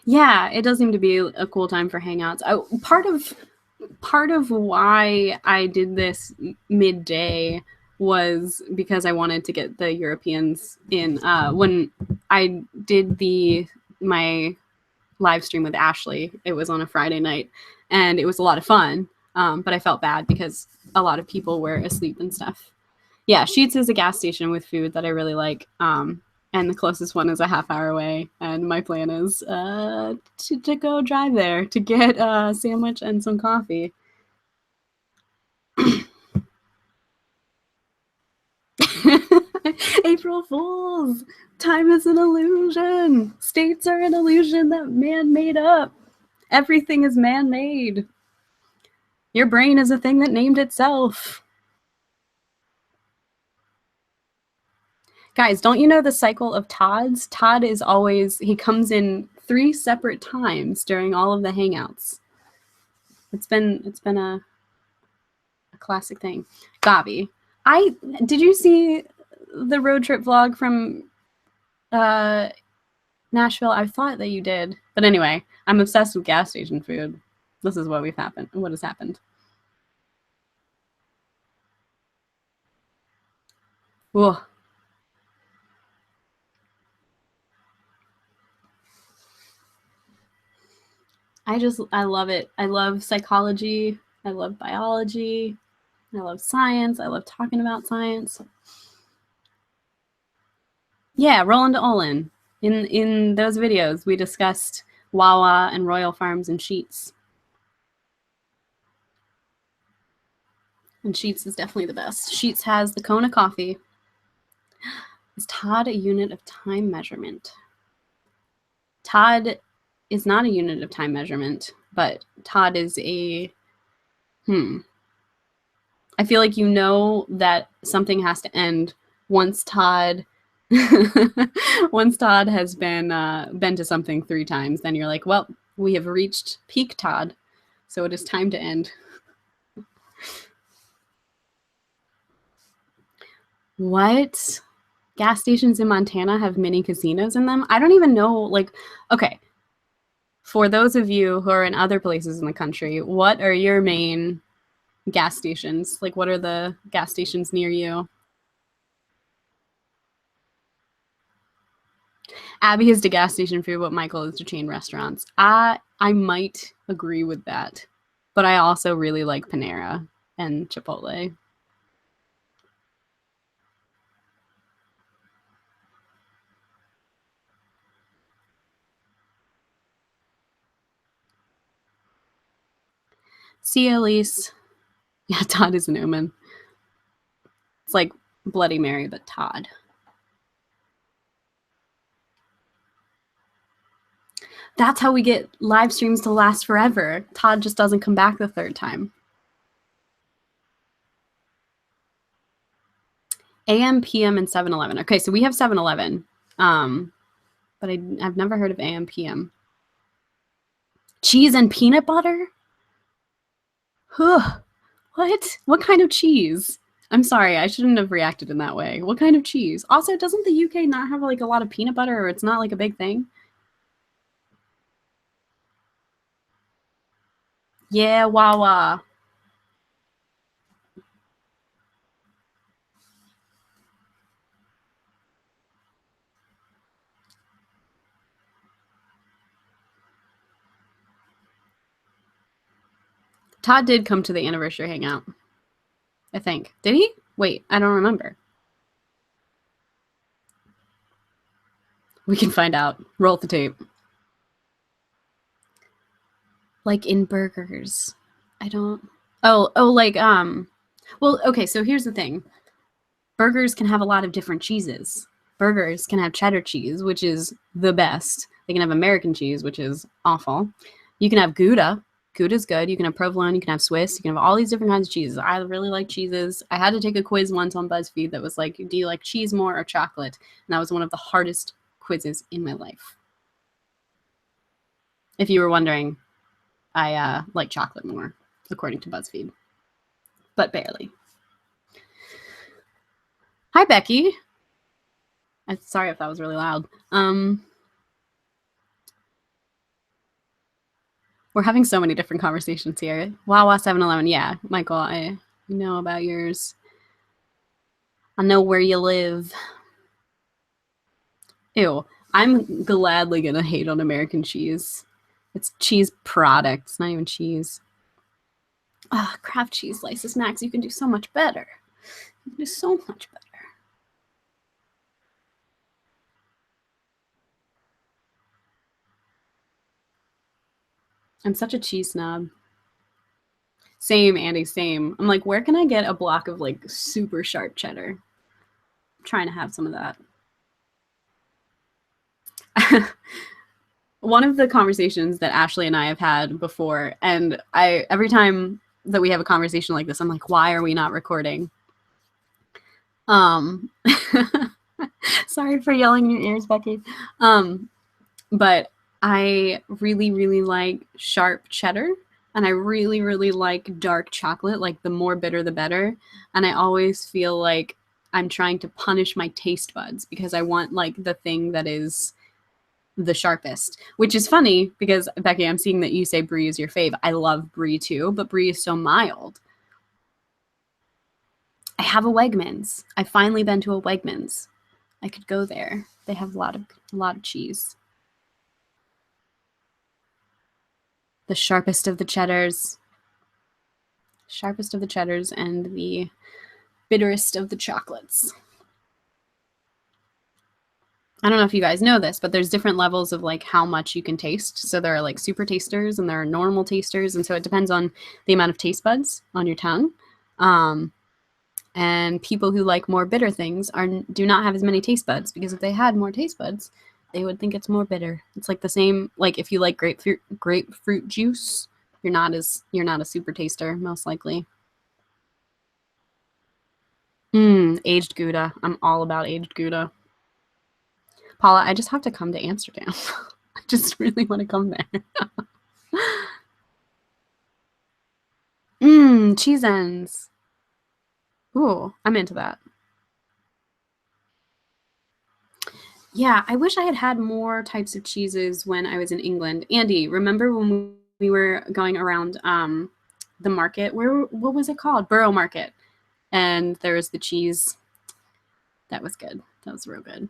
Yeah, it does seem to be a cool time for hangouts. Part of why I did this midday was because I wanted to get the Europeans in. When I did my live stream with Ashley, it was on a Friday night, and it was a lot of fun. But I felt bad because a lot of people were asleep and stuff. Yeah, Sheetz is a gas station with food that I really like. And the closest one is a half-hour away. And my plan is to go drive there to get a sandwich and some coffee. April Fools! Time is an illusion. States are an illusion that man made up. Everything is man-made. Your brain is a thing that named itself. Guys, don't you know the cycle of Todd's? Todd is always, he comes in 3 separate times during all of the hangouts. It's been a classic thing. Gabi, did you see the road trip vlog from Nashville? I thought that you did. But anyway, I'm obsessed with gas station food. This is what has happened. Whoa. I love it. I love psychology. I love biology. I love science. I love talking about science. Yeah, Roland Olin. In those videos, we discussed Wawa and Royal Farms and Sheetz. And Sheetz is definitely the best. Sheetz has the Kona coffee. Is Todd a unit of time measurement? Todd is not a unit of time measurement, but Todd is a... I feel like you know that something has to end once Todd... once Todd has been to something 3 times, then you're like, well, we have reached peak Todd, so it is time to end. What? Gas stations in Montana have mini casinos in them? I don't even know, like, okay. For those of you who are in other places in the country, what are your main gas stations? Like, what are the gas stations near you? Abby is to gas station food what Michael is to chain restaurants. I might agree with that, but I also really like Panera and Chipotle. See, Elise. Yeah, Todd is Newman. It's like Bloody Mary, but Todd. That's how we get live streams to last forever. Todd just doesn't come back the 3rd time. AM, PM, and 7-Eleven. Okay, so we have 7-Eleven, but I've never heard of AM, PM. Cheese and peanut butter? Huh. What? What kind of cheese? I'm sorry, I shouldn't have reacted in that way. What kind of cheese? Also, doesn't the UK not have like a lot of peanut butter, or it's not like a big thing? Yeah, Wawa. Todd did come to the anniversary hangout. I think. Did he? Wait, I don't remember. We can find out. Roll the tape. Like in burgers. I don't... Oh, like, well, okay, so here's the thing. Burgers can have a lot of different cheeses. Burgers can have cheddar cheese, which is the best. They can have American cheese, which is awful. You can have Gouda. Gouda's good. You can have provolone. You can have Swiss. You can have all these different kinds of cheeses. I really like cheeses. I had to take a quiz once on BuzzFeed that was like, do you like cheese more or chocolate? And that was one of the hardest quizzes in my life. If you were wondering, I like chocolate more, according to BuzzFeed. But barely. Hi, Becky. I'm sorry if that was really loud. We're having so many different conversations here. Wawa 7-Eleven. Yeah, Michael, I know about yours. I know where you live. Ew. I'm gladly going to hate on American cheese. It's cheese product. It's not even cheese. Kraft cheese slices, Max. You can do so much better. It is so much better. I'm such a cheese snob. Same, Andy, same. I'm like, where can I get a block of like super sharp cheddar? I'm trying to have some of that. One of the conversations that Ashley and I have had before, and every time that we have a conversation like this, I'm like, why are we not recording? Sorry for yelling in your ears, Becky. But I really, really like sharp cheddar, and I really, really like dark chocolate. Like the more bitter, the better. And I always feel like I'm trying to punish my taste buds because I want like the thing that is the sharpest, which is funny because Becky, I'm seeing that you say brie is your fave. I love brie too, but brie is so mild. I have a Wegmans. I've finally been to a Wegmans. I could go there. They have a lot of cheese. The sharpest of the cheddars. Sharpest of the cheddars and the bitterest of the chocolates. I don't know if you guys know this, but there's different levels of like how much you can taste. So there are like super tasters and there are normal tasters. And so it depends on the amount of taste buds on your tongue. And people who like more bitter things do not have as many taste buds, because if they had more taste buds, they would think it's more bitter. It's like the same, like if you like grapefruit juice, you're not a super taster, most likely. Aged Gouda. I'm all about aged Gouda. Paula, I just have to come to Amsterdam. I just really want to come there. Cheese ends. Ooh, I'm into that. Yeah, I wish I had had more types of cheeses when I was in England. Andy, remember when we were going around the market? What was it called? Borough Market. And there was the cheese. That was good. That was real good.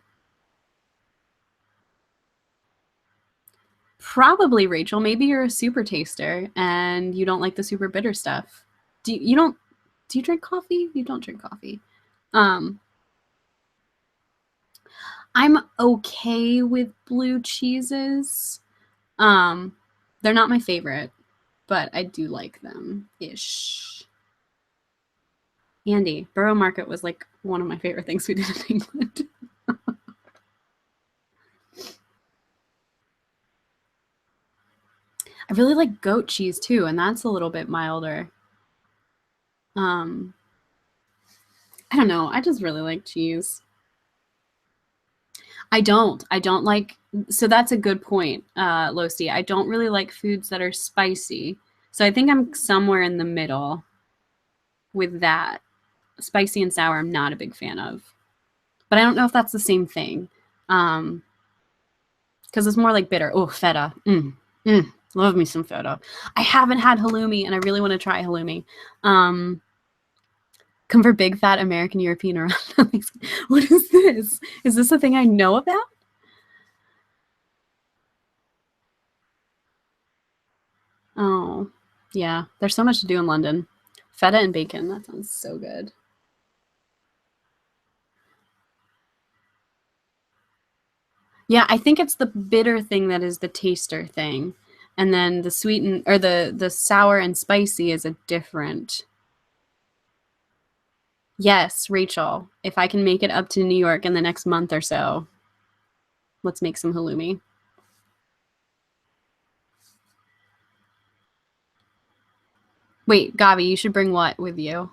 Probably, Rachel. Maybe you're a super taster and you don't like the super bitter stuff. Do you drink coffee? You don't drink coffee. I'm okay with blue cheeses. They're not my favorite, but I do like them ish. Andy, Borough Market was like one of my favorite things we did in England. I really like goat cheese too, and that's a little bit milder. I don't know. I just really like cheese. I don't like, so that's a good point, Losi. I don't really like foods that are spicy. So I think I'm somewhere in the middle with that. Spicy and sour, I'm not a big fan of. But I don't know if that's the same thing. Because it's more like bitter. Oh, feta. Love me some feta. I haven't had halloumi, and I really want to try halloumi. Come for big fat American European around. What is this? Is this a thing I know about? Oh, yeah. There's so much to do in London. Feta and bacon. That sounds so good. Yeah, I think it's the bitter thing that is the taster thing. And then the sweet or the sour and spicy is a different. Yes, Rachel, if I can make it up to New York in the next month or so, let's make some halloumi. Wait, Gavi, you should bring what with you?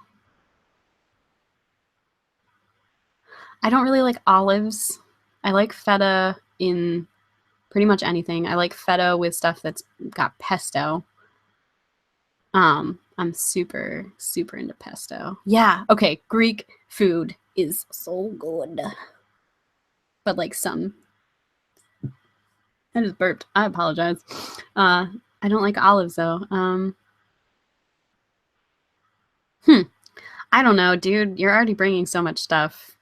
I don't really like olives. I like feta in pretty much anything. I like feta with stuff that's got pesto. I'm super, super into pesto. Yeah, okay, Greek food is so good. But like some, I just burped. I apologize. I don't like olives though. I don't know, dude. You're already bringing so much stuff.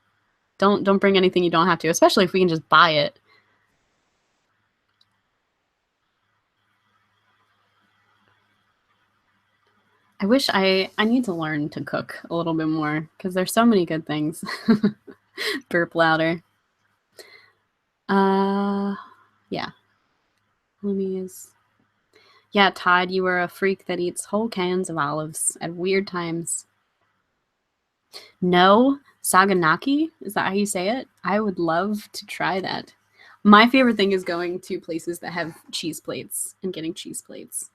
Don't bring anything you don't have to, especially if we can just buy it. I wish I need to learn to cook a little bit more because there's so many good things. Burp louder. Yeah. Let me use. Yeah, Todd, you are a freak that eats whole cans of olives at weird times. No, Saganaki? Is that how you say it? I would love to try that. My favorite thing is going to places that have cheese plates and getting cheese plates.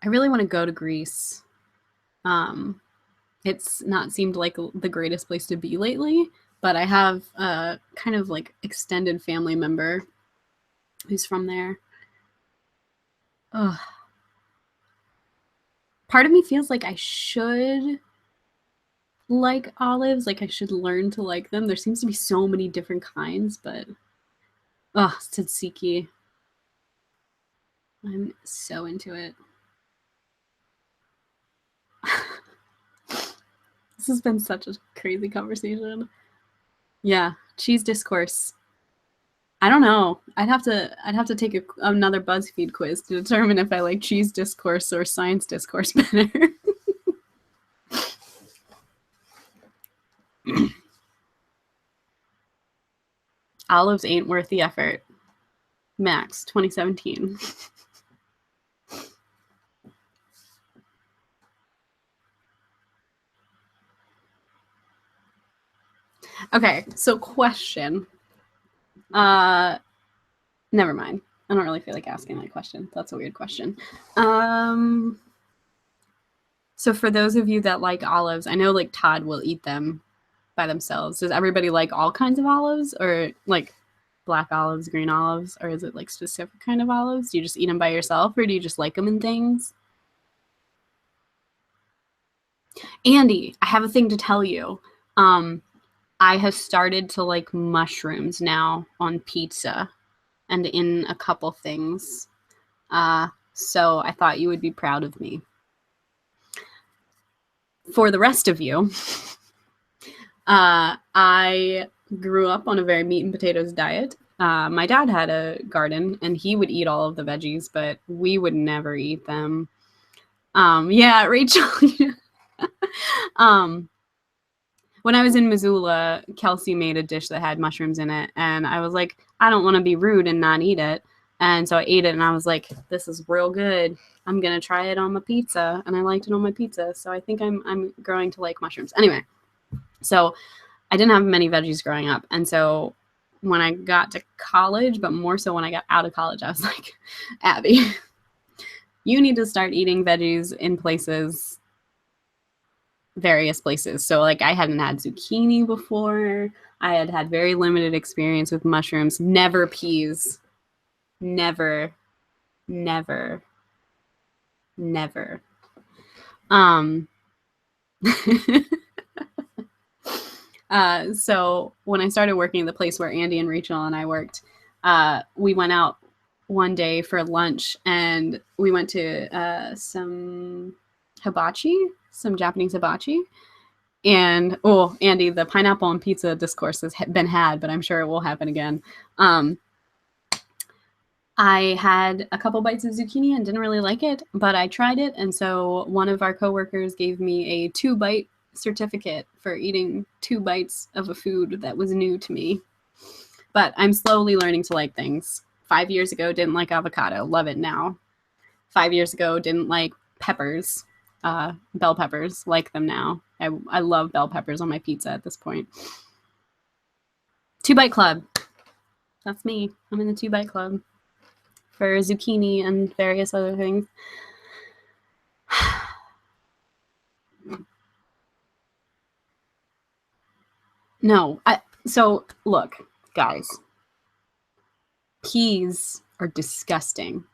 I really want to go to Greece. It's not seemed like the greatest place to be lately, but I have a kind of like extended family member who's from there. Ugh. Part of me feels like I should like olives, like I should learn to like them. There seems to be so many different kinds, but tzatziki. I'm so into it. This has been such a crazy conversation. Yeah, cheese discourse. I don't know. I'd have to take another BuzzFeed quiz to determine if I like cheese discourse or science discourse better. Olives ain't worth the effort. Max, 2017. Okay, so question. Never mind. I don't really feel like asking that question. That's a weird question. So for those of you that like olives, I know like Todd will eat them by themselves. Does everybody like all kinds of olives, or like black olives, green olives, or is it like specific kind of olives? Do you just eat them by yourself, or do you just like them in things? Andy, I have a thing to tell you. I have started to like mushrooms now on pizza and in a couple things. So I thought you would be proud of me. For the rest of you, I grew up on a very meat and potatoes diet. My dad had a garden and he would eat all of the veggies, but we would never eat them. Yeah, Rachel. When I was in Missoula, Kelsey made a dish that had mushrooms in it, and I was like, I don't want to be rude and not eat it. And so I ate it, and I was like, this is real good. I'm gonna try it on my pizza, and I liked it on my pizza. So I think I'm growing to like mushrooms. Anyway, so I didn't have many veggies growing up, and so when I got to college, but more so when I got out of college, I was like, Abby, you need to start eating veggies in various places. So like I hadn't had zucchini before. I had very limited experience with mushrooms. Never peas. Never. So when I started working at the place where Andy and Rachel and I worked, we went out one day for lunch and we went to some Japanese hibachi. And Andy, the pineapple on pizza discourse has been had, but I'm sure it will happen again. I had a couple bites of zucchini and didn't really like it, but I tried it. And so one of our coworkers gave me a 2-bite certificate for eating 2 bites of a food that was new to me. But I'm slowly learning to like things. 5 years ago, didn't like avocado. Love it now. 5 years ago, didn't like peppers, bell peppers. Like them now. I love bell peppers on my pizza at this point. 2-bite club. That's me. I'm in the 2-bite club for zucchini and various other things. No, so look, guys. Peas are disgusting.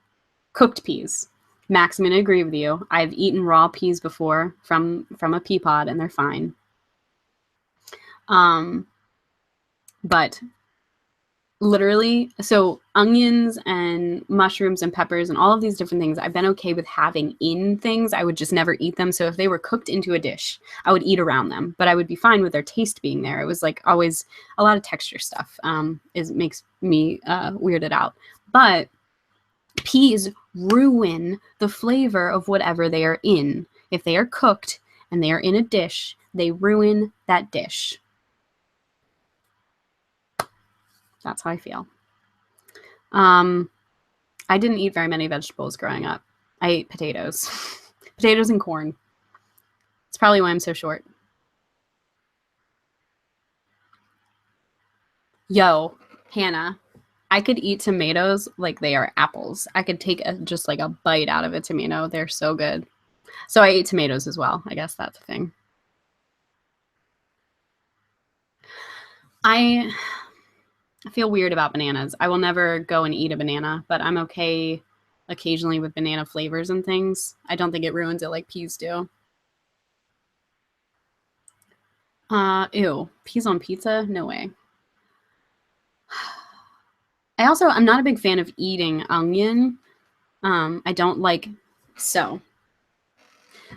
Cooked peas. Max, I'm going to agree with you. I've eaten raw peas before from a pea pod, and they're fine. But literally, so onions and mushrooms and peppers and all of these different things, I've been okay with having in things. I would just never eat them. So if they were cooked into a dish, I would eat around them, but I would be fine with their taste being there. It was like always a lot of texture stuff makes me weirded out. But peas ruin the flavor of whatever they are in. If they are cooked and they are in a dish, they ruin that dish. That's how I feel. I didn't eat very many vegetables growing up. I ate potatoes. Potatoes and corn. It's probably why I'm so short. Yo, Hannah, I could eat tomatoes like they are apples. I could take just like a bite out of a tomato. They're so good. So I ate tomatoes as well. I guess that's a thing. I feel weird about bananas. I will never go and eat a banana, but I'm okay occasionally with banana flavors and things. I don't think it ruins it like peas do. Ew, peas on pizza? No way. I'm not a big fan of eating onion. I don't like, so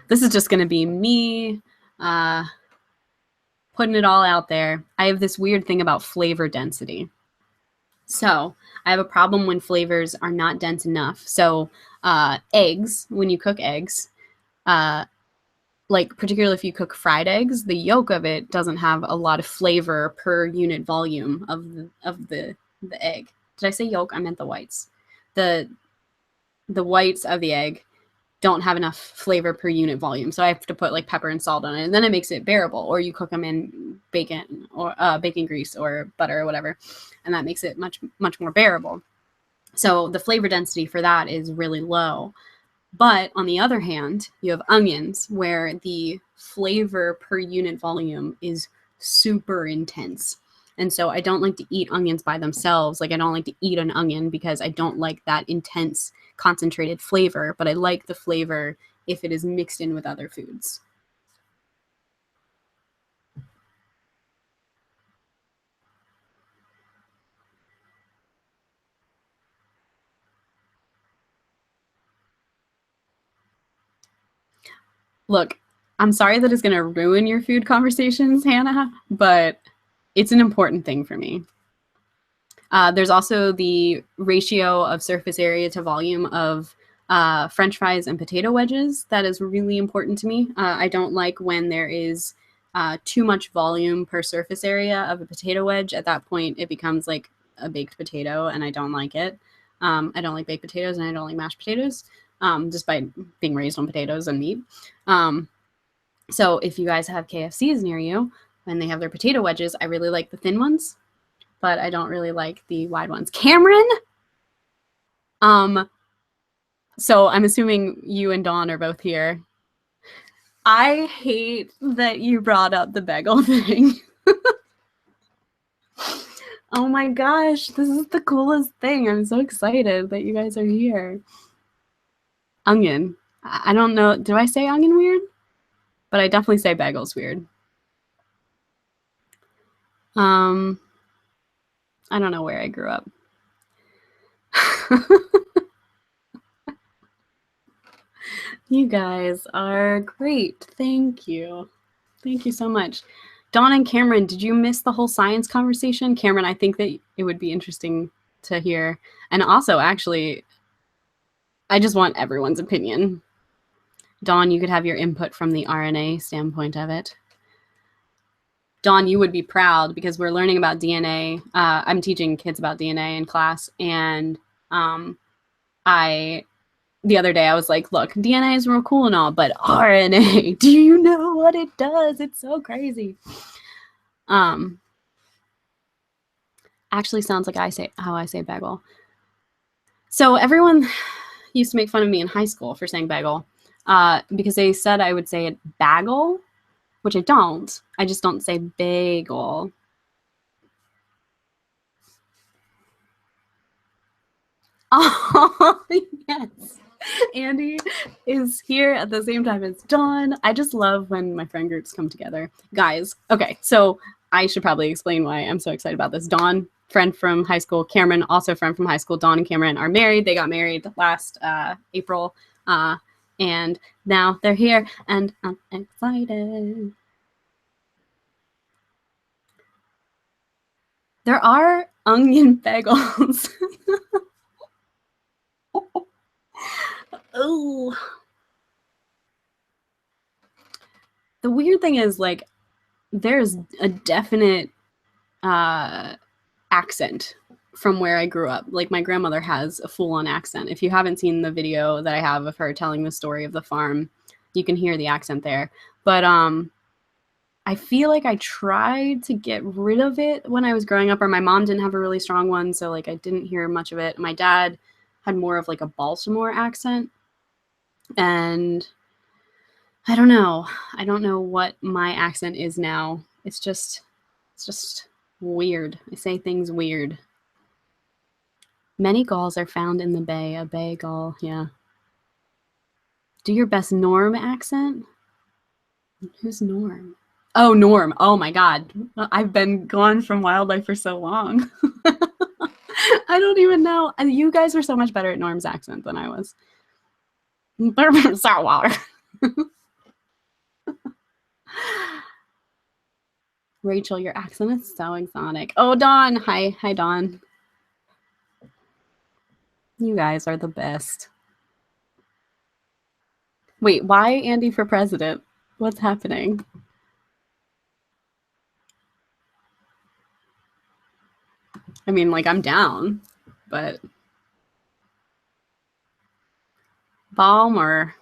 this is just gonna be me putting it all out there. I have this weird thing about flavor density. So I have a problem when flavors are not dense enough. So eggs, when you cook eggs, like particularly if you cook fried eggs, the yolk of it doesn't have a lot of flavor per unit volume of the egg. Did I say yolk? I meant the whites. The whites of the egg don't have enough flavor per unit volume, so I have to put like pepper and salt on it, and then it makes it bearable. Or you cook them in bacon or bacon grease or butter or whatever, and that makes it much more bearable. So the flavor density for that is really low. But on the other hand, you have onions where the flavor per unit volume is super intense. And so I don't like to eat onions by themselves. Like I don't like to eat an onion because I don't like that intense concentrated flavor, but I like the flavor if it is mixed in with other foods. Look, I'm sorry that it's going to ruin your food conversations, Hannah, but it's an important thing for me. There's also the ratio of surface area to volume of French fries and potato wedges. That is really important to me. I don't like when there is too much volume per surface area of a potato wedge. At that point, it becomes like a baked potato, and I don't like it. I don't like baked potatoes, and I don't like mashed potatoes, just by being raised on potatoes and meat. So if you guys have KFCs near you, when they have their potato wedges, I really like the thin ones, but I don't really like the wide ones. Cameron? So I'm assuming you and Dawn are both here. I hate that you brought up the bagel thing. Oh my gosh, this is the coolest thing. I'm so excited that you guys are here. Onion. I don't know. Do I say onion weird? But I definitely say bagels weird. I don't know where I grew up. You guys are great. Thank you. Thank you so much. Dawn and Cameron, did you miss the whole science conversation? Cameron, I think that it would be interesting to hear. And also, actually, I just want everyone's opinion. Dawn, you could have your input from the RNA standpoint of it. Dawn, you would be proud because we're learning about DNA. I'm teaching kids about DNA in class, and the other day I was like, look, DNA is real cool and all, but RNA, do you know what it does? It's so crazy. Actually sounds like how I say bagel. So everyone used to make fun of me in high school for saying bagel because they said I would say it bagel, which I don't. I just don't say bagel. Oh, yes. Andy is here at the same time as Dawn. I just love when my friend groups come together. Guys, okay, so I should probably explain why I'm so excited about this. Dawn, friend from high school. Cameron, also friend from high school. Dawn and Cameron are married. They got married last April. And now they're here, and I'm excited. There are onion bagels. Oh, the weird thing is, like, there's a definite accent from where I grew up. Like, my grandmother has a full-on accent. If you haven't seen the video that I have of her telling the story of the farm, you can hear the accent there. But I feel like I tried to get rid of it when I was growing up, or my mom didn't have a really strong one, so like I didn't hear much of it. My dad had more of like a Baltimore accent, and I don't know. I don't know what my accent is now. It's just weird. I say things weird. Many gulls are found in the bay. A bay gull, yeah. Do your best Norm accent. Who's Norm? Oh, Norm. Oh my God. I've been gone from wildlife for so long. I don't even know. And you guys were so much better at Norm's accent than I was. Saltwater. Rachel, your accent is so exotic. Oh, Dawn. Hi. Hi, Dawn. You guys are the best. Wait, why Andy for president? What's happening? I mean, like, I'm down, but Balmer.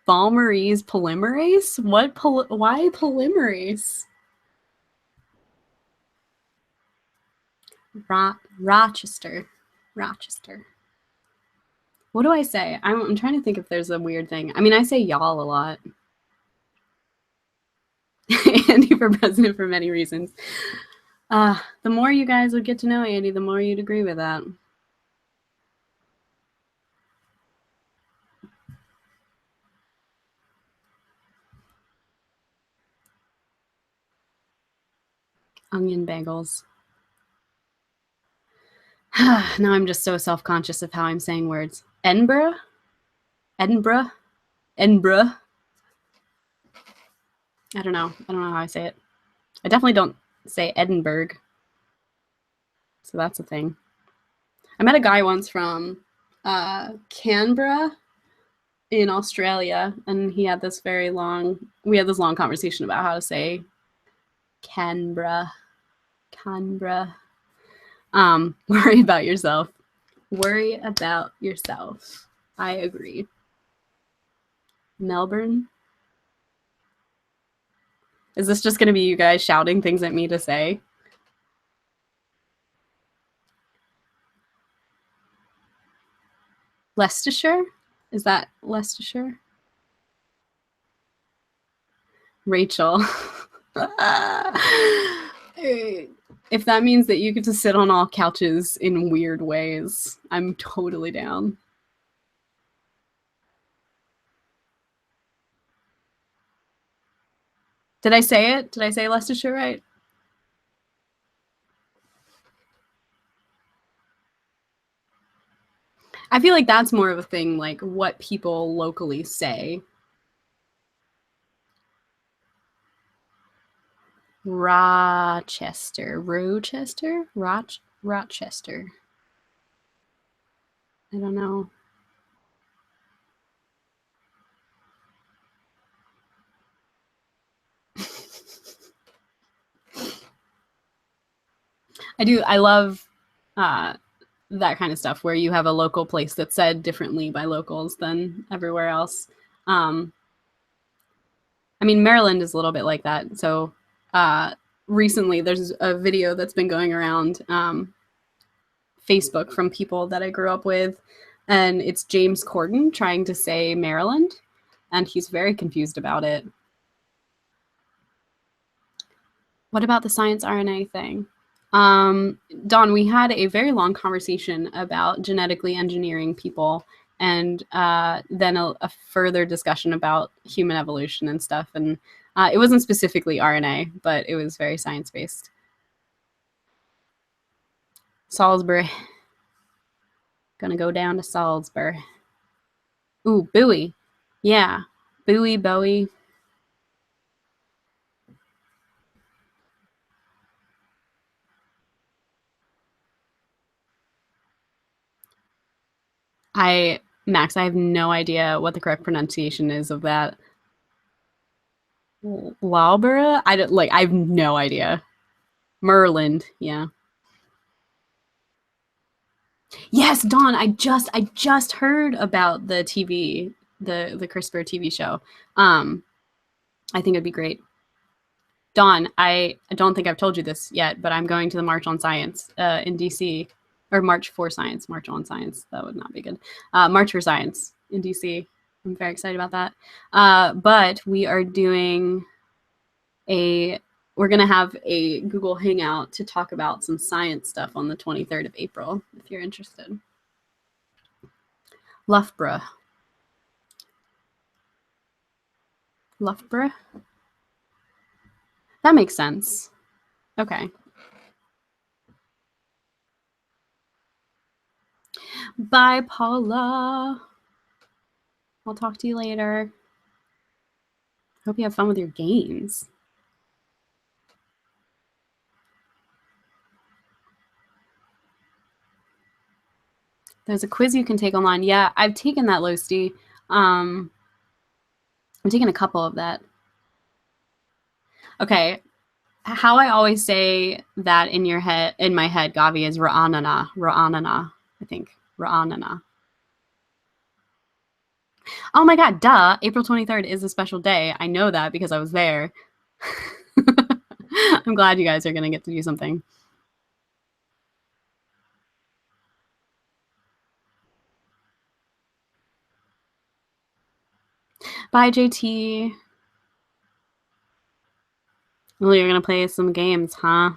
Balmerese polymerase? Why polymerase? Rochester. Rochester. What do I say? I'm trying to think if there's a weird thing. I mean, I say y'all a lot. Andy for president for many reasons. The more you guys would get to know Andy, the more you'd agree with that. Onion bagels. Now I'm just so self-conscious of how I'm saying words. Edinburgh? Edinburgh? Edinburgh? I don't know. I don't know how I say it. I definitely don't say Edinburgh. So that's a thing. I met a guy once from Canberra in Australia, and he had this we had this long conversation about how to say Canberra. Canberra. Worry about yourself. Worry about yourself. I agree. Melbourne. Is this just going to be you guys shouting things at me to say? Leicestershire? Is that Leicestershire? Rachel. If that means that you get to sit on all couches in weird ways, I'm totally down. Did I say it? Did I say Leicestershire right? I feel like that's more of a thing, like what people locally say. Rochester. Rochester. I don't know. I love that kind of stuff where you have a local place that's said differently by locals than everywhere else. I mean, Maryland is a little bit like that. So recently, there's a video that's been going around Facebook from people that I grew up with, and it's James Corden trying to say Maryland, and he's very confused about it. What about the science RNA thing? Don, we had a very long conversation about genetically engineering people, and then a further discussion about human evolution and stuff. And it wasn't specifically RNA, but it was very science-based. Salisbury. Gonna go down to Salisbury. Ooh, Bowie. Yeah. Bowie. Max, I have no idea what the correct pronunciation is of that. Loughborough? I have no idea. Merland, yeah. Yes, Dawn, I just heard about the TV, the CRISPR TV show. I think it'd be great. Dawn, I don't think I've told you this yet, but I'm going to the March on Science in DC, or March for Science, March on Science. That would not be good. March for Science in DC. I'm very excited about that. But we are doing we're going to have a Google Hangout to talk about some science stuff on the 23rd of April, if you're interested. Loughborough. Loughborough? That makes sense. Okay. Bye, Paula. I'll talk to you later. Hope you have fun with your games. There's a quiz you can take online. Yeah, I've taken that, Losty. I've taken a couple of that. Okay. How I always say that in my head, Gavi, is Ra'anana. Ra'anana, I think. Ra'anana. Oh my god, duh. April 23rd is a special day. I know that because I was there. I'm glad you guys are going to get to do something. Bye, JT. Well, you're going to play some games, huh?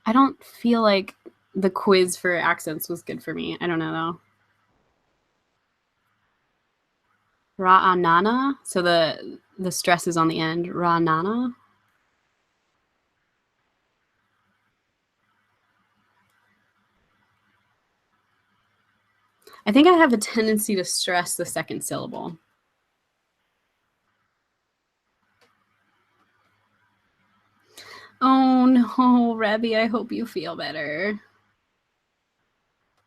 I don't feel like the quiz for accents was good for me. I don't know, though. Ra'anana? So the stress is on the end. Ra'anana? I think I have a tendency to stress the second syllable. Oh no, Rebby, I hope you feel better.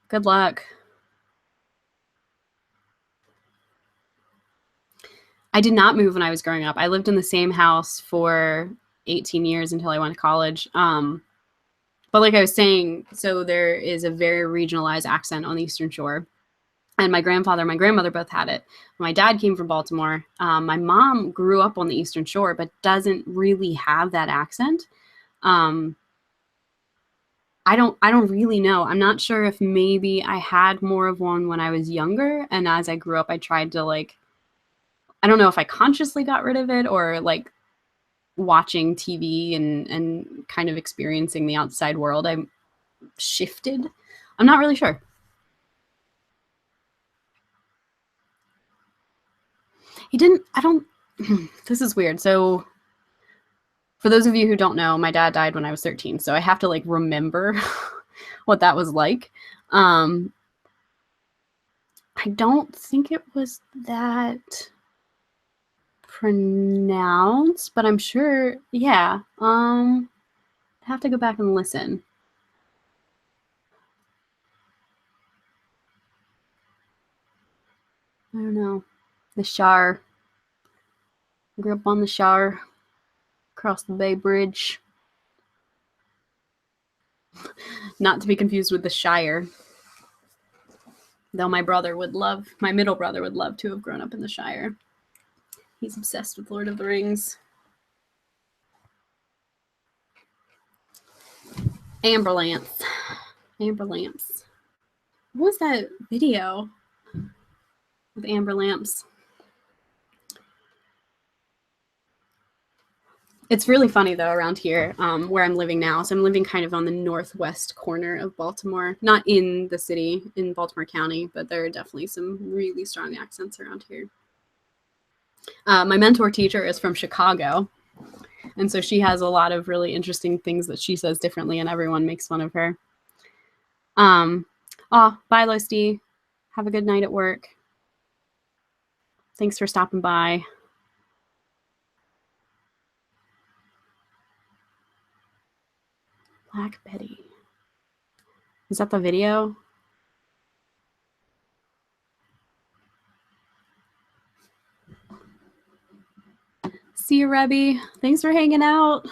Good luck. I did not move when I was growing up. I lived in the same house for 18 years until I went to college. But like I was saying, so there is a very regionalized accent on the Eastern Shore. And my grandfather and my grandmother both had it. My dad came from Baltimore. My mom grew up on the Eastern Shore, but doesn't really have that accent. I don't really know. I'm not sure if maybe I had more of one when I was younger, and as I grew up, I tried to I don't know if I consciously got rid of it or watching TV and kind of experiencing the outside world, I shifted. I'm not really sure. He didn't. I don't. This is weird. So for those of you who don't know, my dad died when I was 13, so I have to remember what that was like. I don't think it was that pronounced, but I'm sure. Yeah. I have to go back and listen. I don't know. The Shire. Grew up on the Shire, across the Bay Bridge. Not to be confused with the Shire. Though my middle brother would love to have grown up in the Shire. He's obsessed with Lord of the Rings. Amber lamps. Amber lamps. What was that video with amber lamps? It's really funny, though, around here where I'm living now. So I'm living kind of on the northwest corner of Baltimore. Not in the city, in Baltimore County, but there are definitely some really strong accents around here. My mentor teacher is from Chicago. And so she has a lot of really interesting things that she says differently, and everyone makes fun of her. Bye, Losty. Have a good night at work. Thanks for stopping by. Black Betty. Is that the video? See you, Rebby. Thanks for hanging out.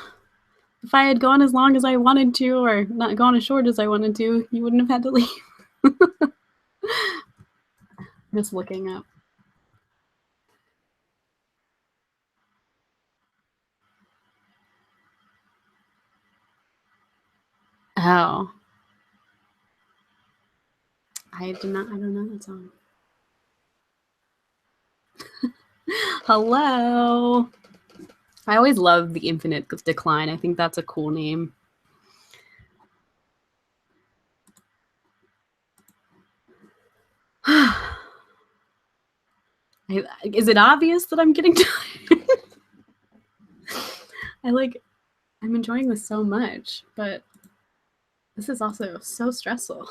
If I had gone as long as I wanted to, or not gone as short as I wanted to, you wouldn't have had to leave. Just looking up. Oh. I don't know that song. Hello. I always love the Infinite Decline. I think that's a cool name. Is it obvious that I'm getting tired? I'm enjoying this so much, but this is also so stressful.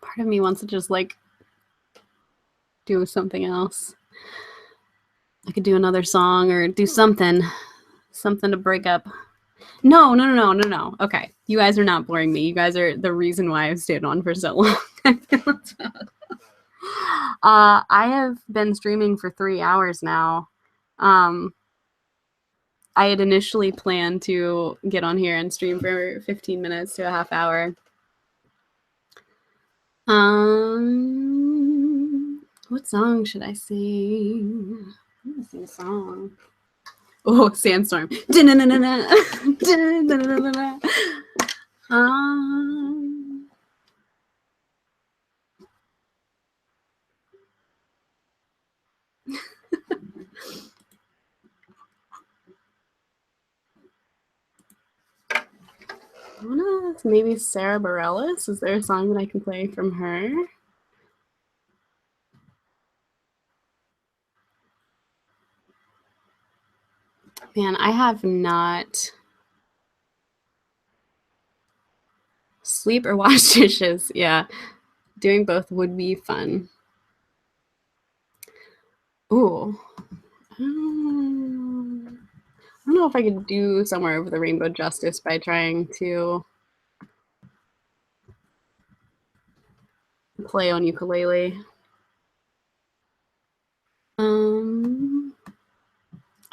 Part of me wants to just like do something else. I could do another song or do something to break up. No. Okay, you guys are not boring me. You guys are the reason why I've stayed on for so long. I feel bad. I have been streaming for 3 hours now. I had initially planned to get on here and stream for 15 minutes to a half hour. What song should I sing? I'm gonna sing a song. Oh, Sandstorm. Maybe Sarah Bareilles. Is there a song that I can play from her? Man, I have not sleep or wash dishes. Yeah, doing both would be fun. Ooh. I don't know if I could do Somewhere Over the Rainbow justice by trying to play on ukulele.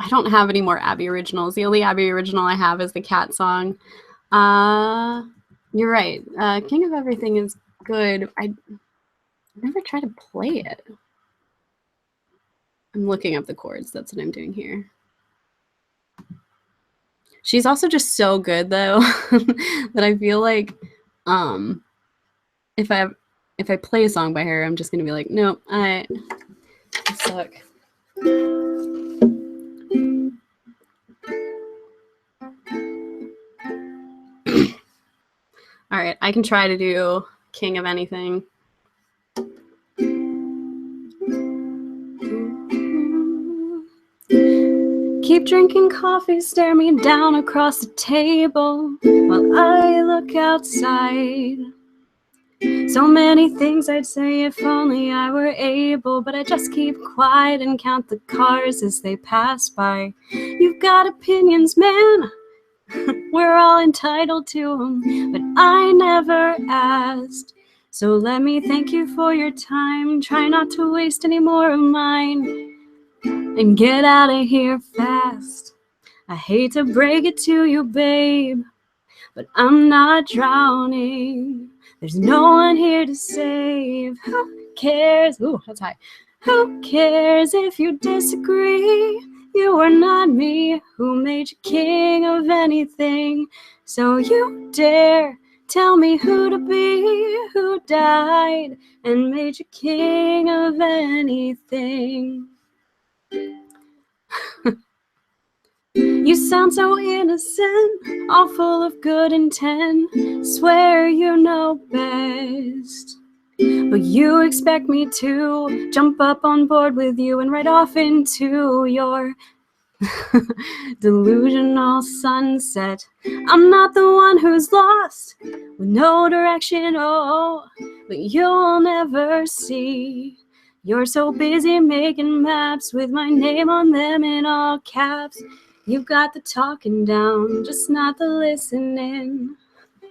I don't have any more Abby originals. The only Abby original I have is the cat song. You're right. King of Everything is good. I never tried to play it. I'm looking up the chords. That's what I'm doing here. She's also just so good though that I feel like if I play a song by her, I'm just gonna be like, nope, I suck. All right, I can try to do King of Anything. Keep drinking coffee, stare me down across the table while I look outside. So many things I'd say if only I were able, but I just keep quiet and count the cars as they pass by. You've got opinions, man. We're all entitled to them, but I never asked. So let me thank you for your time. Try not to waste any more of mine and get out of here fast. I hate to break it to you, babe, but I'm not drowning. There's no one here to save. Who cares? Ooh, that's high. Who cares if you disagree? You are not me who made you king of anything. So you dare tell me who to be, who died and made you king of anything. You sound so innocent, all full of good intent. Swear you know best, but you expect me to jump up on board with you and ride off into your delusional sunset. I'm not the one who's lost with no direction, oh, but you'll never see You're so busy making maps with my name on them in all caps. You've got the talking down, just not the listening.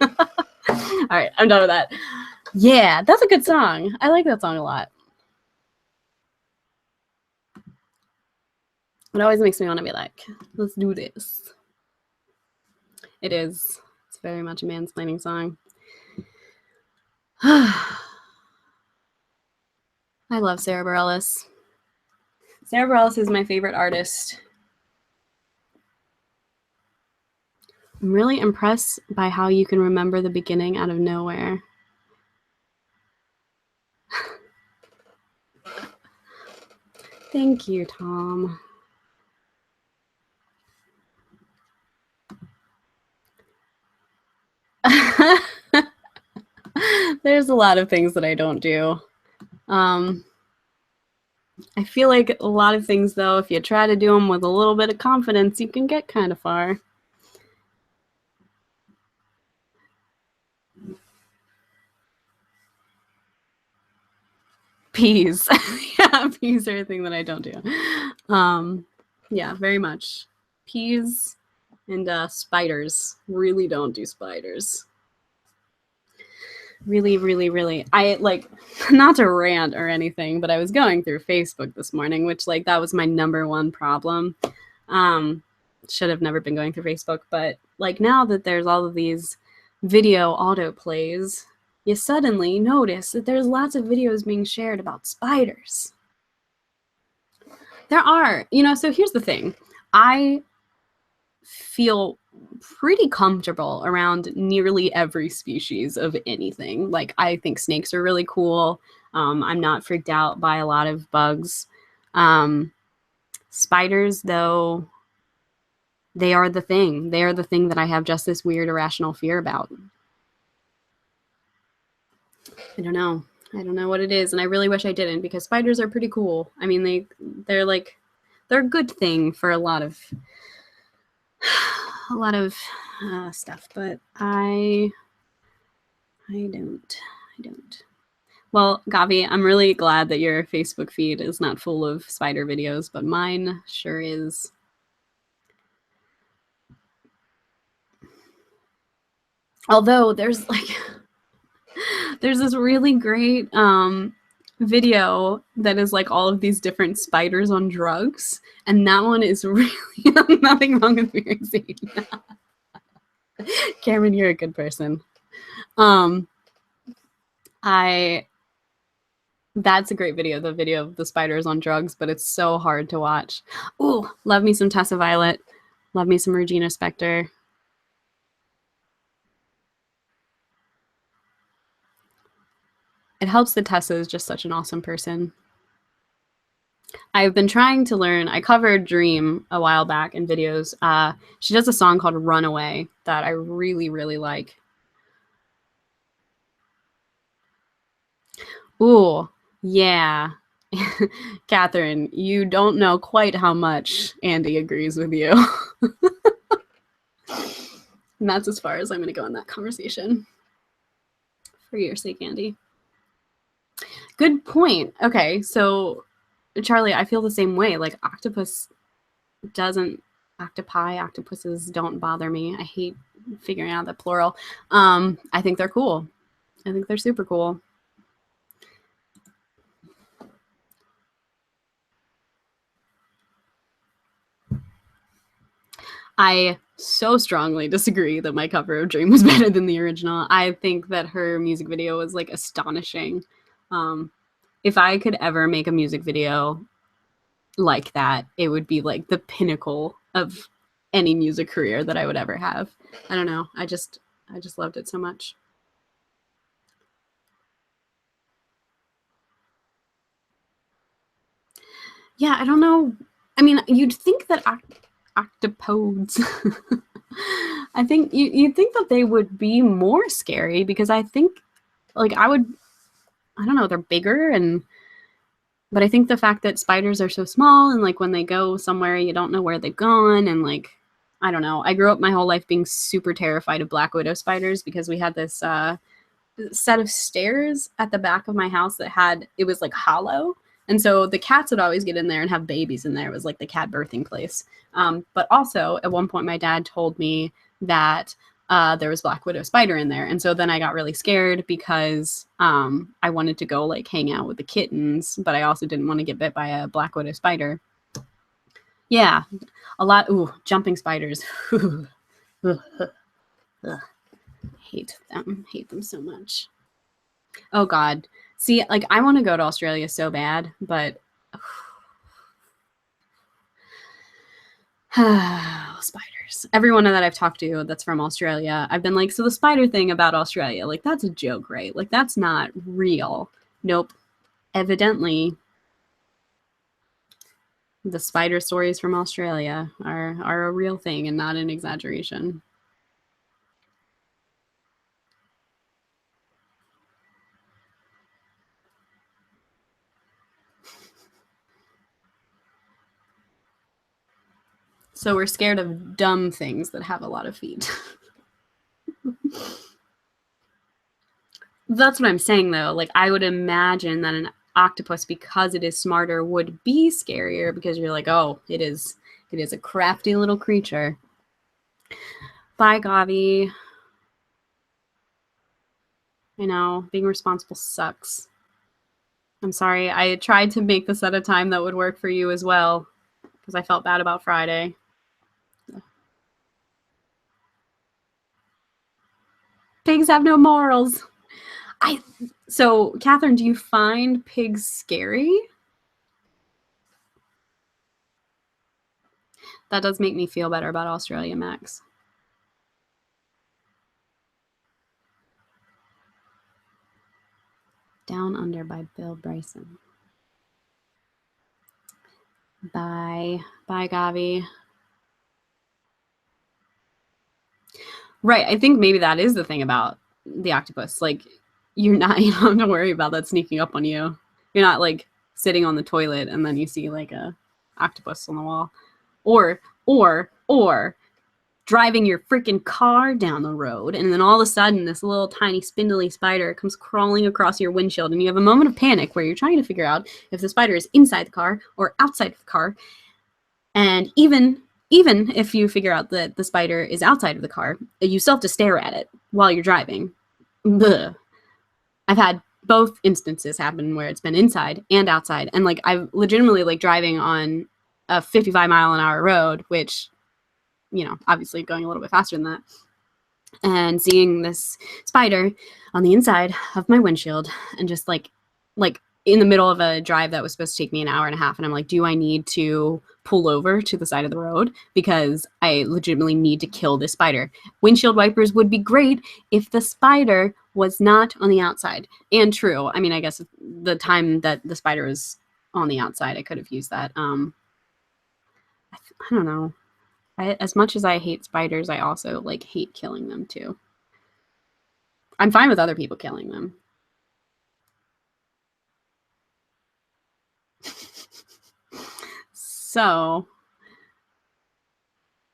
All right, I'm done with that. Yeah, that's a good song. I like that song a lot. It always makes me want to be like, let's do this. It is. It's very much a mansplaining song. I love Sarah Bareilles. Sarah Bareilles is my favorite artist. I'm really impressed by how you can remember the beginning out of nowhere. Thank you, Tom. There's a lot of things that I don't do. I feel like a lot of things, though, if you try to do them with a little bit of confidence, you can get kind of far. Peas. Yeah, peas are a thing that I don't do. Yeah, very much. Peas and spiders. Really don't do spiders. Really. I like, not to rant or anything, but I was going through Facebook this morning, which like that was my #1 problem. Should have never been going through Facebook, but like now that there's all of these video autoplays, you suddenly notice that there's lots of videos being shared about spiders. There are, so here's the thing. I feel pretty comfortable around nearly every species of anything. Like, I think snakes are really cool. I'm not freaked out by a lot of bugs. Spiders, though, they are the thing. They are the thing that I have just this weird irrational fear about. I don't know what it is, and I really wish I didn't, because spiders are pretty cool. I mean, they're a good thing for a lot of stuff, but I don't. Well, Gavi, I'm really glad that your Facebook feed is not full of spider videos, but mine sure is. Although there's this really great video that is like all of these different spiders on drugs, and that one is really nothing wrong with being seen. Cameron, you're a good person. That's a great video, the video of the spiders on drugs, but it's so hard to watch. Ooh, love me some Tessa Violet. Love me some Regina Spektor. It helps that Tessa is just such an awesome person. I've been trying to learn. I covered Dream a while back in videos. She does a song called Runaway that I really, really like. Ooh, yeah. Catherine, you don't know quite how much Andy agrees with you. And that's as far as I'm going to go in that conversation. For your sake, Andy. Good point. Okay, so Charlie, I feel the same way. Like, octopuses don't bother me. I hate figuring out the plural. I think they're cool. I think they're super cool. I so strongly disagree that my cover of Dream was better than the original. I think that her music video was like astonishing. If I could ever make a music video like that, it would be like the pinnacle of any music career that I would ever have. I don't know. I just loved it so much. Yeah, I don't know. I mean, you'd think that octopodes I think you'd think that they would be more scary, because I think like I don't know, they're bigger, but I think the fact that spiders are so small, and like when they go somewhere you don't know where they've gone, and like I don't know. I grew up my whole life being super terrified of black widow spiders, because we had this set of stairs at the back of my house it was like hollow, And so the cats would always get in there and have babies in there. It was like the cat birthing place. But also at one point, my dad told me that there was black widow spider in there. And so then I got really scared because I wanted to go like hang out with the kittens, but I also didn't want to get bit by a black widow spider. Yeah, a lot. Ooh, jumping spiders. Hate them so much. Oh God. See, like I want to go to Australia so bad, but spiders. Everyone that I've talked to that's from Australia, I've been like, so the spider thing about Australia, like that's a joke, right? Like that's not real. Nope. Evidently, the spider stories from Australia are a real thing and not an exaggeration. So we're scared of dumb things that have a lot of feet. That's what I'm saying, though. Like, I would imagine that an octopus, because it is smarter, would be scarier because you're like, oh, it is a crafty little creature. Bye, Gavi. I know, being responsible sucks. I'm sorry. I tried to make this at a time that would work for you as well because I felt bad about Friday. Pigs have no morals. So, Catherine, do you find pigs scary? That does make me feel better about Australia, Max. Down Under by Bill Bryson. Bye. Bye, Gavi. Right. I think maybe that is the thing about the octopus. Like, you don't have to worry about that sneaking up on you. You're not like sitting on the toilet and then you see like a octopus on the wall. Or driving your freaking car down the road, and then all of a sudden this little tiny spindly spider comes crawling across your windshield, and you have a moment of panic where you're trying to figure out if the spider is inside the car or outside of the car. And even if you figure out that the spider is outside of the car, you still have to stare at it while you're driving. Ugh. I've had both instances happen where it's been inside and outside, and like I've legitimately like driving on a 55-mile-an-hour road, which, you know, obviously going a little bit faster than that, and seeing this spider on the inside of my windshield, and just like in the middle of a drive that was supposed to take me an hour and a half, and I'm like, do I need to pull over to the side of the road because I legitimately need to kill this spider? Windshield wipers would be great if the spider was not on the outside. And true, I mean, I guess the time that the spider was on the outside, I could have used that. I don't know. As much as I hate spiders, I also like hate killing them too. I'm fine with other people killing them. So,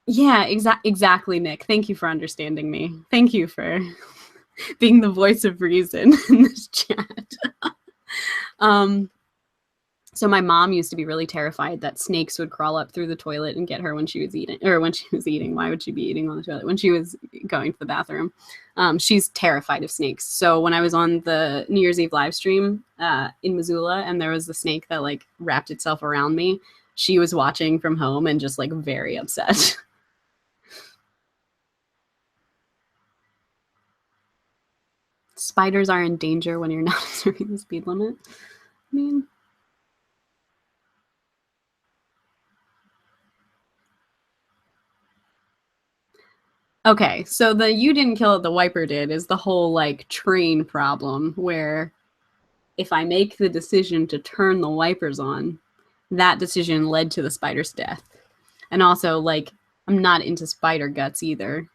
yeah, exactly, Nick. Thank you for understanding me. Thank you for being the voice of reason in this chat. So my mom used to be really terrified that snakes would crawl up through the toilet and get her when she was eating, or when she was eating. Why would she be eating on the toilet? When she was going to the bathroom. She's terrified of snakes. So when I was on the New Year's Eve live stream in Missoula, and there was the snake that like wrapped itself around me, she was watching from home and just like very upset. Spiders are in danger when you're not observing the speed limit. I mean, okay, so the you didn't kill it, the wiper did is the whole like train problem where if I make the decision to turn the wipers on, that decision led to the spider's death. And also, like, I'm not into spider guts either.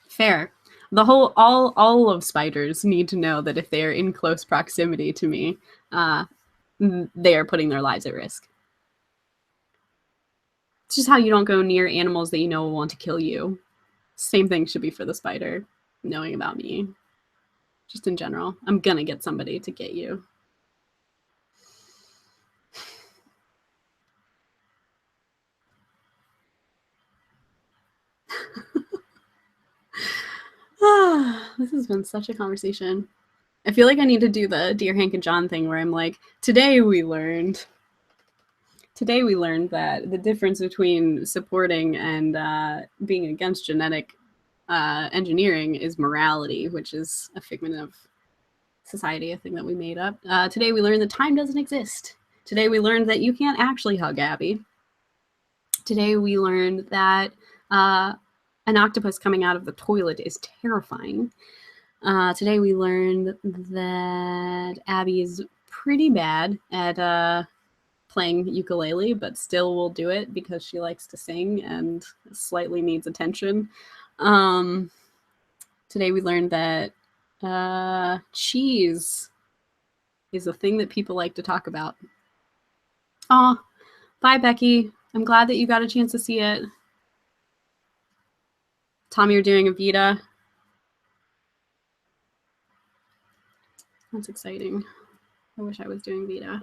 Fair. The whole all of spiders need to know that if they are in close proximity to me, they are putting their lives at risk. It's just how you don't go near animals that you know will want to kill you. Same thing should be for the spider. knowing about me. Just in general. I'm gonna get somebody to get you. This has been such a conversation. I feel like I need to do the Dear Hank and John thing where I'm like, today we learned that the difference between supporting and being against genetic engineering is morality, which is a figment of society, a thing that we made up. Today we learned that time doesn't exist. Today we learned that you can't actually hug Abby. Today we learned that an octopus coming out of the toilet is terrifying. Today we learned that Abby is pretty bad at playing ukulele, but still will do it because she likes to sing and slightly needs attention. Today we learned that cheese is a thing that people like to talk about. Aw, bye, Becky. I'm glad that you got a chance to see it. Tommy, you're doing a Vita. That's exciting. I wish I was doing Vita.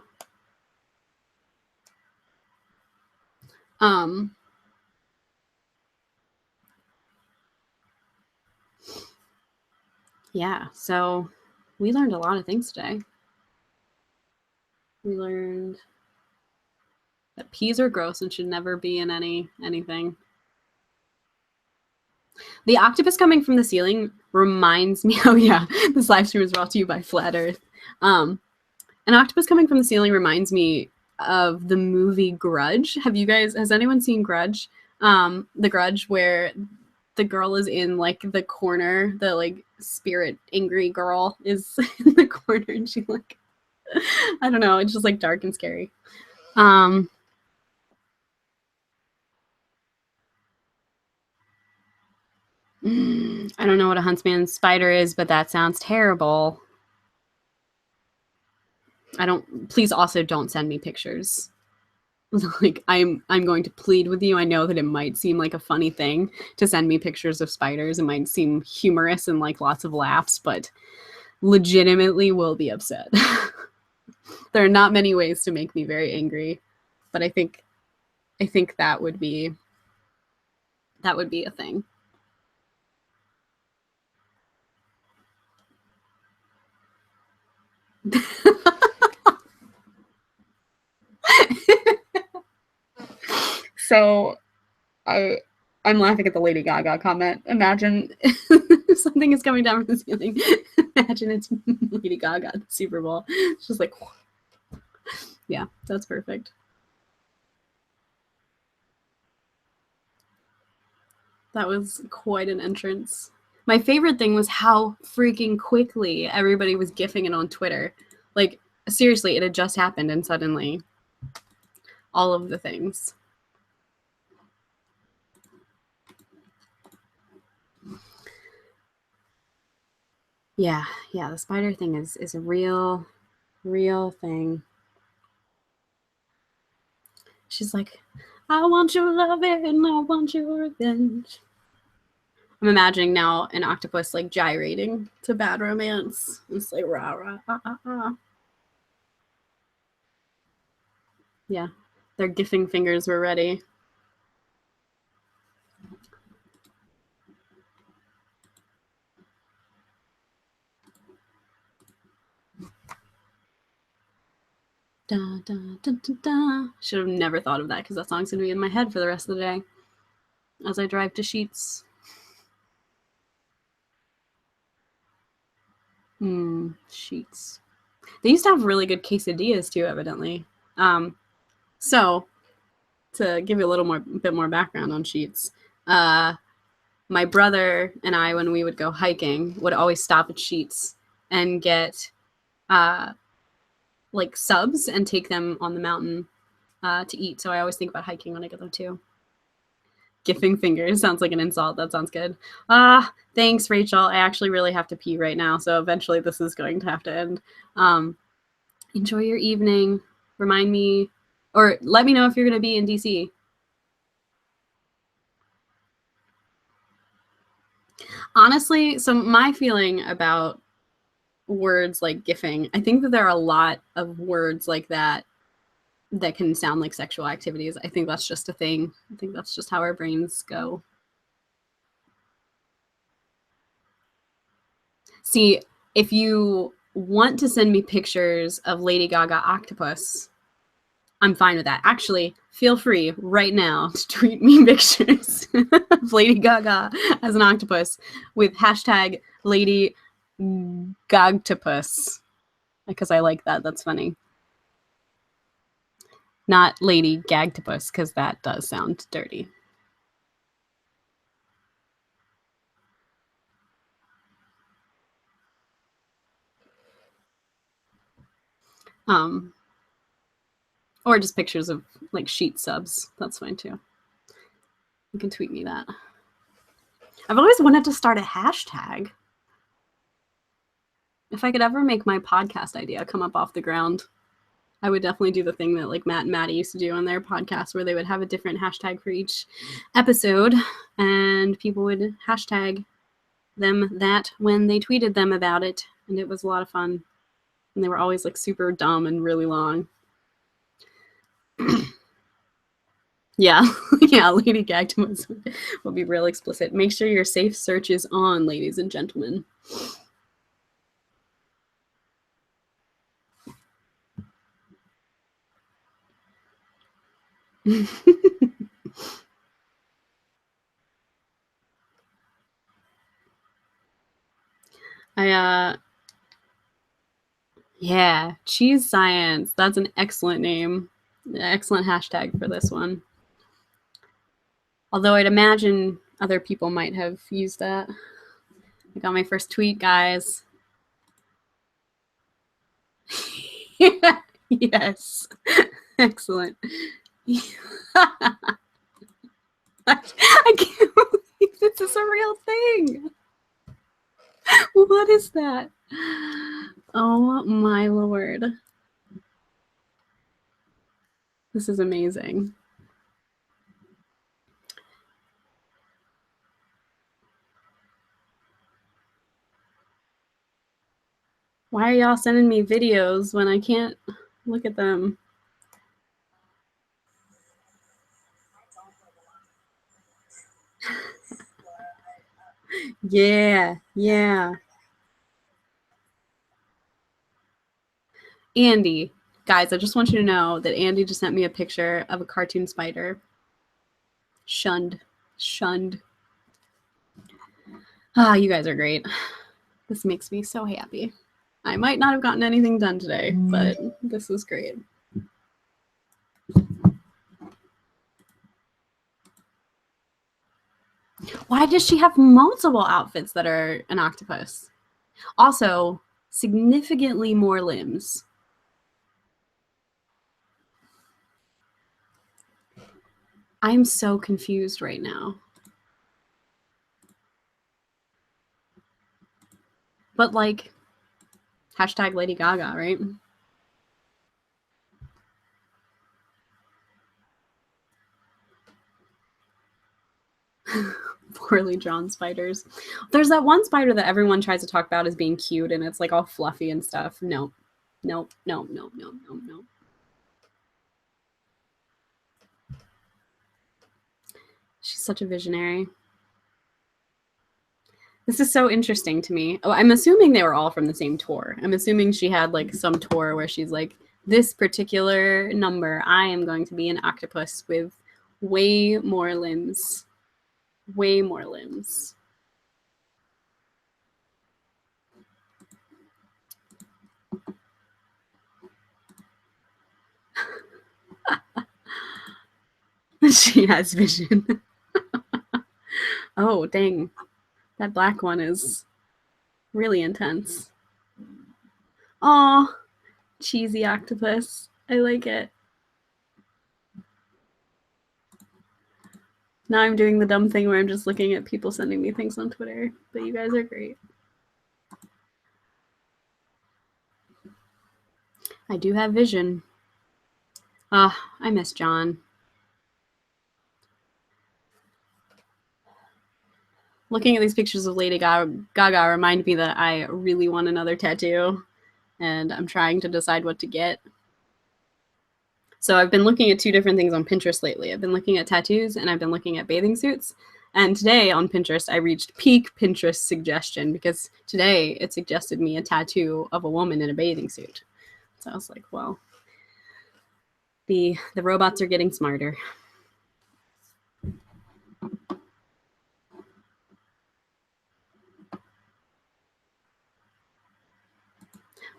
Yeah, so we learned a lot of things today. We learned that peas are gross and should never be in anything. The octopus coming from the ceiling reminds me. Oh yeah, this live stream is brought to you by Flat Earth. An octopus coming from the ceiling reminds me of the movie Grudge. Has anyone seen Grudge? The Grudge where the girl is in like the corner, the like spirit angry girl is in the corner and she like I don't know, it's just like dark and scary. I don't know what a huntsman spider is, but that sounds terrible. Please also don't send me pictures. Like I'm going to plead with you. I know that it might seem like a funny thing to send me pictures of spiders. It might seem humorous and like lots of laughs, but legitimately will be upset. There are not many ways to make me very angry, but I think that would be a thing. So I'm laughing at the Lady Gaga comment. Imagine something is coming down from the ceiling. Imagine it's Lady Gaga at the Super Bowl. It's just like, yeah, that's perfect. That was quite an entrance. My favorite thing was how freaking quickly everybody was gifting it on Twitter. Like, seriously, it had just happened and suddenly all of the things. Yeah, the spider thing is a real thing. She's like, I want your love and I want your revenge. I'm imagining now an octopus like gyrating to Bad Romance. It's like rah rah ah ah ah. Yeah, their gifting fingers were ready. Da, da, da, da, da. Should have never thought of that because that song's gonna be in my head for the rest of the day as I drive to Sheets. Sheets. They used to have really good quesadillas too, evidently. So to give you a little bit more background on Sheets, my brother and I, when we would go hiking, would always stop at Sheets and get like subs and take them on the mountain to eat. So I always think about hiking when I go there too. Gifting fingers sounds like an insult. That sounds good. Thanks, Rachel. I actually really have to pee right now, so eventually this is going to have to end. Enjoy your evening. Remind me, or let me know if you're going to be in DC. Honestly, so my feeling about words like gifting, I think that there are a lot of words like that that can sound like sexual activities. I think that's just a thing. I think that's just how our brains go. See, if you want to send me pictures of Lady Gaga octopus, I'm fine with that. Actually, feel free right now to tweet me pictures of Lady Gaga as an octopus with hashtag Lady Gagtopus, because I like that. That's funny. Not Lady Gagtopus, because that does sound dirty. Um, or just pictures of like sheet subs. That's fine too. You can tweet me that. I've always wanted to start a hashtag. If I could ever make my podcast idea come up off the ground, I would definitely do the thing that like Matt and Maddie used to do on their podcast, where they would have a different hashtag for each episode, and people would hashtag them that when they tweeted them about it, and it was a lot of fun. And they were always like super dumb and really long. Yeah, yeah, Lady Gagtimus will be real explicit. Make sure your safe search is on, ladies and gentlemen. Yeah, cheese science. That's an excellent name. Excellent hashtag for this one. Although I'd imagine other people might have used that. I got my first tweet, guys. Yes. Excellent. I can't believe this is a real thing. What is that? Oh my lord. This is amazing. Why are y'all sending me videos when I can't look at them? Yeah, yeah. Andy, guys, I just want you to know that Andy just sent me a picture of a cartoon spider. Shunned. Shunned. Ah, you guys are great. This makes me so happy. I might not have gotten anything done today, but this was great. Why does she have multiple outfits that are an octopus? Also, significantly more limbs. I'm so confused right now. But like, hashtag Lady Gaga, right? Poorly drawn spiders. There's that one spider that everyone tries to talk about as being cute, and it's like all fluffy and stuff. No, no, no, no, no, no, no. She's such a visionary. This is so interesting to me. Oh, I'm assuming they were all from the same tour. I'm assuming she had like some tour where she's like, this particular number, I am going to be an octopus with way more limbs. Way more limbs. She has vision. Oh, dang. That black one is really intense. Aw, cheesy octopus. I like it. Now I'm doing the dumb thing where I'm just looking at people sending me things on Twitter, but you guys are great. I do have vision. I miss John. looking at these pictures of Lady Gaga remind me that I really want another tattoo, and I'm trying to decide what to get. So I've been looking at two different things on Pinterest lately. I've been looking at tattoos and I've been looking at bathing suits. And today on Pinterest, I reached peak Pinterest suggestion because today it suggested me a tattoo of a woman in a bathing suit. So I was like, well, the robots are getting smarter.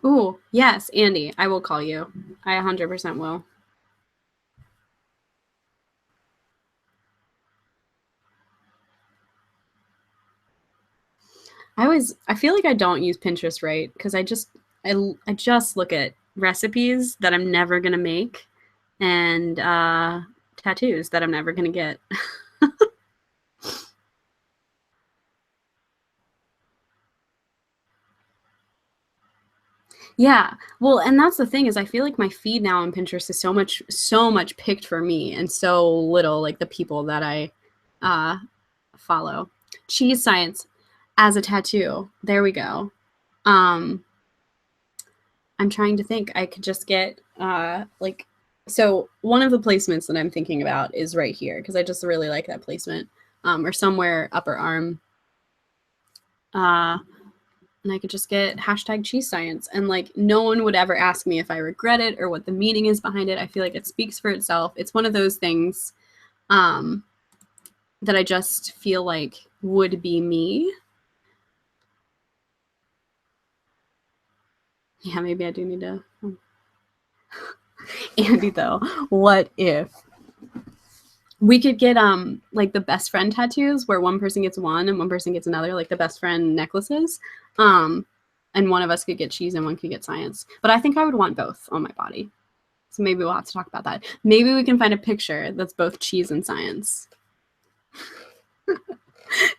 Ooh, yes, Andy, I will call you. I 100% will. I feel like I don't use Pinterest right because I just look at recipes that I'm never gonna make and tattoos that I'm never gonna get. Yeah. Well, and that's the thing is I feel like my feed now on Pinterest is so much picked for me and so little like the people that I follow. Cheese science as a tattoo. There we go. I'm trying to think. I could just get like so one of the placements that I'm thinking about is right here because I just really like that placement. Or somewhere upper arm. And I could just get hashtag cheese science and like no one would ever ask me if I regret it or what the meaning is behind it. I feel like it speaks for itself. It's one of those things that I just feel like would be me. Yeah, maybe I do need to. Andy, though, what if we could get like the best friend tattoos where one person gets one and one person gets another, like the best friend necklaces. And one of us could get cheese and one could get science. But I think I would want both on my body. So maybe we'll have to talk about that. Maybe we can find a picture that's both cheese and science.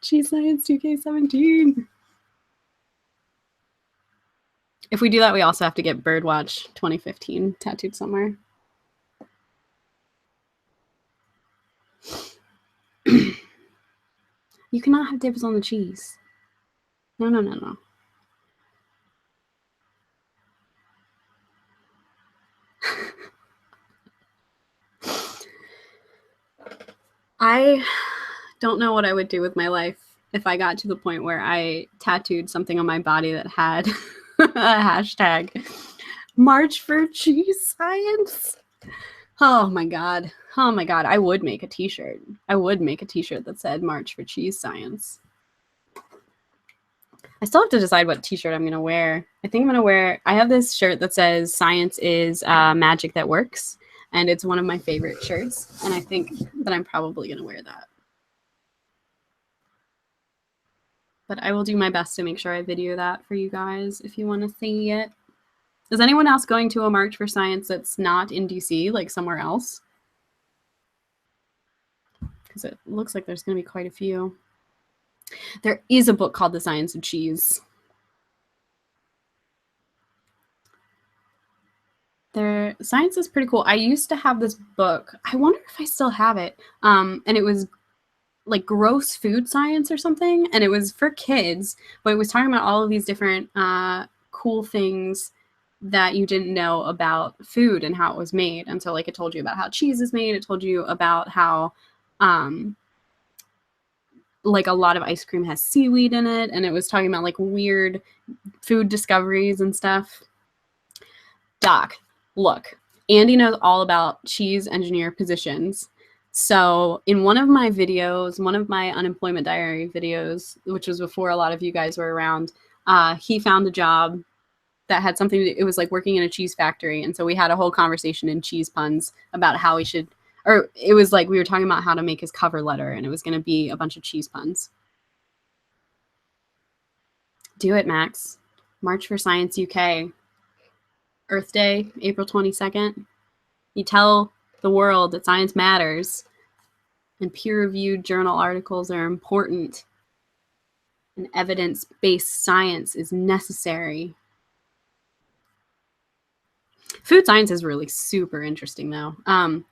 Cheese science 2K17. If we do that, we also have to get Birdwatch 2015 tattooed somewhere. You cannot have dibs on the cheese. No, no, no, no. I don't know what I would do with my life if I got to the point where I tattooed something on my body that had a hashtag March for Cheese Science. Oh my God. Oh my God. I would make a t-shirt. I would make a t-shirt that said March for Cheese Science. I still have to decide what t-shirt I'm going to wear. I think I'm going to wear, I have this shirt that says science is magic that works. And it's one of my favorite shirts. And I think that I'm probably going to wear that. But I will do my best to make sure I video that for you guys if you want to see it. Is anyone else going to a March for Science that's not in DC, like somewhere else? Because it looks like there's going to be quite a few. There is a book called The Science of Cheese. Science is pretty cool. I used to have this book. I wonder if I still have it. And it was like gross food science or something. And it was for kids, but it was talking about all of these different cool things that you didn't know about food and how it was made. And so like it told you about how cheese is made. It told you about how like a lot of ice cream has seaweed in it. And it was talking about like weird food discoveries and stuff. Doc, look, Andy knows all about cheese engineer positions. So in one of my videos, one of my unemployment diary videos, which was before a lot of you guys were around, he found a job that had something to do, it was like working in a cheese factory. And so we had a whole conversation in cheese puns about how we should, or it was like we were talking about how to make his cover letter and it was going to be a bunch of cheese puns. Do it, Max. March for Science UK. Earth Day, April 22nd. You tell the world that science matters and peer-reviewed journal articles are important and evidence-based science is necessary. Food science is really super interesting, though.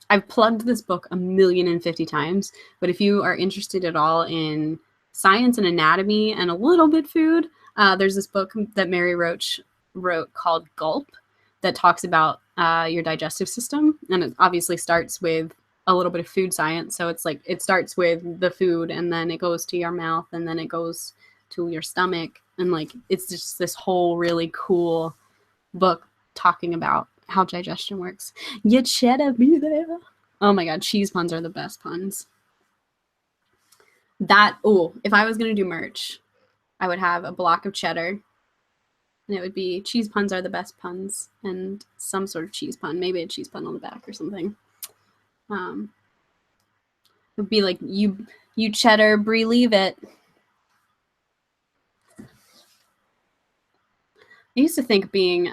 I've plugged this book 1,050,000 times, but if you are interested at all in science and anatomy and a little bit food. There's this book that Mary Roach wrote called Gulp that talks about your digestive system, and it obviously starts with a little bit of food science. So it's like it starts with the food, and then it goes to your mouth, and then it goes to your stomach, and like it's just this whole really cool book talking about how digestion works. You cheddar be there. Oh my god, cheese puns are the best puns. If I was gonna do merch, I would have a block of cheddar, and it would be cheese puns are the best puns, and some sort of cheese pun, maybe a cheese pun on the back or something. It would be like you cheddar, Brie, leave it. I used to think being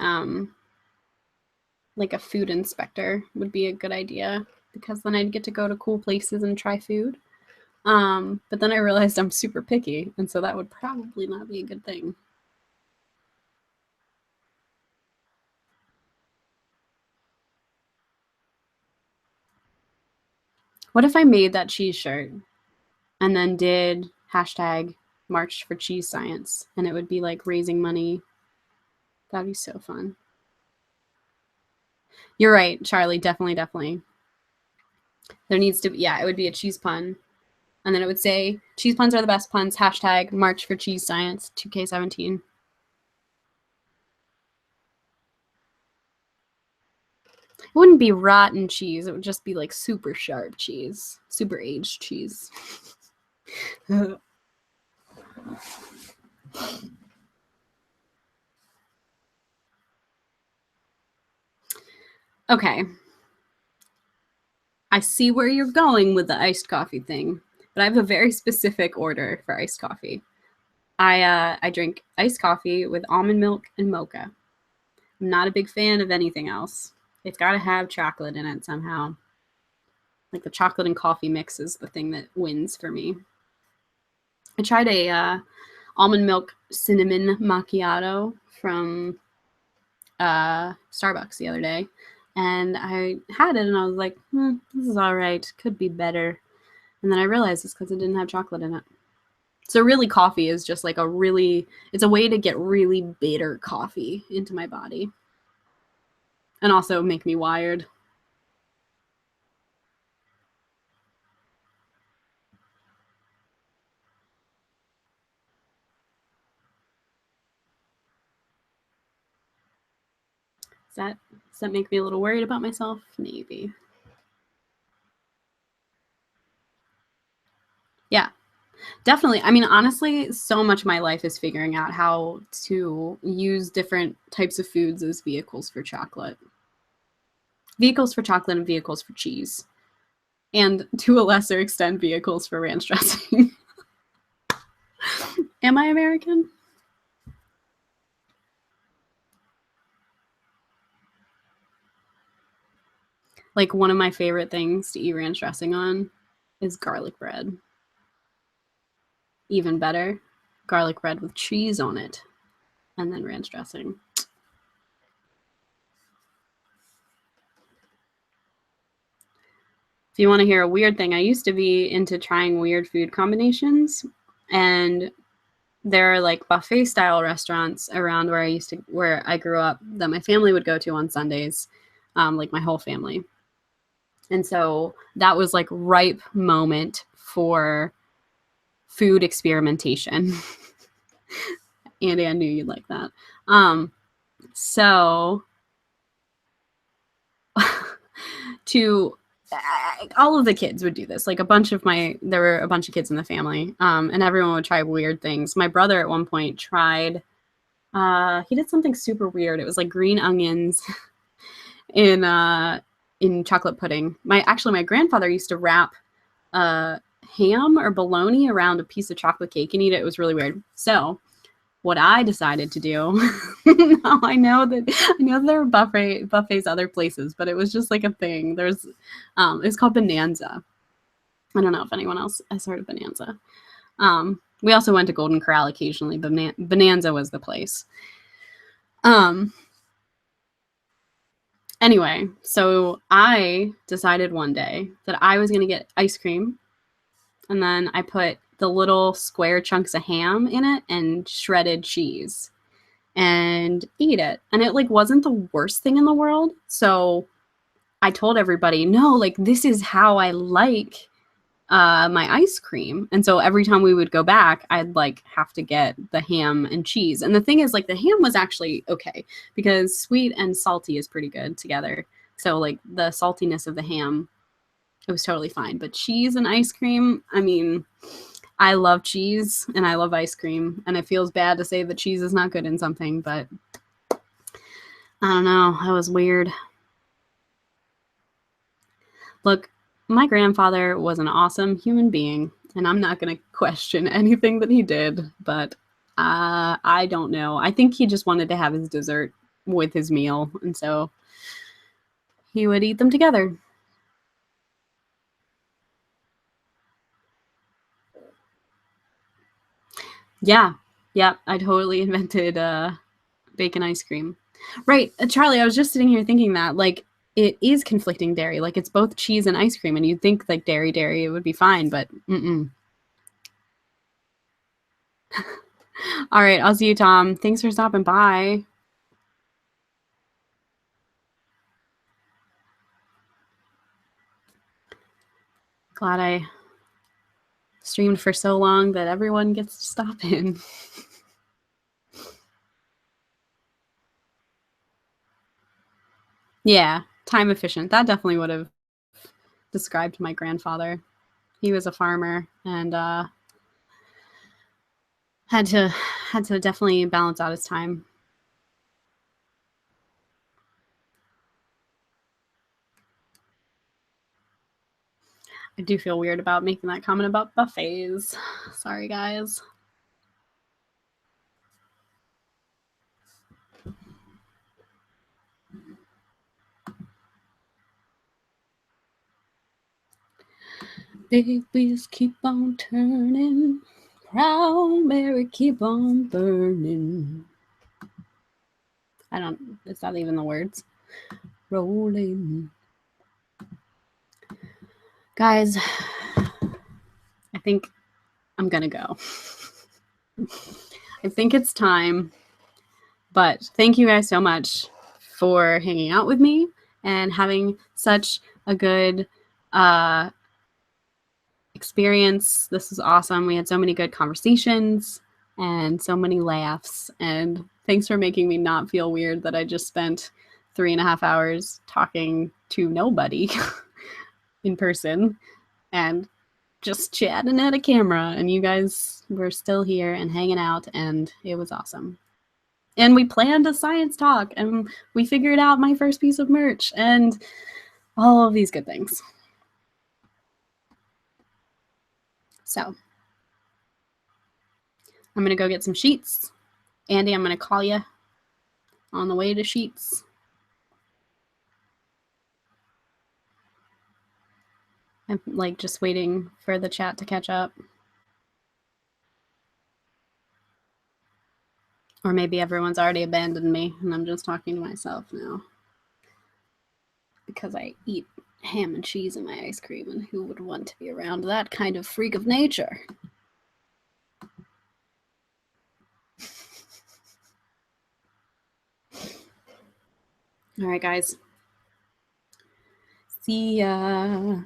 like a food inspector would be a good idea, because then I'd get to go to cool places and try food. But then I realized I'm super picky, and so that would probably not be a good thing. What if I made that cheese shirt and then did hashtag March for Cheese Science, and it would be like raising money? That'd be so fun. You're right, Charlie. Definitely. There needs to be, yeah, it would be a cheese pun. And then it would say, cheese puns are the best puns, hashtag March for Cheese Science, 2K17. It wouldn't be rotten cheese. It would just be like super sharp cheese, super aged cheese. Okay. I see where you're going with the iced coffee thing, but I have a very specific order for iced coffee. I drink iced coffee with almond milk and mocha. I'm not a big fan of anything else. It's got to have chocolate in it somehow. Like the chocolate and coffee mix is the thing that wins for me. I tried a almond milk cinnamon macchiato from Starbucks the other day, and I had it and I was like, this is all right. Could be better. And then I realized it's because it didn't have chocolate in it. So really, coffee is just like it's a way to get really bitter coffee into my body. And also make me wired. Does that make me a little worried about myself? Maybe. Yeah, definitely. I mean, honestly, so much of my life is figuring out how to use different types of foods as vehicles for chocolate. Vehicles for chocolate and vehicles for cheese. And to a lesser extent, vehicles for ranch dressing. Am I American? Like, one of my favorite things to eat ranch dressing on is garlic bread. Even better, garlic bread with cheese on it, and then ranch dressing. If you want to hear a weird thing, I used to be into trying weird food combinations, and there are like buffet style restaurants around where I grew up that my family would go to on Sundays, like my whole family. And so that was like ripe moment for food experimentation. Andy, I knew you'd like that. So all of the kids would do this. Like there were a bunch of kids in the family, and everyone would try weird things. My brother at one point tried, he did something super weird. It was like green onions in chocolate pudding. My grandfather used to wrap ham or bologna around a piece of chocolate cake and eat it. It was really weird. So what I decided to do, now I know there are buffets other places, but it was just like a thing. It's called Bonanza. I don't know if anyone else has heard of Bonanza. We also went to Golden Corral occasionally, but Bonanza was the place. Anyway, so I decided one day that I was going to get ice cream, and then I put the little square chunks of ham in it and shredded cheese and eat it. And it like wasn't the worst thing in the world. So I told everybody, no, like this is how I like my ice cream. And so every time we would go back, I'd like have to get the ham and cheese. And the thing is, like, the ham was actually okay because sweet and salty is pretty good together. So like the saltiness of the ham, it was totally fine. But cheese and ice cream, I mean, I love cheese and I love ice cream. And it feels bad to say that cheese is not good in something, but I don't know. That was weird. Look, my grandfather was an awesome human being, and I'm not going to question anything that he did, but I don't know. I think he just wanted to have his dessert with his meal, and so he would eat them together. Yeah, yeah, I totally invented bacon ice cream. Right, Charlie, I was just sitting here thinking that, like, it is conflicting dairy. Like, it's both cheese and ice cream, and you'd think, like, dairy, it would be fine, but mm-mm. All right, I'll see you, Tom. Thanks for stopping by. Glad I streamed for so long that everyone gets to stop in. Yeah, time efficient. That definitely would have described my grandfather. He was a farmer and had to definitely balance out his time. I do feel weird about making that comment about buffets. Sorry, guys. Big wheels keep on turning, proud Mary keep on burning. I don't, it's not even the words. Rolling. Guys, I think I'm gonna go. I think it's time. But thank you guys so much for hanging out with me and having such a good experience. This was awesome. We had so many good conversations and so many laughs. And thanks for making me not feel weird that I just spent 3.5 hours talking to nobody in person and just chatting at a camera. And you guys were still here and hanging out, and it was awesome. And we planned a science talk, and we figured out my first piece of merch, and all of these good things. So I'm gonna go get some sheets. Andy, I'm gonna call you on the way to sheets. I'm like just waiting for the chat to catch up. Or maybe everyone's already abandoned me and I'm just talking to myself now. Because I eat ham and cheese in my ice cream, and who would want to be around that kind of freak of nature? All right, guys. See ya.